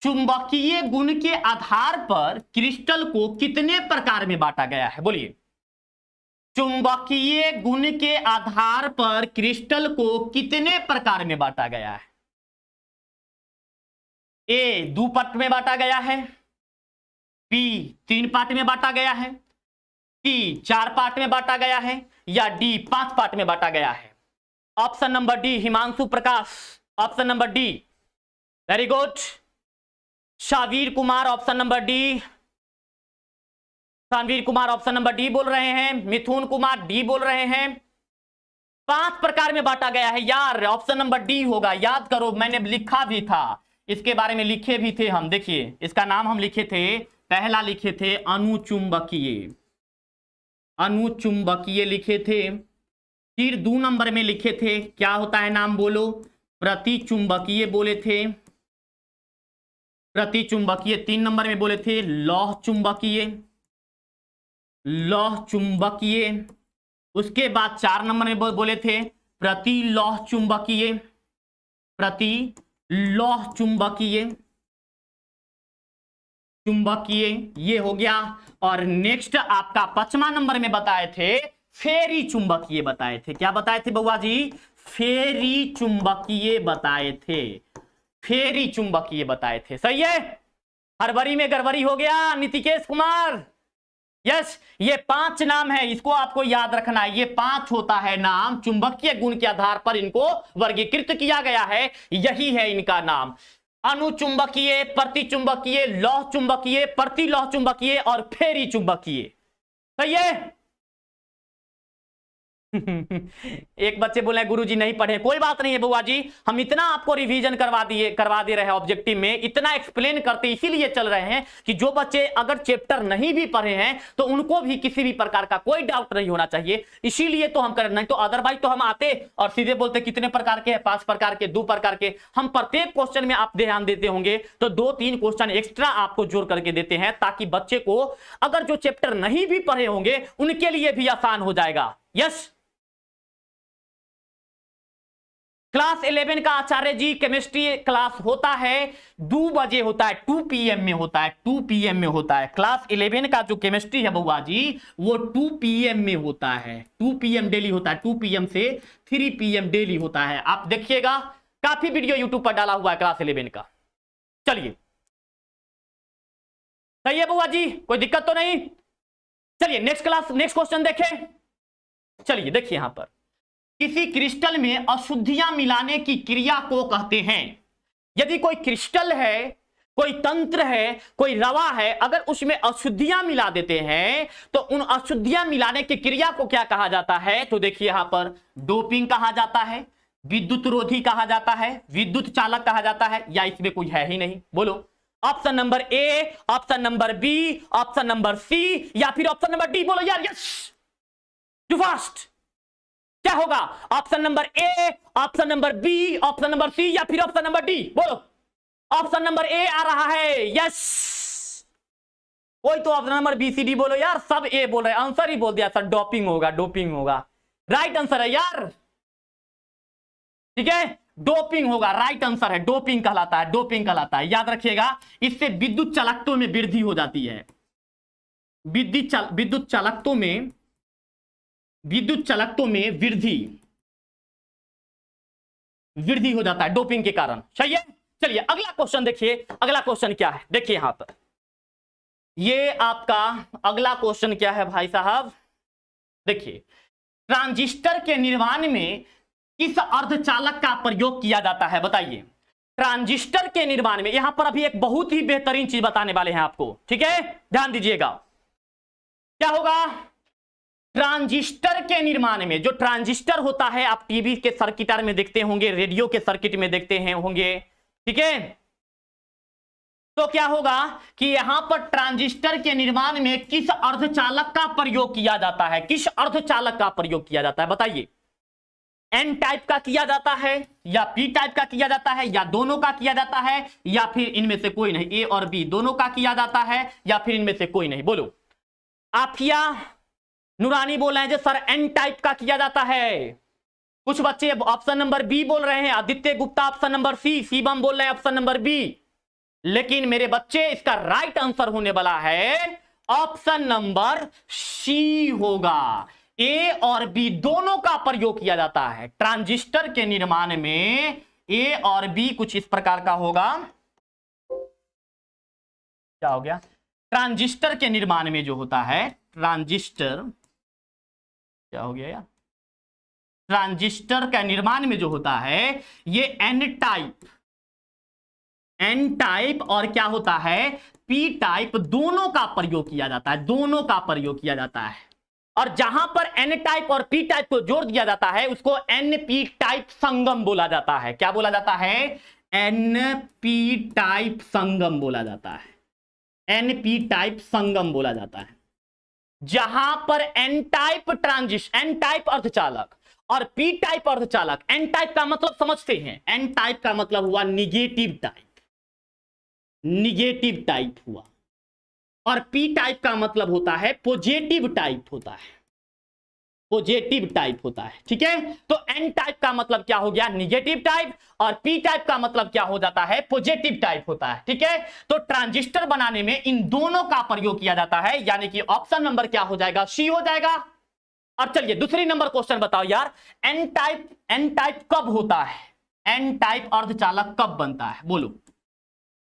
चुंबकीय गुण के आधार पर क्रिस्टल को कितने प्रकार में बांटा गया है? बोलिए। चुंबकीय गुण के आधार पर क्रिस्टल को कितने प्रकार में बांटा गया है? ए 2 पार्ट में बांटा गया है, बी 3 पार्ट में बांटा गया है, सी 4 पार्ट में बांटा गया है, या डी 5 पार्ट में बांटा गया है? Option number D Himanshu Prakash, option number D, very good. Shavir Kumar option number D, Shanvir Kumar option number D बोल रहे हैं, मिथुन कुमार डी बोल रहे हैं। 5 प्रकार में बांटा गया है यार, ऑप्शन नंबर डी होगा। याद करो मैंने लिखा भी था, इसके बारे में लिखे भी थे हम। देखिए इसका नाम हम लिखे थे, पहला लिखे थे अनुचुंबकीय, अनुचुंबकीय लिखे थे। फिर 2 नंबर में लिखे थे, क्या होता है नाम बोलो? प्रतिचुंबकीय बोले थे, प्रतिचुंबकीय। 3 नंबर में बोले थे लौह चुंबकीय, लौह चुंबकीय। उसके बाद 4 नंबर में बोले थे प्रतिलौह चुंबकीय, प्रतिलौह चुंबकीय, चुंबकीय ये हो गया। और नेक्स्ट आपका 5वां नंबर में बताए थे फेरी चुंबकीय बताए थे। क्या बताए थे बउआ जी? फेरी चुंबकीय बताए थे, फेरी चुंबकीय बताए थे। सही है, हरबरी में गड़बड़ी हो गया नितिकेश कुमार। यस, ये 5 नाम है, इसको आपको याद रखना है। ये 5 होता है नाम, चुंबकीय गुण के आधार पर इनको वर्गीकृत किया गया है, यही है इनका नाम। अनुचुंबकीय, प्रतिचुंबकीय, लौह चुंबकीय, प्रतिलौह चुंबकीय और फेरी चुंबकीय। सही है। एक बच्चे बोले गुरुजी नहीं पढ़े, कोई बात नहीं है बुआ जी, हम इतना आपको रिवीजन करवा दे रहे हैं ऑब्जेक्टिव में, इतना एक्सप्लेन करते इसीलिए चल रहे हैं कि जो बच्चे अगर चैप्टर नहीं भी पढ़े हैं तो उनको भी किसी भी प्रकार का कोई डाउट नहीं होना चाहिए, इसीलिए तो हम कर, नहीं तो अदरवाइज तो हम आते और सीधे बोलते कितने प्रकार के हैं, 5 प्रकार के, 2 प्रकार के। हम प्रत्येक क्वेश्चन में आप ध्यान देते होंगे तो 2-3 क्वेश्चन एक्स्ट्रा आपको जोड़ करके देते हैं, ताकि बच्चे को अगर जो चैप्टर नहीं भी पढ़े होंगे उनके लिए भी आसान हो जाएगा। यस, क्लास 11 का आचार्य जी केमिस्ट्री क्लास होता है 2 बजे होता है, 2 PM में होता है, 2 PM में होता है। क्लास 11 का जो केमिस्ट्री है बउआ जी वो 2 PM में होता है, 2 PM डेली होता है, 2 PM से 3 PM डेली होता है। आप देखिएगा काफी वीडियो यूट्यूब पर डाला हुआ है क्लास 11 का। चलिए सही है बउआ जी, कोई दिक्कत तो नहीं। चलिए नेक्स्ट क्वेश्चन देखें। चलिए देखिए यहां पर, किसी क्रिस्टल में अशुद्धियां मिलाने की क्रिया को कहते हैं। यदि कोई क्रिस्टल है, कोई तंत्र है, कोई रवा है, अगर उसमें अशुद्धियां मिला देते हैं तो उन अशुद्धियां मिलाने की क्रिया को क्या कहा जाता है? तो देखिए यहां पर डोपिंग कहा जाता है, विद्युत रोधी कहा जाता है, विद्युत चालक कहा जाता है, या इसमें कोई है ही नहीं? बोलो option number A, option number B, option number C, या फिर ऑप्शन नंबर डी? बोलो यार, यस टू फास्ट। क्या होगा? Option number A, option number B, option number C, या फिर ऑप्शन नंबर डी? बोलो। ऑप्शन नंबर ए आ रहा है, यस कोई तो option number B C D बोलो यार, सब ए बोल रहे, आंसर ही बोल दिया सर, डोपिंग होगा, डोपिंग होगा, राइट आंसर है यार, ठीक है, डोपिंग होगा, राइट आंसर है, डोपिंग कहलाता है, डोपिंग कहलाता है, याद रखिएगा। इससे विद्युत चालकत्व में वृद्धि हो जाती है, विद्युत चालकत्व में वृद्धि हो जाता है डोपिंग के कारण, सही है। चलिए अगला क्वेश्चन देखिए, अगला क्वेश्चन क्या है, देखिए यहां पर ये आपका अगला क्वेश्चन क्या है भाई साहब, देखिए ट्रांजिस्टर के निर्माण में किस अर्धचालक का प्रयोग किया जाता है, बताइए। ट्रांजिस्टर के निर्माण में, यहां पर अभी एक बहुत ही बेहतरीन चीज बताने वाले हैं आपको, ठीक है, ध्यान दीजिएगा। क्या होगा, ट्रांजिस्टर के निर्माण में, जो ट्रांजिस्टर होता है आप टीवी के सर्किटर में देखते होंगे, रेडियो के सर्किट में देखते हैं होंगे, ठीक है, तो क्या होगा कि यहां पर ट्रांजिस्टर के निर्माण में किस अर्धचालक का प्रयोग किया जाता है, किस अर्धचालक का प्रयोग किया जाता है, बताइए। एन टाइप का किया जाता है या पी टाइप का किया जाता है या दोनों का किया जाता है या फिर इनमें से कोई नहीं, ए और बी दोनों का किया जाता है या फिर इनमें से कोई नहीं, बोलो। आफिया नूरानी बोल रहे हैं सर एन टाइप का किया जाता है, कुछ बच्चे ऑप्शन नंबर बी बोल रहे हैं, Aditya Gupta option number C, Shivam बोल रहे हैं ऑप्शन नंबर बी, लेकिन मेरे बच्चे इसका राइट आंसर होने वाला है ऑप्शन नंबर सी होगा। ए और बी दोनों का प्रयोग किया जाता है ट्रांजिस्टर के निर्माण में, ए और बी कुछ इस प्रकार का होगा, क्या हो गया, ट्रांजिस्टर के निर्माण में जो होता है, ट्रांजिस्टर क्या हो गया यार, ट्रांजिस्टर का निर्माण में जो होता है ये एन टाइप और क्या होता है पी टाइप, दोनों का प्रयोग किया जाता है, दोनों का प्रयोग किया जाता है। और जहां पर एन टाइप और पी टाइप को जोड़ दिया जाता है उसको एन पी टाइप संगम बोला जाता है, क्या बोला जाता है, एन पी टाइप संगम बोला जाता है, एन पी टाइप संगम बोला जाता है। जहां पर एन टाइप एन टाइप अर्धचालक और पी टाइप अर्धचालक, एन टाइप का मतलब समझते हैं, एन टाइप का मतलब हुआ निगेटिव टाइप हुआ, और पी टाइप का मतलब होता है पॉजिटिव टाइप होता है, पॉजिटिव टाइप होता है, ठीक है। तो एन टाइप का मतलब क्या हो गया, निगेटिव टाइप, और पी टाइप का मतलब क्या हो जाता है, पॉजिटिव टाइप होता है, ठीक है। तो ट्रांजिस्टर बनाने में इन दोनों का प्रयोग किया जाता है, यानी कि ऑप्शन नंबर क्या हो जाएगा, सी हो जाएगा। अब चलिए दूसरी नंबर क्वेश्चन बताओ यार, एन टाइप कब होता है, एन टाइप अर्धचालक कब बनता है, बोलो।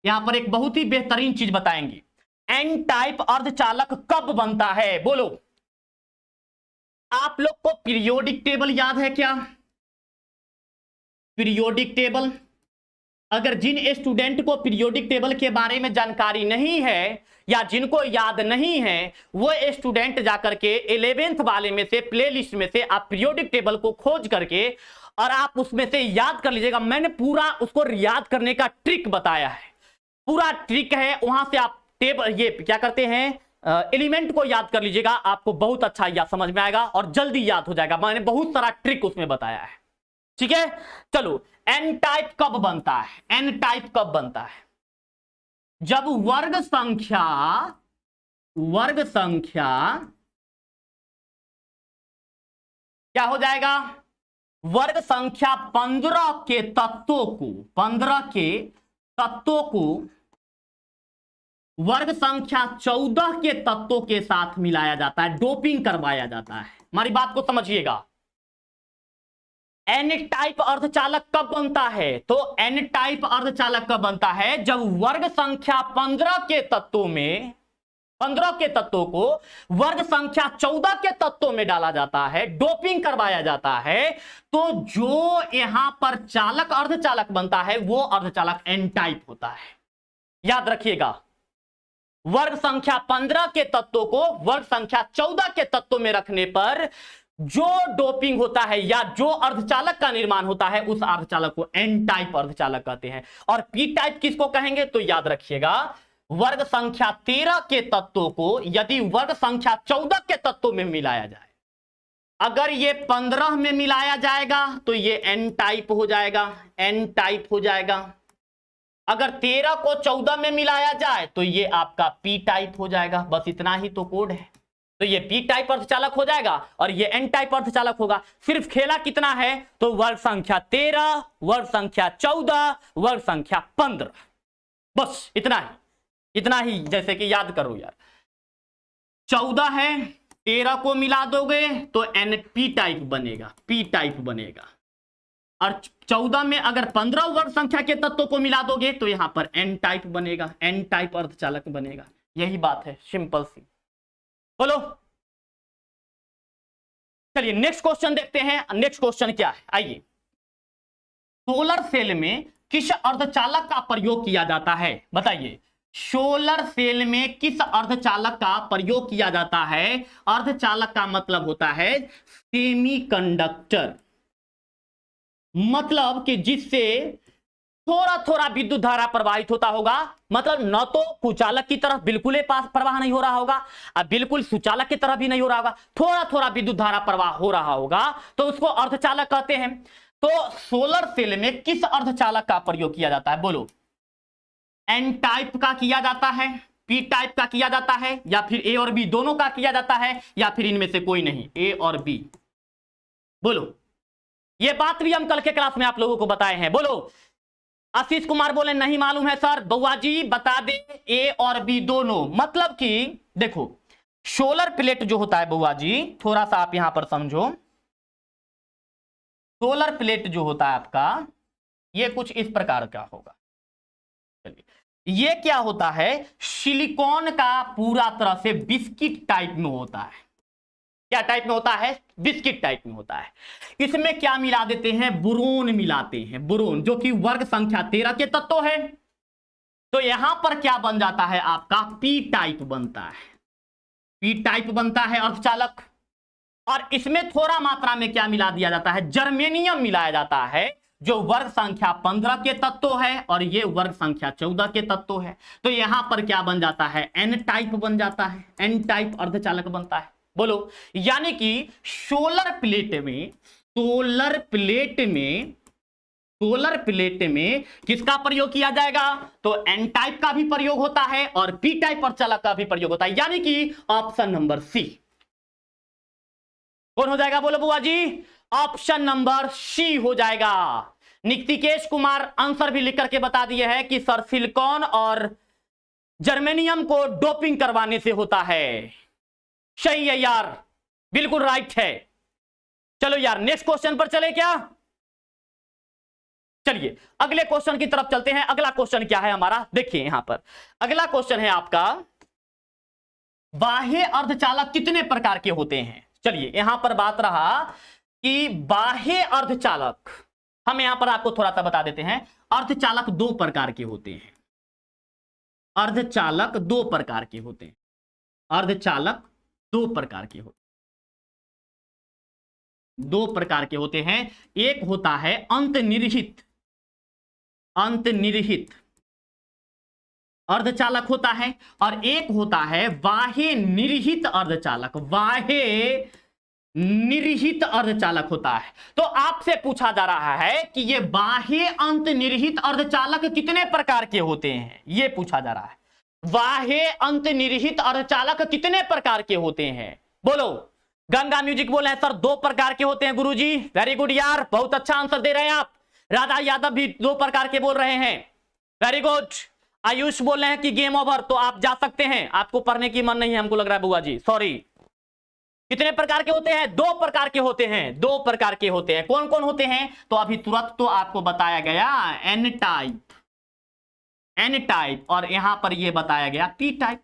यहां पर एक बहुत ही बेहतरीन चीज बताएंगे, एन टाइप अर्धचालक कब बनता है, बोलो। आप लोग को पीरियोडिक टेबल याद है क्या, पीरियोडिक टेबल, अगर जिन स्टूडेंट को पीरियोडिक टेबल के बारे में जानकारी नहीं है या जिनको याद नहीं है, वो स्टूडेंट जाकर के 11th वाले में से प्लेलिस्ट में से आप पीरियोडिक टेबल को खोज करके और आप उसमें से याद कर लीजिएगा। मैंने पूरा उसको याद करने का ट्रिक बताया है, पूरा ट्रिक है, वहां से आप टेबल ये क्या करते हैं, एलिमेंट को याद कर लीजिएगा, आपको बहुत अच्छा याद समझ में आएगा और जल्दी याद हो जाएगा। मैंने बहुत सारा ट्रिक उसमें बताया है, ठीक है। चलो एन टाइप कब बनता है, एन टाइप कब बनता है, जब वर्ग संख्या क्या हो जाएगा, वर्ग संख्या 15 के तत्वों को वर्ग संख्या 14 के तत्वों के साथ मिलाया जाता है, डोपिंग करवाया जाता है। हमारी बात को समझिएगा, एन टाइप अर्धचालक कब बनता है, तो एन टाइप अर्धचालक कब बनता है, जब वर्ग संख्या 15 के तत्वों को वर्ग संख्या 14 के तत्वों में डाला जाता है, डोपिंग करवाया जाता है, तो जो यहां पर चालक अर्धचालक बनता है वो अर्धचालक एन टाइप होता है। याद रखिएगा, वर्ग संख्या 15 के तत्वों को वर्ग संख्या 14 के तत्वों में रखने पर जो डोपिंग होता है या जो अर्धचालक का निर्माण होता है उस अर्धचालक को एन टाइप अर्धचालक कहते हैं। और पी टाइप किसको कहेंगे, तो याद रखिएगा, वर्ग संख्या 13 के तत्वों को यदि वर्ग संख्या 14 के तत्वों में मिलाया जाए, अगर ये 15 में मिलाया जाएगा तो ये एन टाइप हो जाएगा, एन टाइप हो जाएगा। अगर 13 को 14 में मिलाया जाए तो ये आपका पी टाइप हो जाएगा। बस इतना ही तो कोड है। तो ये पी टाइप अर्धचालक हो जाएगा और ये एन टाइप अर्धचालक होगा। सिर्फ खेला कितना है तो वर्ग संख्या 13, वर्ग संख्या 14, वर्ग संख्या 15, बस इतना ही, इतना ही। जैसे कि याद करो यार, 14 है, 13 को मिला दोगे तो एन पी टाइप बनेगा, पी टाइप बनेगा। और 14 में अगर 15 वर्ग संख्या के तत्वों को मिला दोगे तो यहां पर एन टाइप बनेगा, एन टाइप अर्धचालक बनेगा। यही बात है, सिंपल सी। बोलो, चलिए नेक्स्ट क्वेश्चन देखते हैं। नेक्स्ट क्वेश्चन क्या है, आइए। सोलर सेल में किस अर्धचालक का प्रयोग किया जाता है, बताइए। सोलर सेल में किस अर्धचालक का प्रयोग किया जाता है? अर्धचालक का मतलब होता है सेमीकंडक्टर, मतलब कि जिससे थोड़ा थोड़ा विद्युत धारा प्रवाहित होता होगा। मतलब न तो कुचालक की तरफ बिल्कुल प्रवाह नहीं हो रहा होगा और बिल्कुल सुचालक की तरफ भी नहीं हो रहा होगा, थोड़ा थोड़ा विद्युत धारा प्रवाह हो रहा होगा, तो उसको अर्धचालक कहते हैं। तो सोलर सेल में किस अर्धचालक का प्रयोग किया जाता है, बोलो। एन टाइप का किया जाता है, पी टाइप का किया जाता है, या फिर ए और बी दोनों का किया जाता है, या फिर इनमें से कोई नहीं, ए और बी? बोलो। ये बात भी हम कल के क्लास में आप लोगों को बताए हैं। बोलो। आशीष कुमार बोले नहीं मालूम है सर। बउआ जी बता दे, ए और बी दोनों। मतलब कि देखो, सोलर प्लेट जो होता है बउआ जी, थोड़ा सा आप यहां पर समझो। सोलर प्लेट जो होता है आपका, ये कुछ इस प्रकार का होगा। चलिए, ये क्या होता है, सिलिकॉन का पूरा तरह से बिस्किट टाइप में होता है। क्या टाइप में होता है? बिस्किट टाइप में होता है। इसमें क्या मिला देते हैं? बोरोन मिलाते हैं, बोरोन, जो कि वर्ग संख्या 13 के तत्व है। तो यहां पर क्या बन जाता है आपका? पी टाइप बनता है, पी टाइप बनता है अर्धचालक। और इसमें थोड़ा मात्रा में क्या मिला दिया जाता है? जर्मेनियम मिलाया जाता है, जो वर्ग संख्या 15 के तत्व है और ये वर्ग संख्या 14 के तत्व है। तो यहां पर क्या बन जाता है? एन टाइप बन जाता है, एन टाइप अर्धचालक बनता है। बोलो। यानी कि सोलर प्लेट में किसका प्रयोग किया जाएगा? तो एन टाइप का भी प्रयोग होता है और पी टाइप अर्धचालक का भी प्रयोग होता है। यानी कि ऑप्शन नंबर सी कौन हो जाएगा? बोलो बुआ जी। ऑप्शन नंबर सी हो जाएगा। नितिकेश कुमार आंसर भी लिख करके बता दिए है कि सर सिलिकॉन और जर्मेनियम को डोपिंग करवाने से होता है। सही है यार, बिल्कुल राइट है। चलो यार नेक्स्ट क्वेश्चन पर चले क्या? चलिए अगले क्वेश्चन की तरफ चलते हैं। अगला क्वेश्चन क्या है हमारा, देखिए यहां पर अगला क्वेश्चन है आपका, बाह्य अर्धचालक कितने प्रकार के होते हैं? चलिए यहां पर बात रहा कि बाह्य अर्धचालक, हम यहां पर आपको थोड़ा सा बता देते हैं। अर्धचालक दो प्रकार के होते हैं, अर्धचालक दो प्रकार के होते हैं, अर्धचालक दो प्रकार के होते हैं, दो प्रकार के होते हैं। एक होता है अंतर्निहित, अंतर्निहित अर्धचालक होता है, और एक होता है बाह्य निरहित अर्धचालक, बाह्य निरहित अर्धचालक होता है। तो आपसे पूछा जा रहा है कि ये बाह्य अंतर्निहित अर्धचालक कितने प्रकार के होते हैं, ये पूछा जा रहा है। बाह्य अंतर्निहित अर्धचालक कितने प्रकार के होते हैं? बोलो। गंगा म्यूजिक बोल रहे हैं सर दो प्रकार के होते हैं गुरुजी। वेरी गुड यार, बहुत अच्छा आंसर दे रहे हैं आप। राधा यादव भी दो प्रकार के बोल रहे हैं, वेरी गुड। आयुष बोल रहे हैं कि गेम ओवर, तो आप जा सकते हैं, आपको पढ़ने की मन नहीं है हमको लग रहा है बुआ जी, सॉरी। कितने प्रकार के होते हैं? दो प्रकार के होते हैं, दो प्रकार के होते हैं। कौन कौन होते हैं? तो अभी तुरंत तो आपको बताया गया एन टाइप, एन टाइप, और यहां पर यह बताया गया पी टाइप।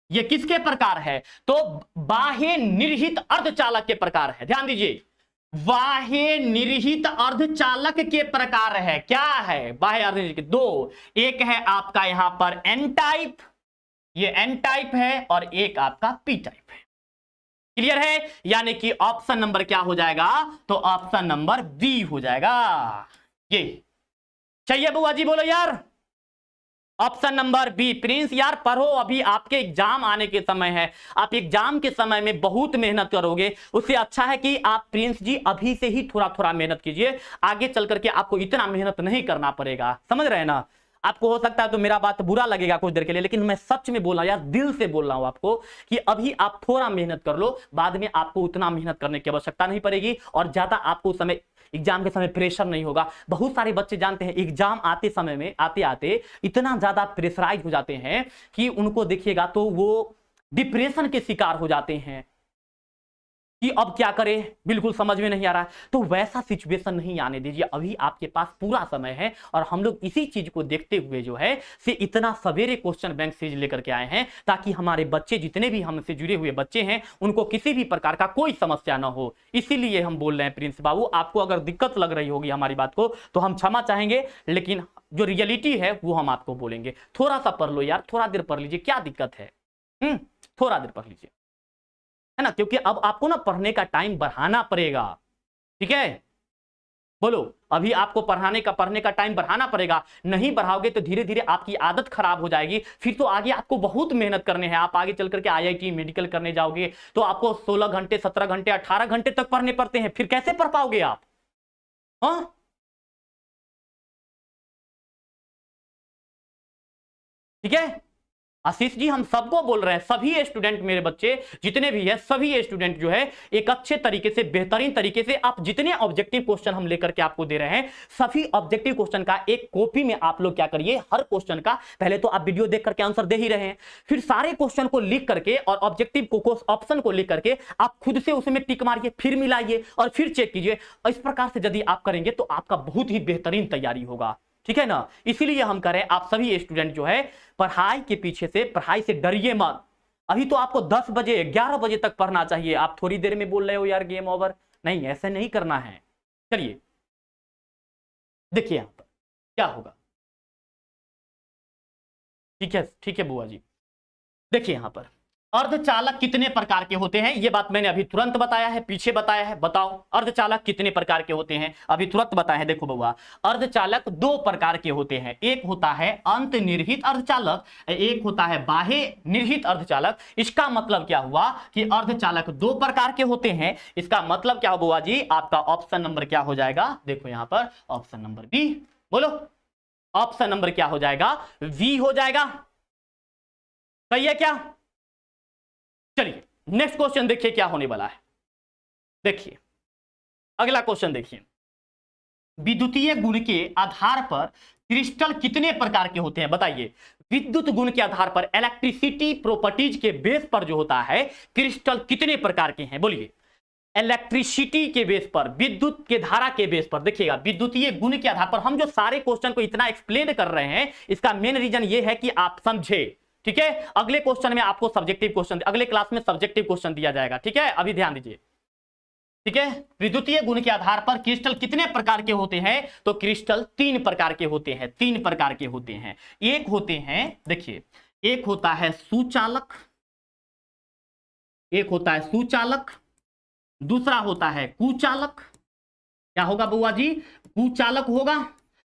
ये किसके प्रकार है? तो बाह्य निरहित अर्धचालक के प्रकार है। ध्यान दीजिए, बाह्य निरहित अर्धचालक के प्रकार है। क्या है? बाह्य अर्धचालक दो, एक है आपका यहां पर एन टाइप, ये एन टाइप है, और एक आपका पी टाइप है। क्लियर है? यानी कि ऑप्शन नंबर क्या हो जाएगा? तो ऑप्शन नंबर बी हो जाएगा। ये चाहिए बुआ जी? बोलो यार। Option number B Prince. यार पढ़ो, अभी आपके एग्जाम आने के समय है, आप एग्जाम के समय में बहुत मेहनत करोगे, उससे अच्छा है कि आप प्रिंस जी अभी से ही थोड़ा थोड़ा मेहनत कीजिए, आगे चल करके आपको इतना मेहनत नहीं करना पड़ेगा। समझ रहे हैं ना? आपको हो सकता है तो मेरा बात बुरा लगेगा कुछ देर के लिए, लेकिन मैं सच में बोल रहा हूं यार, दिल से बोल रहा हूं आपको कि अभी आप थोड़ा मेहनत कर लो, बाद में आपको उतना मेहनत करने की आवश्यकता नहीं पड़ेगी और ज्यादा आपको उस समय एग्जाम के समय प्रेशर नहीं होगा। बहुत सारे बच्चे जानते हैं एग्जाम आते समय में आते आते इतना ज्यादा प्रेशराइज हो जाते हैं कि उनको देखिएगा तो वो डिप्रेशन के शिकार हो जाते हैं कि अब क्या करें, बिल्कुल समझ में नहीं आ रहा है। तो वैसा सिचुएशन नहीं आने दीजिए, अभी आपके पास पूरा समय है और हम लोग इसी चीज को देखते हुए जो है से इतना सवेरे क्वेश्चन बैंक सीरीज लेकर के आए हैं ताकि हमारे बच्चे जितने भी हमसे जुड़े हुए बच्चे हैं उनको किसी भी प्रकार का कोई समस्या ना हो। इसीलिए हम बोल रहे हैं प्रिंस बाबू, आपको अगर दिक्कत लग रही होगी हमारी बात को तो हम क्षमा चाहेंगे, लेकिन जो रियलिटी है वो हम आपको बोलेंगे। थोड़ा सा पढ़ लो यार, थोड़ा देर पढ़ लीजिए, क्या दिक्कत है? थोड़ा देर पढ़ लीजिए, है ना, क्योंकि अब आपको ना पढ़ने का टाइम बढ़ाना पड़ेगा। ठीक है, बोलो, अभी आपको पढ़ने का टाइम बढ़ाना पड़ेगा, नहीं बढ़ाओगे तो धीरे धीरे आपकी आदत खराब हो जाएगी, फिर तो आगे आपको बहुत मेहनत करने हैं। आप आगे चल करके IIT मेडिकल करने जाओगे तो आपको 16 घंटे 17 घंटे 18 घंटे तक पढ़ने पड़ते हैं, फिर कैसे पढ़ पाओगे आप? हाँ, ठीक है आशीष जी, हम सबको बोल रहे हैं, सभी स्टूडेंट, मेरे बच्चे जितने भी हैं सभी स्टूडेंट जो है एक अच्छे तरीके से, बेहतरीन तरीके से, आप जितने ऑब्जेक्टिव क्वेश्चन हम लेकर के आपको दे रहे हैं सभी ऑब्जेक्टिव क्वेश्चन का एक कॉपी में आप लोग क्या करिए, हर क्वेश्चन का पहले तो आप वीडियो देख करके आंसर दे ही रहे हैं, फिर सारे क्वेश्चन को लिख करके और ऑब्जेक्टिव को ऑप्शन को लिख करके आप खुद से उसमें टिक मारिए, फिर मिलाइए और फिर चेक कीजिए। इस प्रकार से यदि आप करेंगे तो आपका बहुत ही बेहतरीन तैयारी होगा। ठीक है ना, इसीलिए हम करें आप सभी स्टूडेंट जो है पढ़ाई के पीछे से, पढ़ाई से डरिए मत। अभी तो आपको 10 बजे 11 बजे तक पढ़ना चाहिए, आप थोड़ी देर में बोल रहे हो यार गेम ओवर, नहीं ऐसे नहीं करना है। चलिए देखिए यहां पर क्या होगा। ठीक है बुआ जी, देखिए यहां पर अर्धचालक कितने प्रकार के होते हैं, ये बात मैंने अभी तुरंत बताया है, पीछे बताया है। बताओ अर्धचालक कितने प्रकार के होते हैं, अभी तुरंत बताया है। देखो बउआ, अर्धचालक 2 प्रकार के होते हैं, एक होता है अंतर्निहित अर्धचालक, एक होता है बाह्य निहित अर्धचालक। इसका मतलब क्या हुआ कि अर्धचालक 2 प्रकार के होते हैं। इसका मतलब क्या हो बुआ जी, आपका ऑप्शन नंबर क्या हो जाएगा, देखो यहां पर ऑप्शन नंबर बी। बोलो ऑप्शन नंबर क्या हो जाएगा, वी हो जाएगा। सही है क्या? चलिए नेक्स्ट क्वेश्चन देखिए क्या होने वाला है। देखिए अगला क्वेश्चन देखिए, विद्युतीय गुण के आधार पर क्रिस्टल कितने प्रकार के होते हैं, बताइए। विद्युत गुण के आधार पर, इलेक्ट्रिसिटी प्रॉपर्टीज के बेस पर जो होता है क्रिस्टल कितने प्रकार के हैं, बोलिए। इलेक्ट्रिसिटी के बेस पर, विद्युत के धारा के बेस पर, देखिएगा विद्युतीय गुण के आधार पर। हम जो सारे क्वेश्चन को इतना एक्सप्लेन कर रहे हैं इसका मेन रीजन ये है कि आप समझे। ठीक है, अगले क्वेश्चन में आपको सब्जेक्टिव क्वेश्चन, अगले क्लास में सब्जेक्टिव क्वेश्चन दिया जाएगा। ठीक है, अभी ध्यान दीजिए। ठीक है, विद्युतीय गुण के आधार पर क्रिस्टल कितने प्रकार के होते हैं, तो क्रिस्टल 3 प्रकार के होते हैं, 3 प्रकार के होते हैं। एक होते हैं, देखिए, एक होता है सुचालक, एक होता है सुचालक, दूसरा होता है कुचालक। क्या होगा बुआ जी, कुचालक होगा,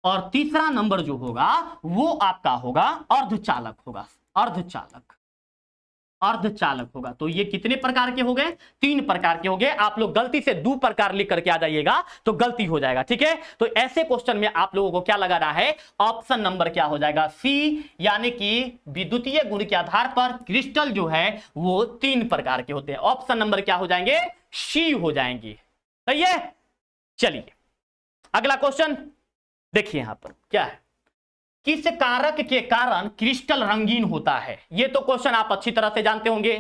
और तीसरा नंबर जो होगा वो आपका होगा अर्धचालक होगा, अर्धचालक, अर्धचालक होगा। तो ये कितने प्रकार के हो गए, 3 प्रकार के हो गए। आप लोग गलती से 2 प्रकार लिख करके आ जाइएगा तो गलती हो जाएगा। ठीक है, तो ऐसे क्वेश्चन में आप लोगों को क्या लगाना है, ऑप्शन नंबर क्या हो जाएगा, सी, यानी कि विद्युतीय गुण के आधार पर क्रिस्टल जो है वो 3 प्रकार के होते हैं। ऑप्शन नंबर क्या हो जाएंगे, सी हो जाएंगे। सही है, चलिए अगला क्वेश्चन देखिए यहां पर क्या है, किस कारक के कारण क्रिस्टल रंगीन होता है। ये तो क्वेश्चन आप अच्छी तरह से जानते होंगे।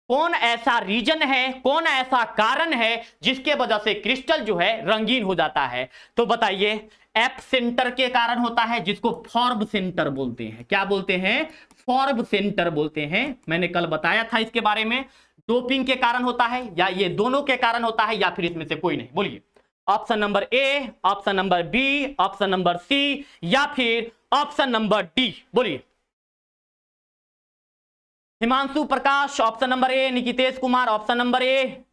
कौन ऐसा रीजन है, कौन ऐसा कारण है जिसके वजह से क्रिस्टल जो है रंगीन हो जाता है, तो बताइए। एफ सेंटर के कारण होता है, जिसको फॉर्ब सेंटर बोलते हैं। क्या बोलते हैं, फॉर्ब सेंटर बोलते हैं। मैंने कल बताया था इसके बारे में। डोपिंग के कारण होता है, या ये दोनों के कारण होता है, या फिर इसमें से कोई नहीं, बोलिए। Option number A, option number B, option number C, या फिर ऑप्शन नंबर डी, बोलिए। Himanshu Prakash option number A, Nikitesh Kumar option number A,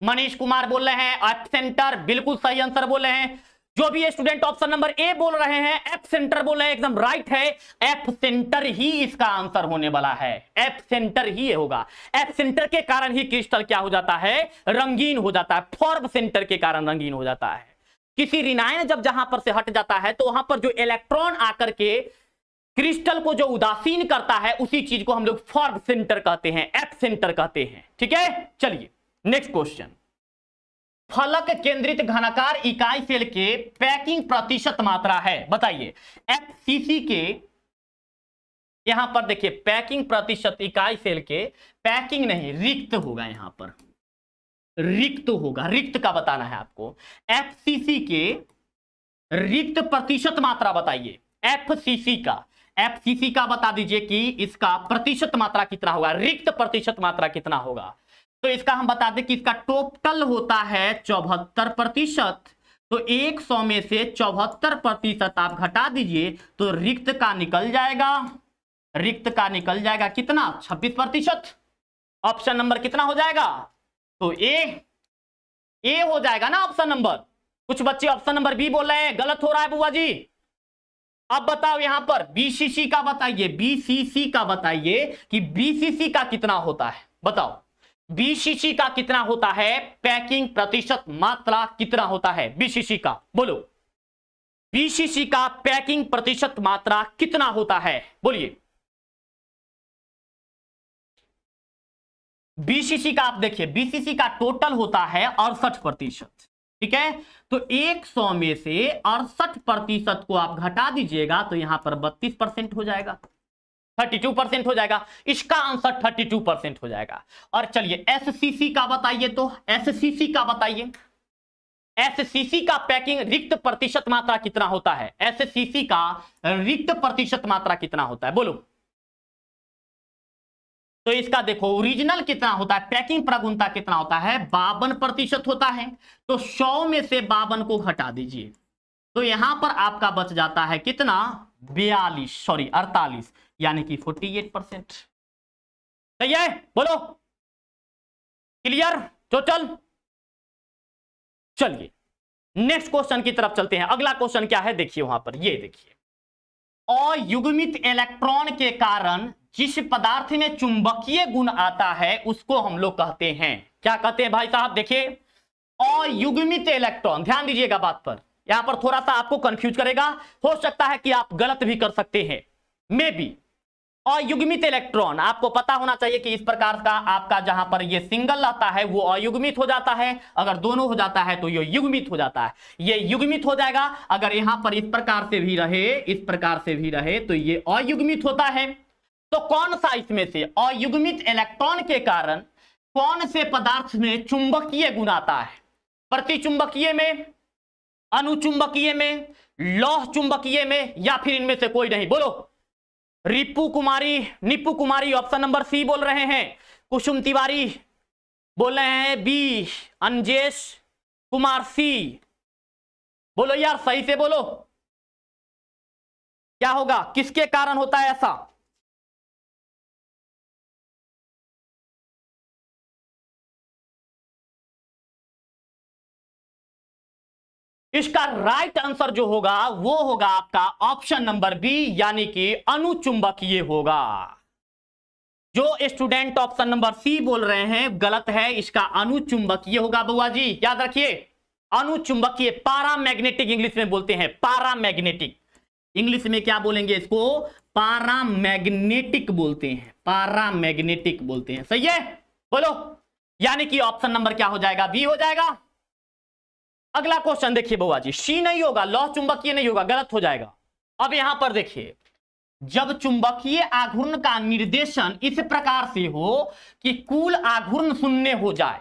Manish Kumar बोल रहे हैं एफ सेंटर, बिल्कुल सही आंसर बोल रहे हैं। जो भी स्टूडेंट ऑप्शन नंबर ए बोल रहे हैं, एफ सेंटर बोल रहे हैं, एकदम राइट है। एफ सेंटर ही इसका आंसर होने वाला है, एफ सेंटर ही होगा। एफ सेंटर के कारण ही क्रिस्टल क्या हो जाता है, रंगीन हो जाता है, फॉर्म सेंटर के कारण रंगीन हो जाता है। किसी रिनायन जब जहां पर से हट जाता है तो वहां पर जो इलेक्ट्रॉन आकर के क्रिस्टल को जो उदासीन करता है, उसी चीज को हम लोग फॉर्म सेंटर कहते हैं, एफ सेंटर कहते हैं। ठीक है, चलिए नेक्स्ट क्वेश्चन। फलक केंद्रित घनाकार इकाई सेल के पैकिंग प्रतिशत मात्रा है, बताइए। एफसीसी के यहां पर देखिए पैकिंग प्रतिशत इकाई सेल के, पैकिंग नहीं रिक्त होगा, यहां पर रिक्त होगा, रिक्त का बताना है आपको। एफसीसी के रिक्त प्रतिशत मात्रा बताइए, एफसीसी का बता दीजिए कि इसका प्रतिशत मात्रा कितना होगा, रिक्त प्रतिशत मात्रा कितना होगा। तो इसका हम बता दें कि इसका टोटल होता है 74%। तो 100 में से 74% आप घटा दीजिए तो रिक्त का निकल जाएगा, रिक्त का निकल जाएगा कितना, 26%। ऑप्शन नंबर कितना हो जाएगा, तो ए हो जाएगा ना ऑप्शन नंबर। कुछ बच्चे ऑप्शन नंबर बी बोल रहे हैं, गलत हो रहा है बुआ जी। अब बताओ यहां पर बीसीसी का बताइए, बीसीसी का बताइए कि बीसीसी का कितना होता है, बताओ बीसीसी का कितना होता है, पैकिंग प्रतिशत मात्रा कितना होता है बीसीसी का, बोलो बीसीसी का पैकिंग प्रतिशत मात्रा कितना होता है, बोलिए। बीसीसी का आप देखिए, बीसीसी का टोटल होता है 68%। ठीक है, तो 100 में से 68% को आप घटा दीजिएगा तो यहां पर 32% हो जाएगा, 32% हो जाएगा। इसका आंसर 32% हो जाएगा। और चलिए एससीसी का बताइए, तो एससीसी का बताइए, एससीसी का पैकिंग रिक्त प्रतिशत मात्रा कितना होता है, एससीसी का रिक्त प्रतिशत मात्रा कितना होता है, बोलो। तो इसका देखो ओरिजिनल कितना होता है, पैकिंग प्रगुणता कितना होता है, 52% होता है। तो 100 में से 52 को घटा दीजिए तो यहां पर आपका बच जाता है कितना, 48 यानी कि 48%। सही है, बोलो क्लियर टोटल। चलिए नेक्स्ट क्वेश्चन की तरफ चलते हैं। अगला क्वेश्चन क्या है, देखिए वहां पर, ये देखिए, अयुग्मित इलेक्ट्रॉन के कारण जिस पदार्थ में चुंबकीय गुण आता है उसको हम लोग कहते हैं, क्या कहते हैं भाई साहब, देखिए अयुग्मित इलेक्ट्रॉन, ध्यान दीजिएगा बात पर, यहां पर थोड़ा सा आपको कंफ्यूज करेगा, हो सकता है कि आप गलत भी कर सकते हैं, मे बी। अयुग्मित इलेक्ट्रॉन आपको पता होना चाहिए कि इस प्रकार का आपका जहां पर ये सिंगल रहता है वो अयुग्मित हो जाता है, अगर दोनों हो जाता है तो ये युग्मित हो जाता है, ये युग्मित हो जाएगा। अगर यहां पर इस प्रकार से भी रहे, इस प्रकार से भी रहे तो ये अयुग्मित होता है। तो कौन सा इसमें से अयुग्मित इलेक्ट्रॉन के कारण कौन से पदार्थ में चुंबकीय गुण आता है, प्रतिचुंबकीय में, अनुचुंबकीय में, लौह चुंबकीय में, या फिर इनमें से कोई नहीं, बोलो। नीपू कुमारी ऑप्शन नंबर सी बोल रहे हैं, कुसुम तिवारी बोल रहे हैं बी, अंजेश कुमार सी, बोलो यार सही से बोलो, क्या होगा, किसके कारण होता है ऐसा। इसका राइट आंसर जो होगा वो होगा आपका ऑप्शन नंबर बी, यानी कि अनुचुंबकीय होगा। जो स्टूडेंट ऑप्शन नंबर सी बोल रहे हैं गलत है, इसका अनुचुंबकीय होगा बुआ जी, याद रखिए अनुचुंबकीय, पारामैग्नेटिक इंग्लिश में बोलते हैं, पारामैग्नेटिक इंग्लिश में क्या बोलेंगे इसको, पारामैग्नेटिक बोलते हैं, पारामैग्नेटिक बोलते हैं। सही है, बोलो, यानी कि ऑप्शन नंबर क्या हो जाएगा, बी हो जाएगा। अगला क्वेश्चन देखिए बुआ जी, सी नहीं होगा, लौह चुंबकीय नहीं होगा, गलत हो जाएगा। अब यहां पर देखिए, जब चुंबकीय आघूर्ण का निर्देशन इस प्रकार से हो कि कुल आघूर्ण शून्य हो जाए,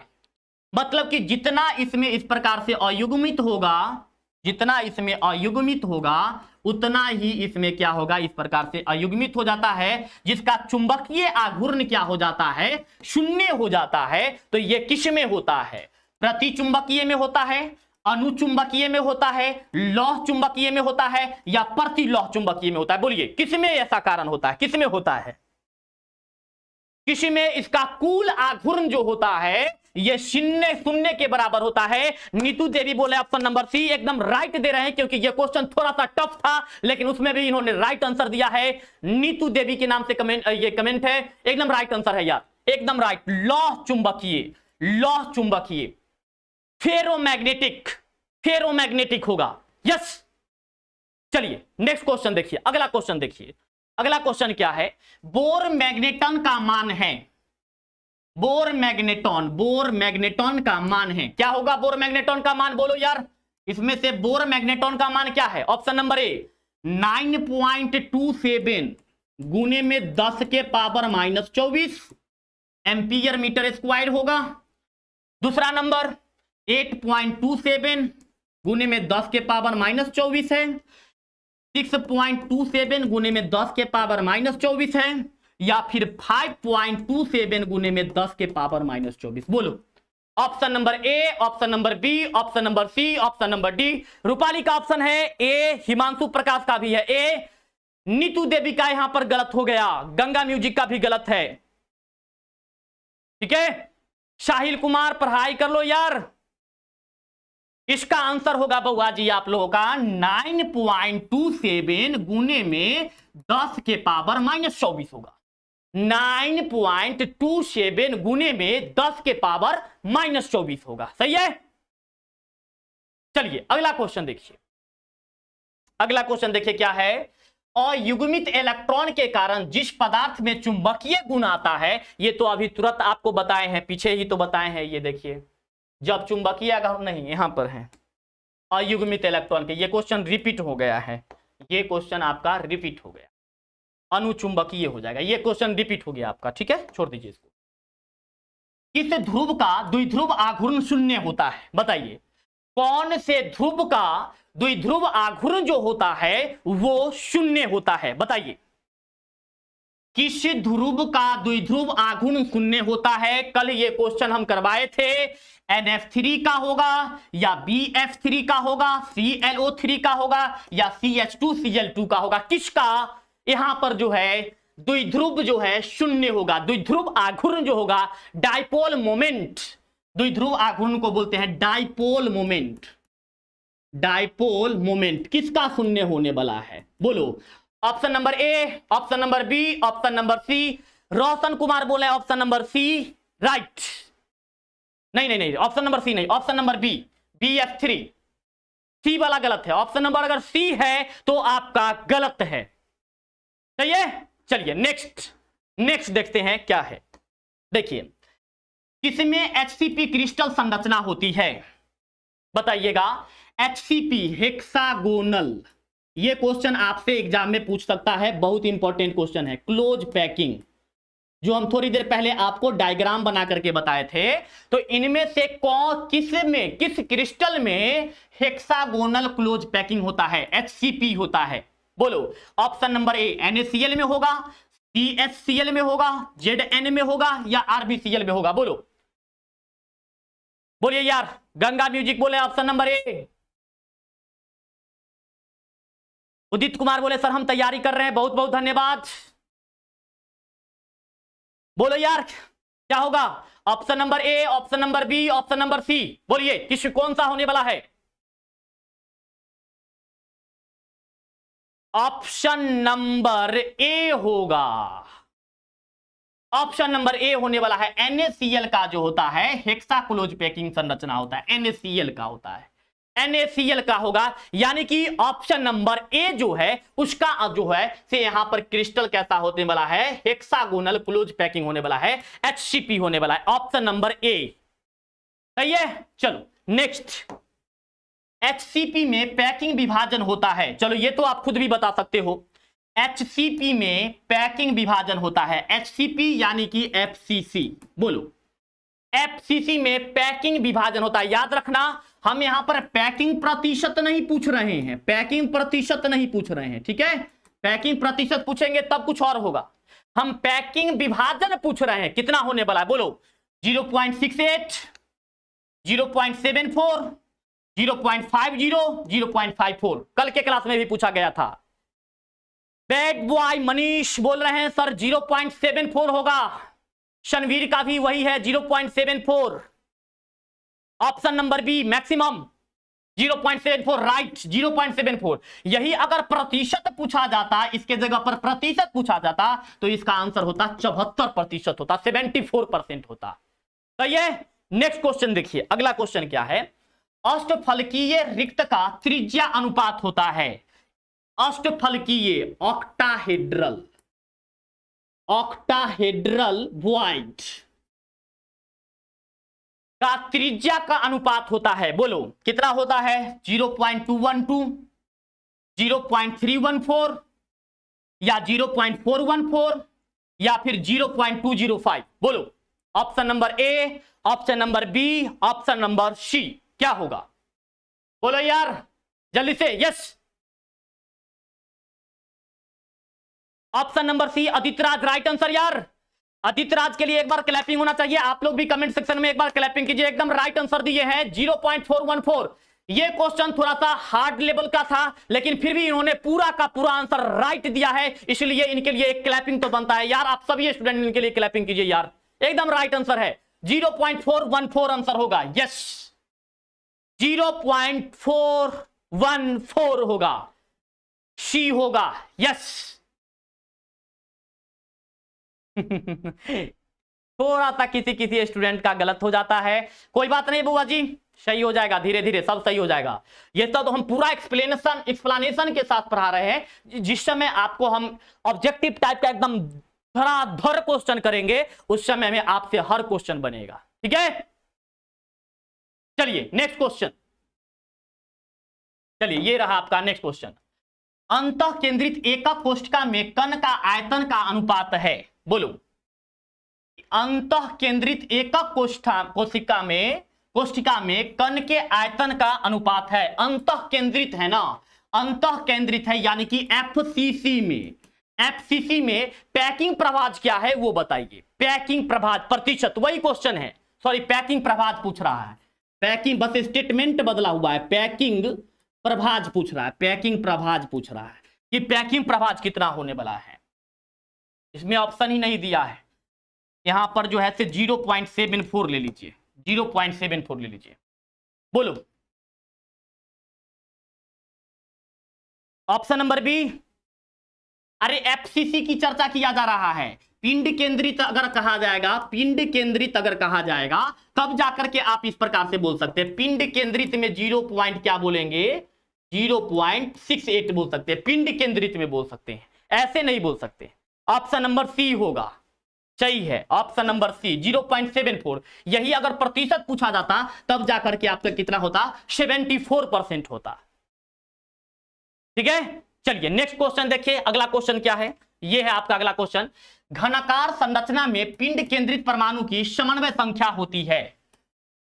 मतलब कि जितना इसमें इस प्रकार से अयुग्मित होगा, जितना इसमें अयुग्मित होगा उतना ही इसमें क्या होगा, इस प्रकार से अयुग्मित हो जाता है, जिसका चुंबकीय आघूर्ण क्या हो जाता है, शून्य हो जाता है। तो यह किस में होता है, प्रतिचुंबकीय में होता है, अनुचुंबकीय में होता है, लौह चुंबकीय में होता है, या प्रतिलौह चुंबकीय में होता है, बोलिए किसमें ऐसा कारण होता है, किसमें होता है, किसमें इसका कुल आघूर्ण जो होता है ये शून्य शून्य के बराबर होता है। नीतू देवी बोले ऑप्शन नंबर सी, एकदम राइट दे रहे हैं क्योंकि ये क्वेश्चन थोड़ा सा टफ था लेकिन उसमें भी इन्होंने राइट आंसर दिया है। नीतू देवी के नाम से कमेंट, ये कमेंट है, एकदम राइट आंसर है यार, एकदम राइट। लौह चुंबकीय, लौह चुंबकीय, फेरोमैग्नेटिक, फेरोमैग्नेटिक होगा, यस। चलिए नेक्स्ट क्वेश्चन देखिए, अगला क्वेश्चन देखिए। अगला क्वेश्चन क्या है? बोर मैग्नेटन का मान है, बोर मैग्नेटॉन, बोर मैग्नेटॉन का मान है, क्या होगा बोर मैग्नेटॉन का मान? बोलो यार, इसमें से बोर मैग्नेटॉन का मान क्या है? ऑप्शन नंबर ए 9.27 गुने में 10 के पावर -24 एम्पियर मीटर स्क्वायर होगा। दूसरा नंबर 8.27 गुने में 10 के पावर -24 है। 6.27 गुने में 10 के पावर -24 है, या फिर 5.27 गुने में 10 के पावर -24। बोलो option number A, option number B, option number C, option number D. Rupali का ऑप्शन है ए, हिमांशु प्रकाश का भी है ए, नीतू देवी का यहां पर गलत हो गया, गंगा म्यूजिक का भी गलत है, ठीक है। साहिल कुमार पढ़ाई कर लो यार। इसका आंसर होगा बउआ जी आप लोगों का 9.27 गुने में 10 के पावर -24 होगा। 9.27 गुने में 10 के पावर -24 होगा, सही है। चलिए अगला क्वेश्चन देखिए, अगला क्वेश्चन देखिए क्या है? अयुग्मित इलेक्ट्रॉन के कारण जिस पदार्थ में चुंबकीय गुण आता है, ये तो अभी तुरंत आपको बताए हैं, पीछे ही तो बताए हैं, ये देखिए जब चुंबकीय अगर नहीं, यहां पर है अयुग्मित इलेक्ट्रॉन के, ये क्वेश्चन रिपीट हो गया है, ये क्वेश्चन आपका रिपीट हो गया, अनुचुंबकीय हो जाएगा, ये क्वेश्चन रिपीट हो गया आपका, ठीक है, छोड़ दीजिए इसको। किस ध्रुव का द्विध्रुव आघूर्ण शून्य होता है? बताइए कौन से ध्रुव का द्विध्रुव आघूर्ण जो होता है वो शून्य होता है? बताइए किस ध्रुव का द्विध्रुव आघूर्ण शून्य होता है? कल ये क्वेश्चन हम करवाए थे। NF3 का होगा या BF3 का होगा, ClO3 का होगा या CH2Cl2 का होगा? किसका यहां पर जो है द्विध्रुव जो है शून्य होगा? द्विध्रुव आघूर्ण जो होगा, डाइपोल मोमेंट, द्विध्रुव आघूर्ण को बोलते हैं डाइपोल मोमेंट, डाइपोल मोमेंट किसका शून्य होने वाला है? बोलो option number A, option number B, option number C. Roshan Kumar बोले ऑप्शन नंबर सी, राइट। नहीं नहीं नहीं, ऑप्शन नंबर सी नहीं, ऑप्शन नंबर बी, BF3, सी वाला गलत है। ऑप्शन नंबर अगर सी है तो आपका गलत है, सही है। चलिए नेक्स्ट, नेक्स्ट देखते हैं क्या है। देखिए किसमें HCP क्रिस्टल संरचना होती है? बताइएगा। HCP हेक्सागोनल, ये क्वेश्चन आपसे एग्जाम में पूछ सकता है, बहुत इंपॉर्टेंट क्वेश्चन है। क्लोज पैकिंग, जो हम थोड़ी देर पहले आपको डायग्राम बना करके बताए थे, तो इनमें से कौन किस में, किस क्रिस्टल में हेक्सागोनल क्लोज पैकिंग होता है, HCP होता है? बोलो ऑप्शन नंबर ए NaCl में होगा, CHCl में होगा, Zn में होगा या RbCl में होगा? बोलो बोलिए यार, गंगा म्यूजिक बोले ऑप्शन नंबर ए। उदित कुमार बोले सर हम तैयारी कर रहे हैं, बहुत बहुत धन्यवाद। बोलो यार क्या होगा? Option number A, option number B, option number C. बोलिए किस कौन सा होने वाला है? ऑप्शन नंबर ए होगा, ऑप्शन नंबर ए होने वाला है। NaCl का जो होता है हेक्सा क्लोज पैकिंग संरचना होता है, NaCl का होता है, NaCl का होगा। यानी कि ऑप्शन नंबर ए जो है उसका जो है से यहां पर क्रिस्टल कैसा होने वाला है? हेक्सागोनल क्लोज पैकिंग होने वाला है, HCP होने वाला है, ऑप्शन नंबर ए, सही है। चलो नेक्स्ट, HCP में पैकिंग विभाजन होता है, चलो ये तो आप खुद भी बता सकते हो। HCP में पैकिंग विभाजन होता है, HCP यानी कि FCC। बोलो FCC में पैकिंग विभाजन होता है। याद रखना हम यहां पर पैकिंग प्रतिशत नहीं पूछ रहे हैं, पैकिंग प्रतिशत नहीं पूछ रहे हैं, ठीक है। पैकिंग प्रतिशत पूछेंगे तब कुछ और होगा, हम पैकिंग विभाजन पूछ रहे हैं। कितना होने वाला है? बोलो 0.68, 0.74, 0.50, 0.54। कल के क्लास में भी पूछा गया था। बैड बॉय मनीष बोल रहे हैं सर 0.74 होगा, शनवीर का भी वही है 0.74। Option number B maximum 0.74, right 0.74। यही अगर प्रतिशत पूछा जाता, इसके जगह पर प्रतिशत पूछा जाता तो इसका आंसर होता 74% होता, 74% होता। तो ये नेक्स्ट क्वेश्चन देखिए, अगला क्वेश्चन क्या है। अष्टफलकीय रिक्त का त्रिज्या अनुपात होता है, अष्टफलकीय ऑक्टाहेड्रल, ऑक्टाहेड्रल वॉइड का त्रिज्या का अनुपात होता है, बोलो कितना होता है। 0.212, 0.314 या 0.414 या फिर 0.205, बोलो option number A, option number B, option number C, क्या होगा बोलो यार जल्दी से। Yes, option number C Adityaraj, right answer यार। आदित्यराज के लिए एक बार क्लैपिंग होना चाहिए। आप लोग भी कमेंट सेक्शन में एक बार क्लैपिंग कीजिए, एकदम राइट आंसर दिए हैं 0.414। ये क्वेश्चन थोड़ा सा हार्ड लेवल का था, लेकिन फिर भी इन्होंने पूरा का पूरा आंसर राइट दिया है, इसलिए इनके लिए एक क्लैपिंग तो बनता है यार। आप सभी स्टूडेंट इनके लिए क्लैपिंग कीजिए यार, एकदम राइट आंसर है 0.414 आंसर होगा। यस 0.414 होगा, सी होगा। यस थोड़ा सा किसी किसी स्टूडेंट का गलत हो जाता है, कोई बात नहीं बुआ जी, सही हो जाएगा, धीरे धीरे सब सही हो जाएगा। ये तो हम पूरा एक्सप्लेनेशन के साथ पढ़ा रहे हैं। जिस समय आपको हम ऑब्जेक्टिव टाइप का एकदम धराधर क्वेश्चन करेंगे, उस समय में आपसे हर क्वेश्चन बनेगा, ठीक है। चलिए नेक्स्ट क्वेश्चन, चलिए ये रहा आपका नेक्स्ट क्वेश्चन। अंतः केंद्रित एकक कोशिका में कण का आयतन का अनुपात है, बोलो अंतः केंद्रित एकक कोशिका में कण के आयतन का अनुपात है। अंतः केंद्रित है ना, अंतः केंद्रित है यानी कि एफसीसी में पैकिंग प्रभाज क्या है वो बताइए। पैकिंग प्रभाज प्रतिशत, वही क्वेश्चन है, सॉरी पैकिंग प्रभाज पूछ रहा है, पैकिंग बस स्टेटमेंट बदला हुआ है, पैकिंग प्रभाज पूछ रहा है, पैकिंग प्रभाज पूछ रहा है कि पैकिंग प्रभाज कितना होने वाला है। इसमें ऑप्शन ही नहीं दिया है, यहां पर जो है 0.74 ले लीजिए, 0.74 ले लीजिए, बोलो ऑप्शन नंबर बी। अरे एफसीसी की चर्चा किया जा रहा है, पिंड केंद्रित अगर कहा जाएगा, पिंड केंद्रित अगर कहा जाएगा तब जाकर के आप इस प्रकार से बोल सकते हैं। पिंड केंद्रित में 0 पॉइंट क्या बोलेंगे, 0.68 बोल सकते हैं, पिंड केंद्रित में बोल सकते हैं, ऐसे नहीं बोल सकते। ऑप्शन नंबर सी होगा, सही है ऑप्शन नंबर सी 0.74। यही अगर प्रतिशत पूछा जाता तब जाकर के आपका कितना होता, 74% होता, ठीक है। चलिए नेक्स्ट क्वेश्चन देखिए, अगला क्वेश्चन क्या है, यह है आपका अगला क्वेश्चन। घनाकार संरचना में पिंड केंद्रित परमाणु की समन्वय संख्या होती है।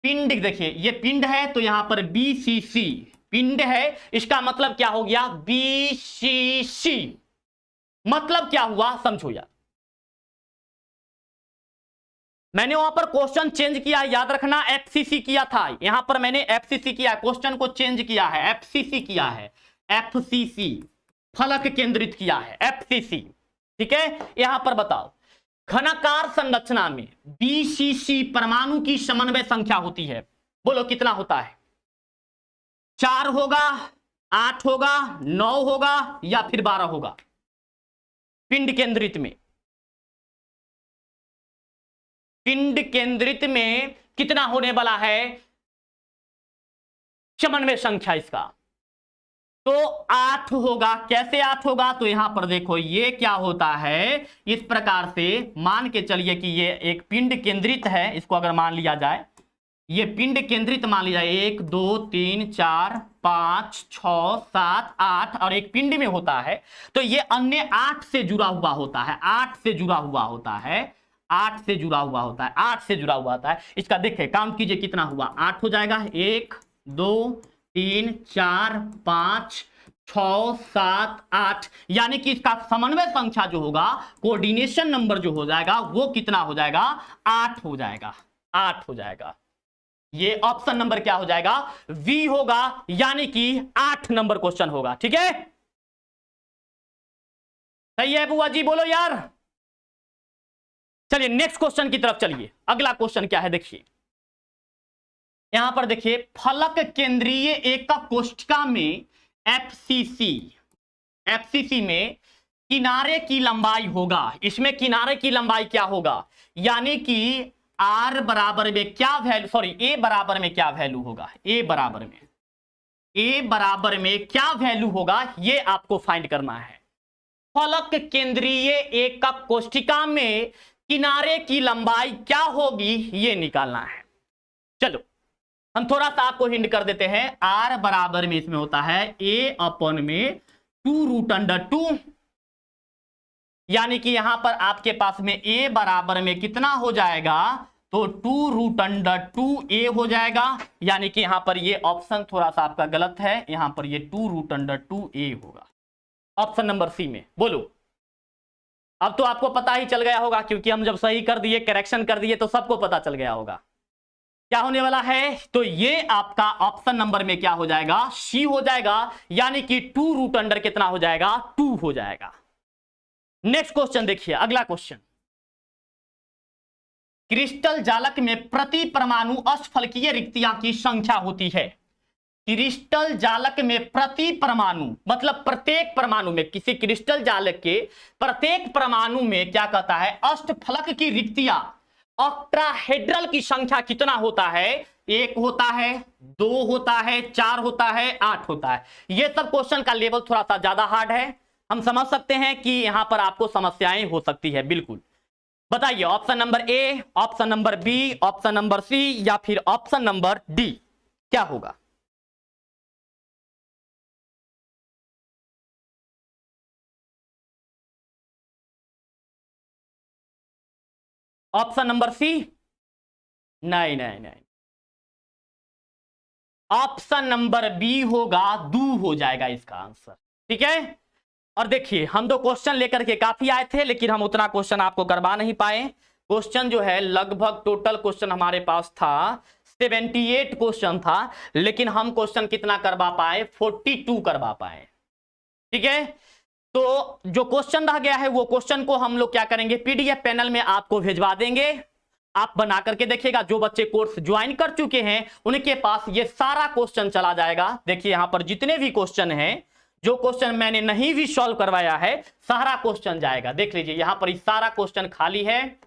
पिंड देखिए, ये पिंड है तो यहां पर बीसीसी पिंड है, इसका मतलब क्या हो गया बीसीसी, मतलब क्या हुआ समझो यार। मैंने वहां पर क्वेश्चन चेंज किया, याद रखना एफसीसी किया था, यहां पर मैंने एफसीसी किया, क्वेश्चन को चेंज किया है, एफसीसी किया है, एफसीसी फलक केंद्रित किया है, एफसीसी, ठीक है। यहां पर बताओ घनाकार संरचना में बीसीसी परमाणु की समन्वय संख्या होती है, बोलो कितना होता है। 4 होगा, 8 होगा, 9 होगा या फिर 12 होगा। पिंड केंद्रित में, पिंड केंद्रित में कितना होने वाला है समन्वय संख्या इसका, तो 8 होगा। कैसे 8 होगा, तो यहां पर देखो ये क्या होता है, इस प्रकार से मान के चलिए कि ये एक पिंड केंद्रित है, इसको अगर मान लिया जाए, ये पिंड केंद्रित मान लिया जाए, 1 2 3 4 5 6 7 8 और एक पिंड में होता है, तो ये अन्य 8 से जुड़ा हुआ होता है, 8 से जुड़ा हुआ होता है, 8 से जुड़ा हुआ होता है, 8 से जुड़ा हुआ होता है। इसका देखिए काउंट कीजिए कितना हुआ, 8 हो जाएगा, 1 2 3 4 5 6 7 8, यानी कि इसका समन्वय संख्या जो होगा, कोऑर्डिनेशन नंबर जो हो जाएगा वो कितना हो जाएगा, 8 हो जाएगा, 8 हो जाएगा। ये ऑप्शन नंबर क्या हो जाएगा, वी होगा, यानी कि 8 नंबर क्वेश्चन होगा, ठीक है। सही है बुआ जी, बोलो यार। चलिए नेक्स्ट क्वेश्चन की तरफ चलिए, अगला क्वेश्चन क्या है देखिए, यहां पर देखिए फलक केंद्रीय एकक कोष्ठिका में एफसीसी में किनारे की लंबाई होगा। इसमें किनारे की लंबाई क्या होगा, यानी कि आर बराबर में क्या वैल्यू, सॉरी ए बराबर में क्या वैल्यू होगा, ए बराबर में क्या वैल्यू होगा, ये आपको फाइंड करना है। फलक केंद्रीय एकक कोष्ठिका में किनारे की लंबाई क्या होगी, ये निकालना है। चलो हम थोड़ा सा आपको हिंट कर देते हैं। आर बराबर में इसमें होता है ए अपॉन में 2√2, यानी कि यहां पर आपके पास में ए बराबर में कितना हो जाएगा, तो 2√2a हो जाएगा। यानी कि यहां पर ये ऑप्शन थोड़ा सा आपका गलत है, यहां पर ये 2√2a होगा ऑप्शन नंबर सी में। बोलो, अब तो आपको पता ही चल गया होगा, क्योंकि हम जब सही कर दिए, करेक्शन कर दिए, तो सबको पता चल गया होगा क्या होने वाला है। तो ये आपका ऑप्शन नंबर में क्या हो जाएगा, सी हो जाएगा, यानी कि 2√, कितना हो जाएगा, 2 हो जाएगा। नेक्स्ट क्वेश्चन देखिए, अगला क्वेश्चन, क्रिस्टल जालक में प्रति परमाणु अष्टफलकीय रिक्तियां की संख्या होती है। क्रिस्टल जालक में प्रति परमाणु मतलब प्रत्येक परमाणु में, किसी क्रिस्टल जालक के प्रत्येक परमाणु में क्या कहता है, अष्टफलक की रिक्तियां, ऑक्टाहेड्रल की संख्या कितना होता है, 1 होता है, 2 होता है, 4 होता है, 8 होता है। यह सब क्वेश्चन का लेवल थोड़ा सा ज्यादा हार्ड है, हम समझ सकते हैं कि यहां पर आपको समस्याएं हो सकती है। बिल्कुल बताइए, option number A, option number B, option number C या फिर ऑप्शन नंबर डी क्या होगा। ऑप्शन नंबर सी, नहीं नहीं नहीं, ऑप्शन नंबर बी होगा, 2 हो जाएगा इसका आंसर। ठीक है, और देखिए हम तो क्वेश्चन लेकर के काफी आए थे, लेकिन हम उतना क्वेश्चन आपको करवा नहीं पाए। क्वेश्चन जो है लगभग टोटल क्वेश्चन हमारे पास था 78 क्वेश्चन था, लेकिन हम क्वेश्चन कितना करवा पाए, 42 करवा पाए। ठीक है, तो जो क्वेश्चन रह गया है वो क्वेश्चन को हम लोग क्या करेंगे, पीडीएफ पैनल में आपको भेजवा देंगे, आप बना करके देखिएगा। जो बच्चे कोर्स ज्वाइन कर चुके हैं उनके पास ये सारा क्वेश्चन चला जाएगा। देखिए यहां पर जितने भी क्वेश्चन हैं, जो क्वेश्चन मैंने नहीं भी सॉल्व करवाया है, सारा क्वेश्चन जाएगा। देख लीजिए यहां पर सारा क्वेश्चन खाली है,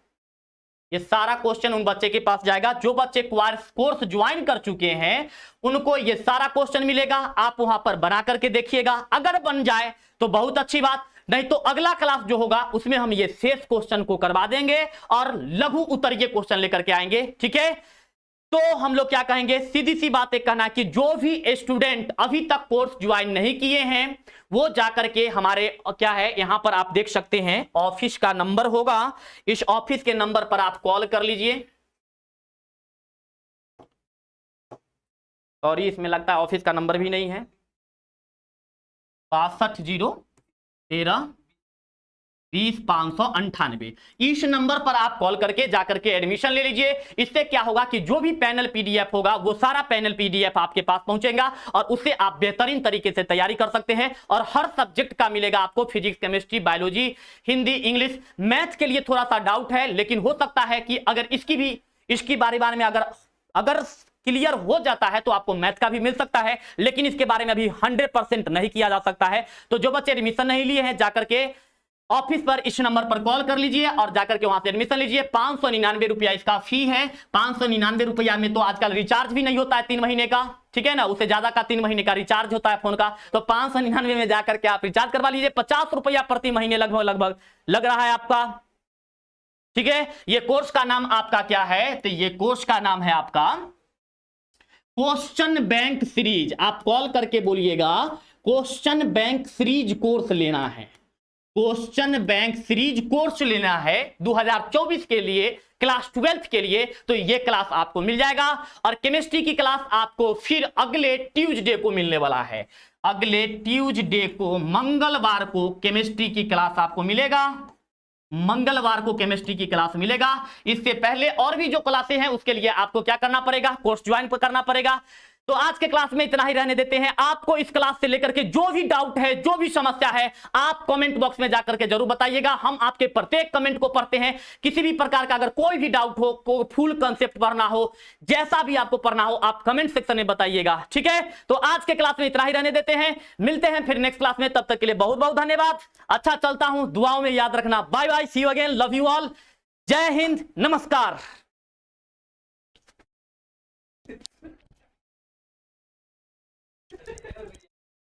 ये सारा क्वेश्चन उन बच्चे के पास जाएगा। जो बच्चे कोर्स ज्वाइन कर चुके हैं उनको ये सारा क्वेश्चन मिलेगा, आप वहां पर बना करके देखिएगा। अगर बन जाए तो बहुत अच्छी बात, नहीं तो अगला क्लास जो होगा उसमें हम ये शेष क्वेश्चन को करवा देंगे और लघु उत्तरीय क्वेश्चन लेकर के आएंगे। ठीक है, तो हम लोग क्या कहेंगे, सीधी सी बात एक कहना कि जो भी स्टूडेंट अभी तक कोर्स ज्वाइन नहीं किए हैं वो जाकर के हमारे क्या है, यहां पर आप देख सकते हैं ऑफिस का नंबर होगा, इस ऑफिस के नंबर पर आप कॉल कर लीजिए। और इसमें लगता है ऑफिस का नंबर भी नहीं है, 6203205598। इस नंबर पर आप कॉल करके जाकर के एडमिशन ले लीजिए। इससे क्या होगा कि जो भी पैनल पीडीएफ होगा वो सारा पैनल पीडीएफ आपके पास पहुंचेगा और उससे आप बेहतरीन तरीके से तैयारी कर सकते हैं। और हर सब्जेक्ट का मिलेगा आपको, physics, chemistry, biology, Hindi, English. Math के लिए थोड़ा सा डाउट है, लेकिन हो सकता है कि अगर इसकी बारे में अगर क्लियर हो जाता है तो आपको मैथ का भी मिल सकता है, लेकिन इसके बारे में अभी 100% नहीं किया जा सकता है। तो जो बच्चे एडमिशन नहीं लिए हैं जाकर के ऑफिस पर इस नंबर पर कॉल कर लीजिए और जाकर के वहां से एडमिशन लीजिए। 599 रुपया इसका फी है। 599 रुपया में तो आजकल रिचार्ज भी नहीं होता है 3 महीने का, ठीक है ना, उससे ज्यादा का 3 महीने का रिचार्ज होता है फोन का। तो 599 में जाकर के आप रिचार्ज करवा लीजिए। 50 रुपया प्रति महीने लगभग लग रहा है आपका। ठीक है, ये कोर्स का नाम आपका क्या है, तो ये कोर्स का नाम है आपका क्वेश्चन बैंक सीरीज। आप कॉल करके बोलिएगा क्वेश्चन बैंक सीरीज कोर्स लेना है, क्वेश्चन बैंक सीरीज कोर्स लेना है 2024 के लिए, क्लास 12th के लिए। तो ये क्लास आपको मिल जाएगा। और केमिस्ट्री की क्लास आपको फिर अगले ट्यूसडे को मिलने वाला है। अगले ट्यूसडे को, मंगलवार को केमिस्ट्री की क्लास आपको मिलेगा, मंगलवार को केमिस्ट्री की क्लास मिलेगा। इससे पहले और भी जो क्लासें हैं उसके लिए आपको क्या करना पड़ेगा, कोर्स ज्वाइन करना पड़ेगा। तो आज के क्लास में इतना ही रहने देते हैं। आपको इस क्लास से लेकर के जो भी डाउट है, जो भी समस्या है, आप कमेंट बॉक्स में जाकर के जरूर बताइएगा। हम आपके प्रत्येक कमेंट को पढ़ते हैं। किसी भी प्रकार का अगर कोई भी डाउट हो, कोई फुल कंसेप्ट पढ़ना हो, जैसा भी आपको पढ़ना हो, आप कमेंट सेक्शन में बताइएगा। ठीक है, तो आज के क्लास में इतना ही रहने देते हैं। मिलते हैं फिर नेक्स्ट क्लास में, तब तक के लिए बहुत बहुत धन्यवाद। अच्छा, चलता हूं, दुआओं में याद रखना। Bye bye, see you again, love you all, Jai Hind, नमस्कार।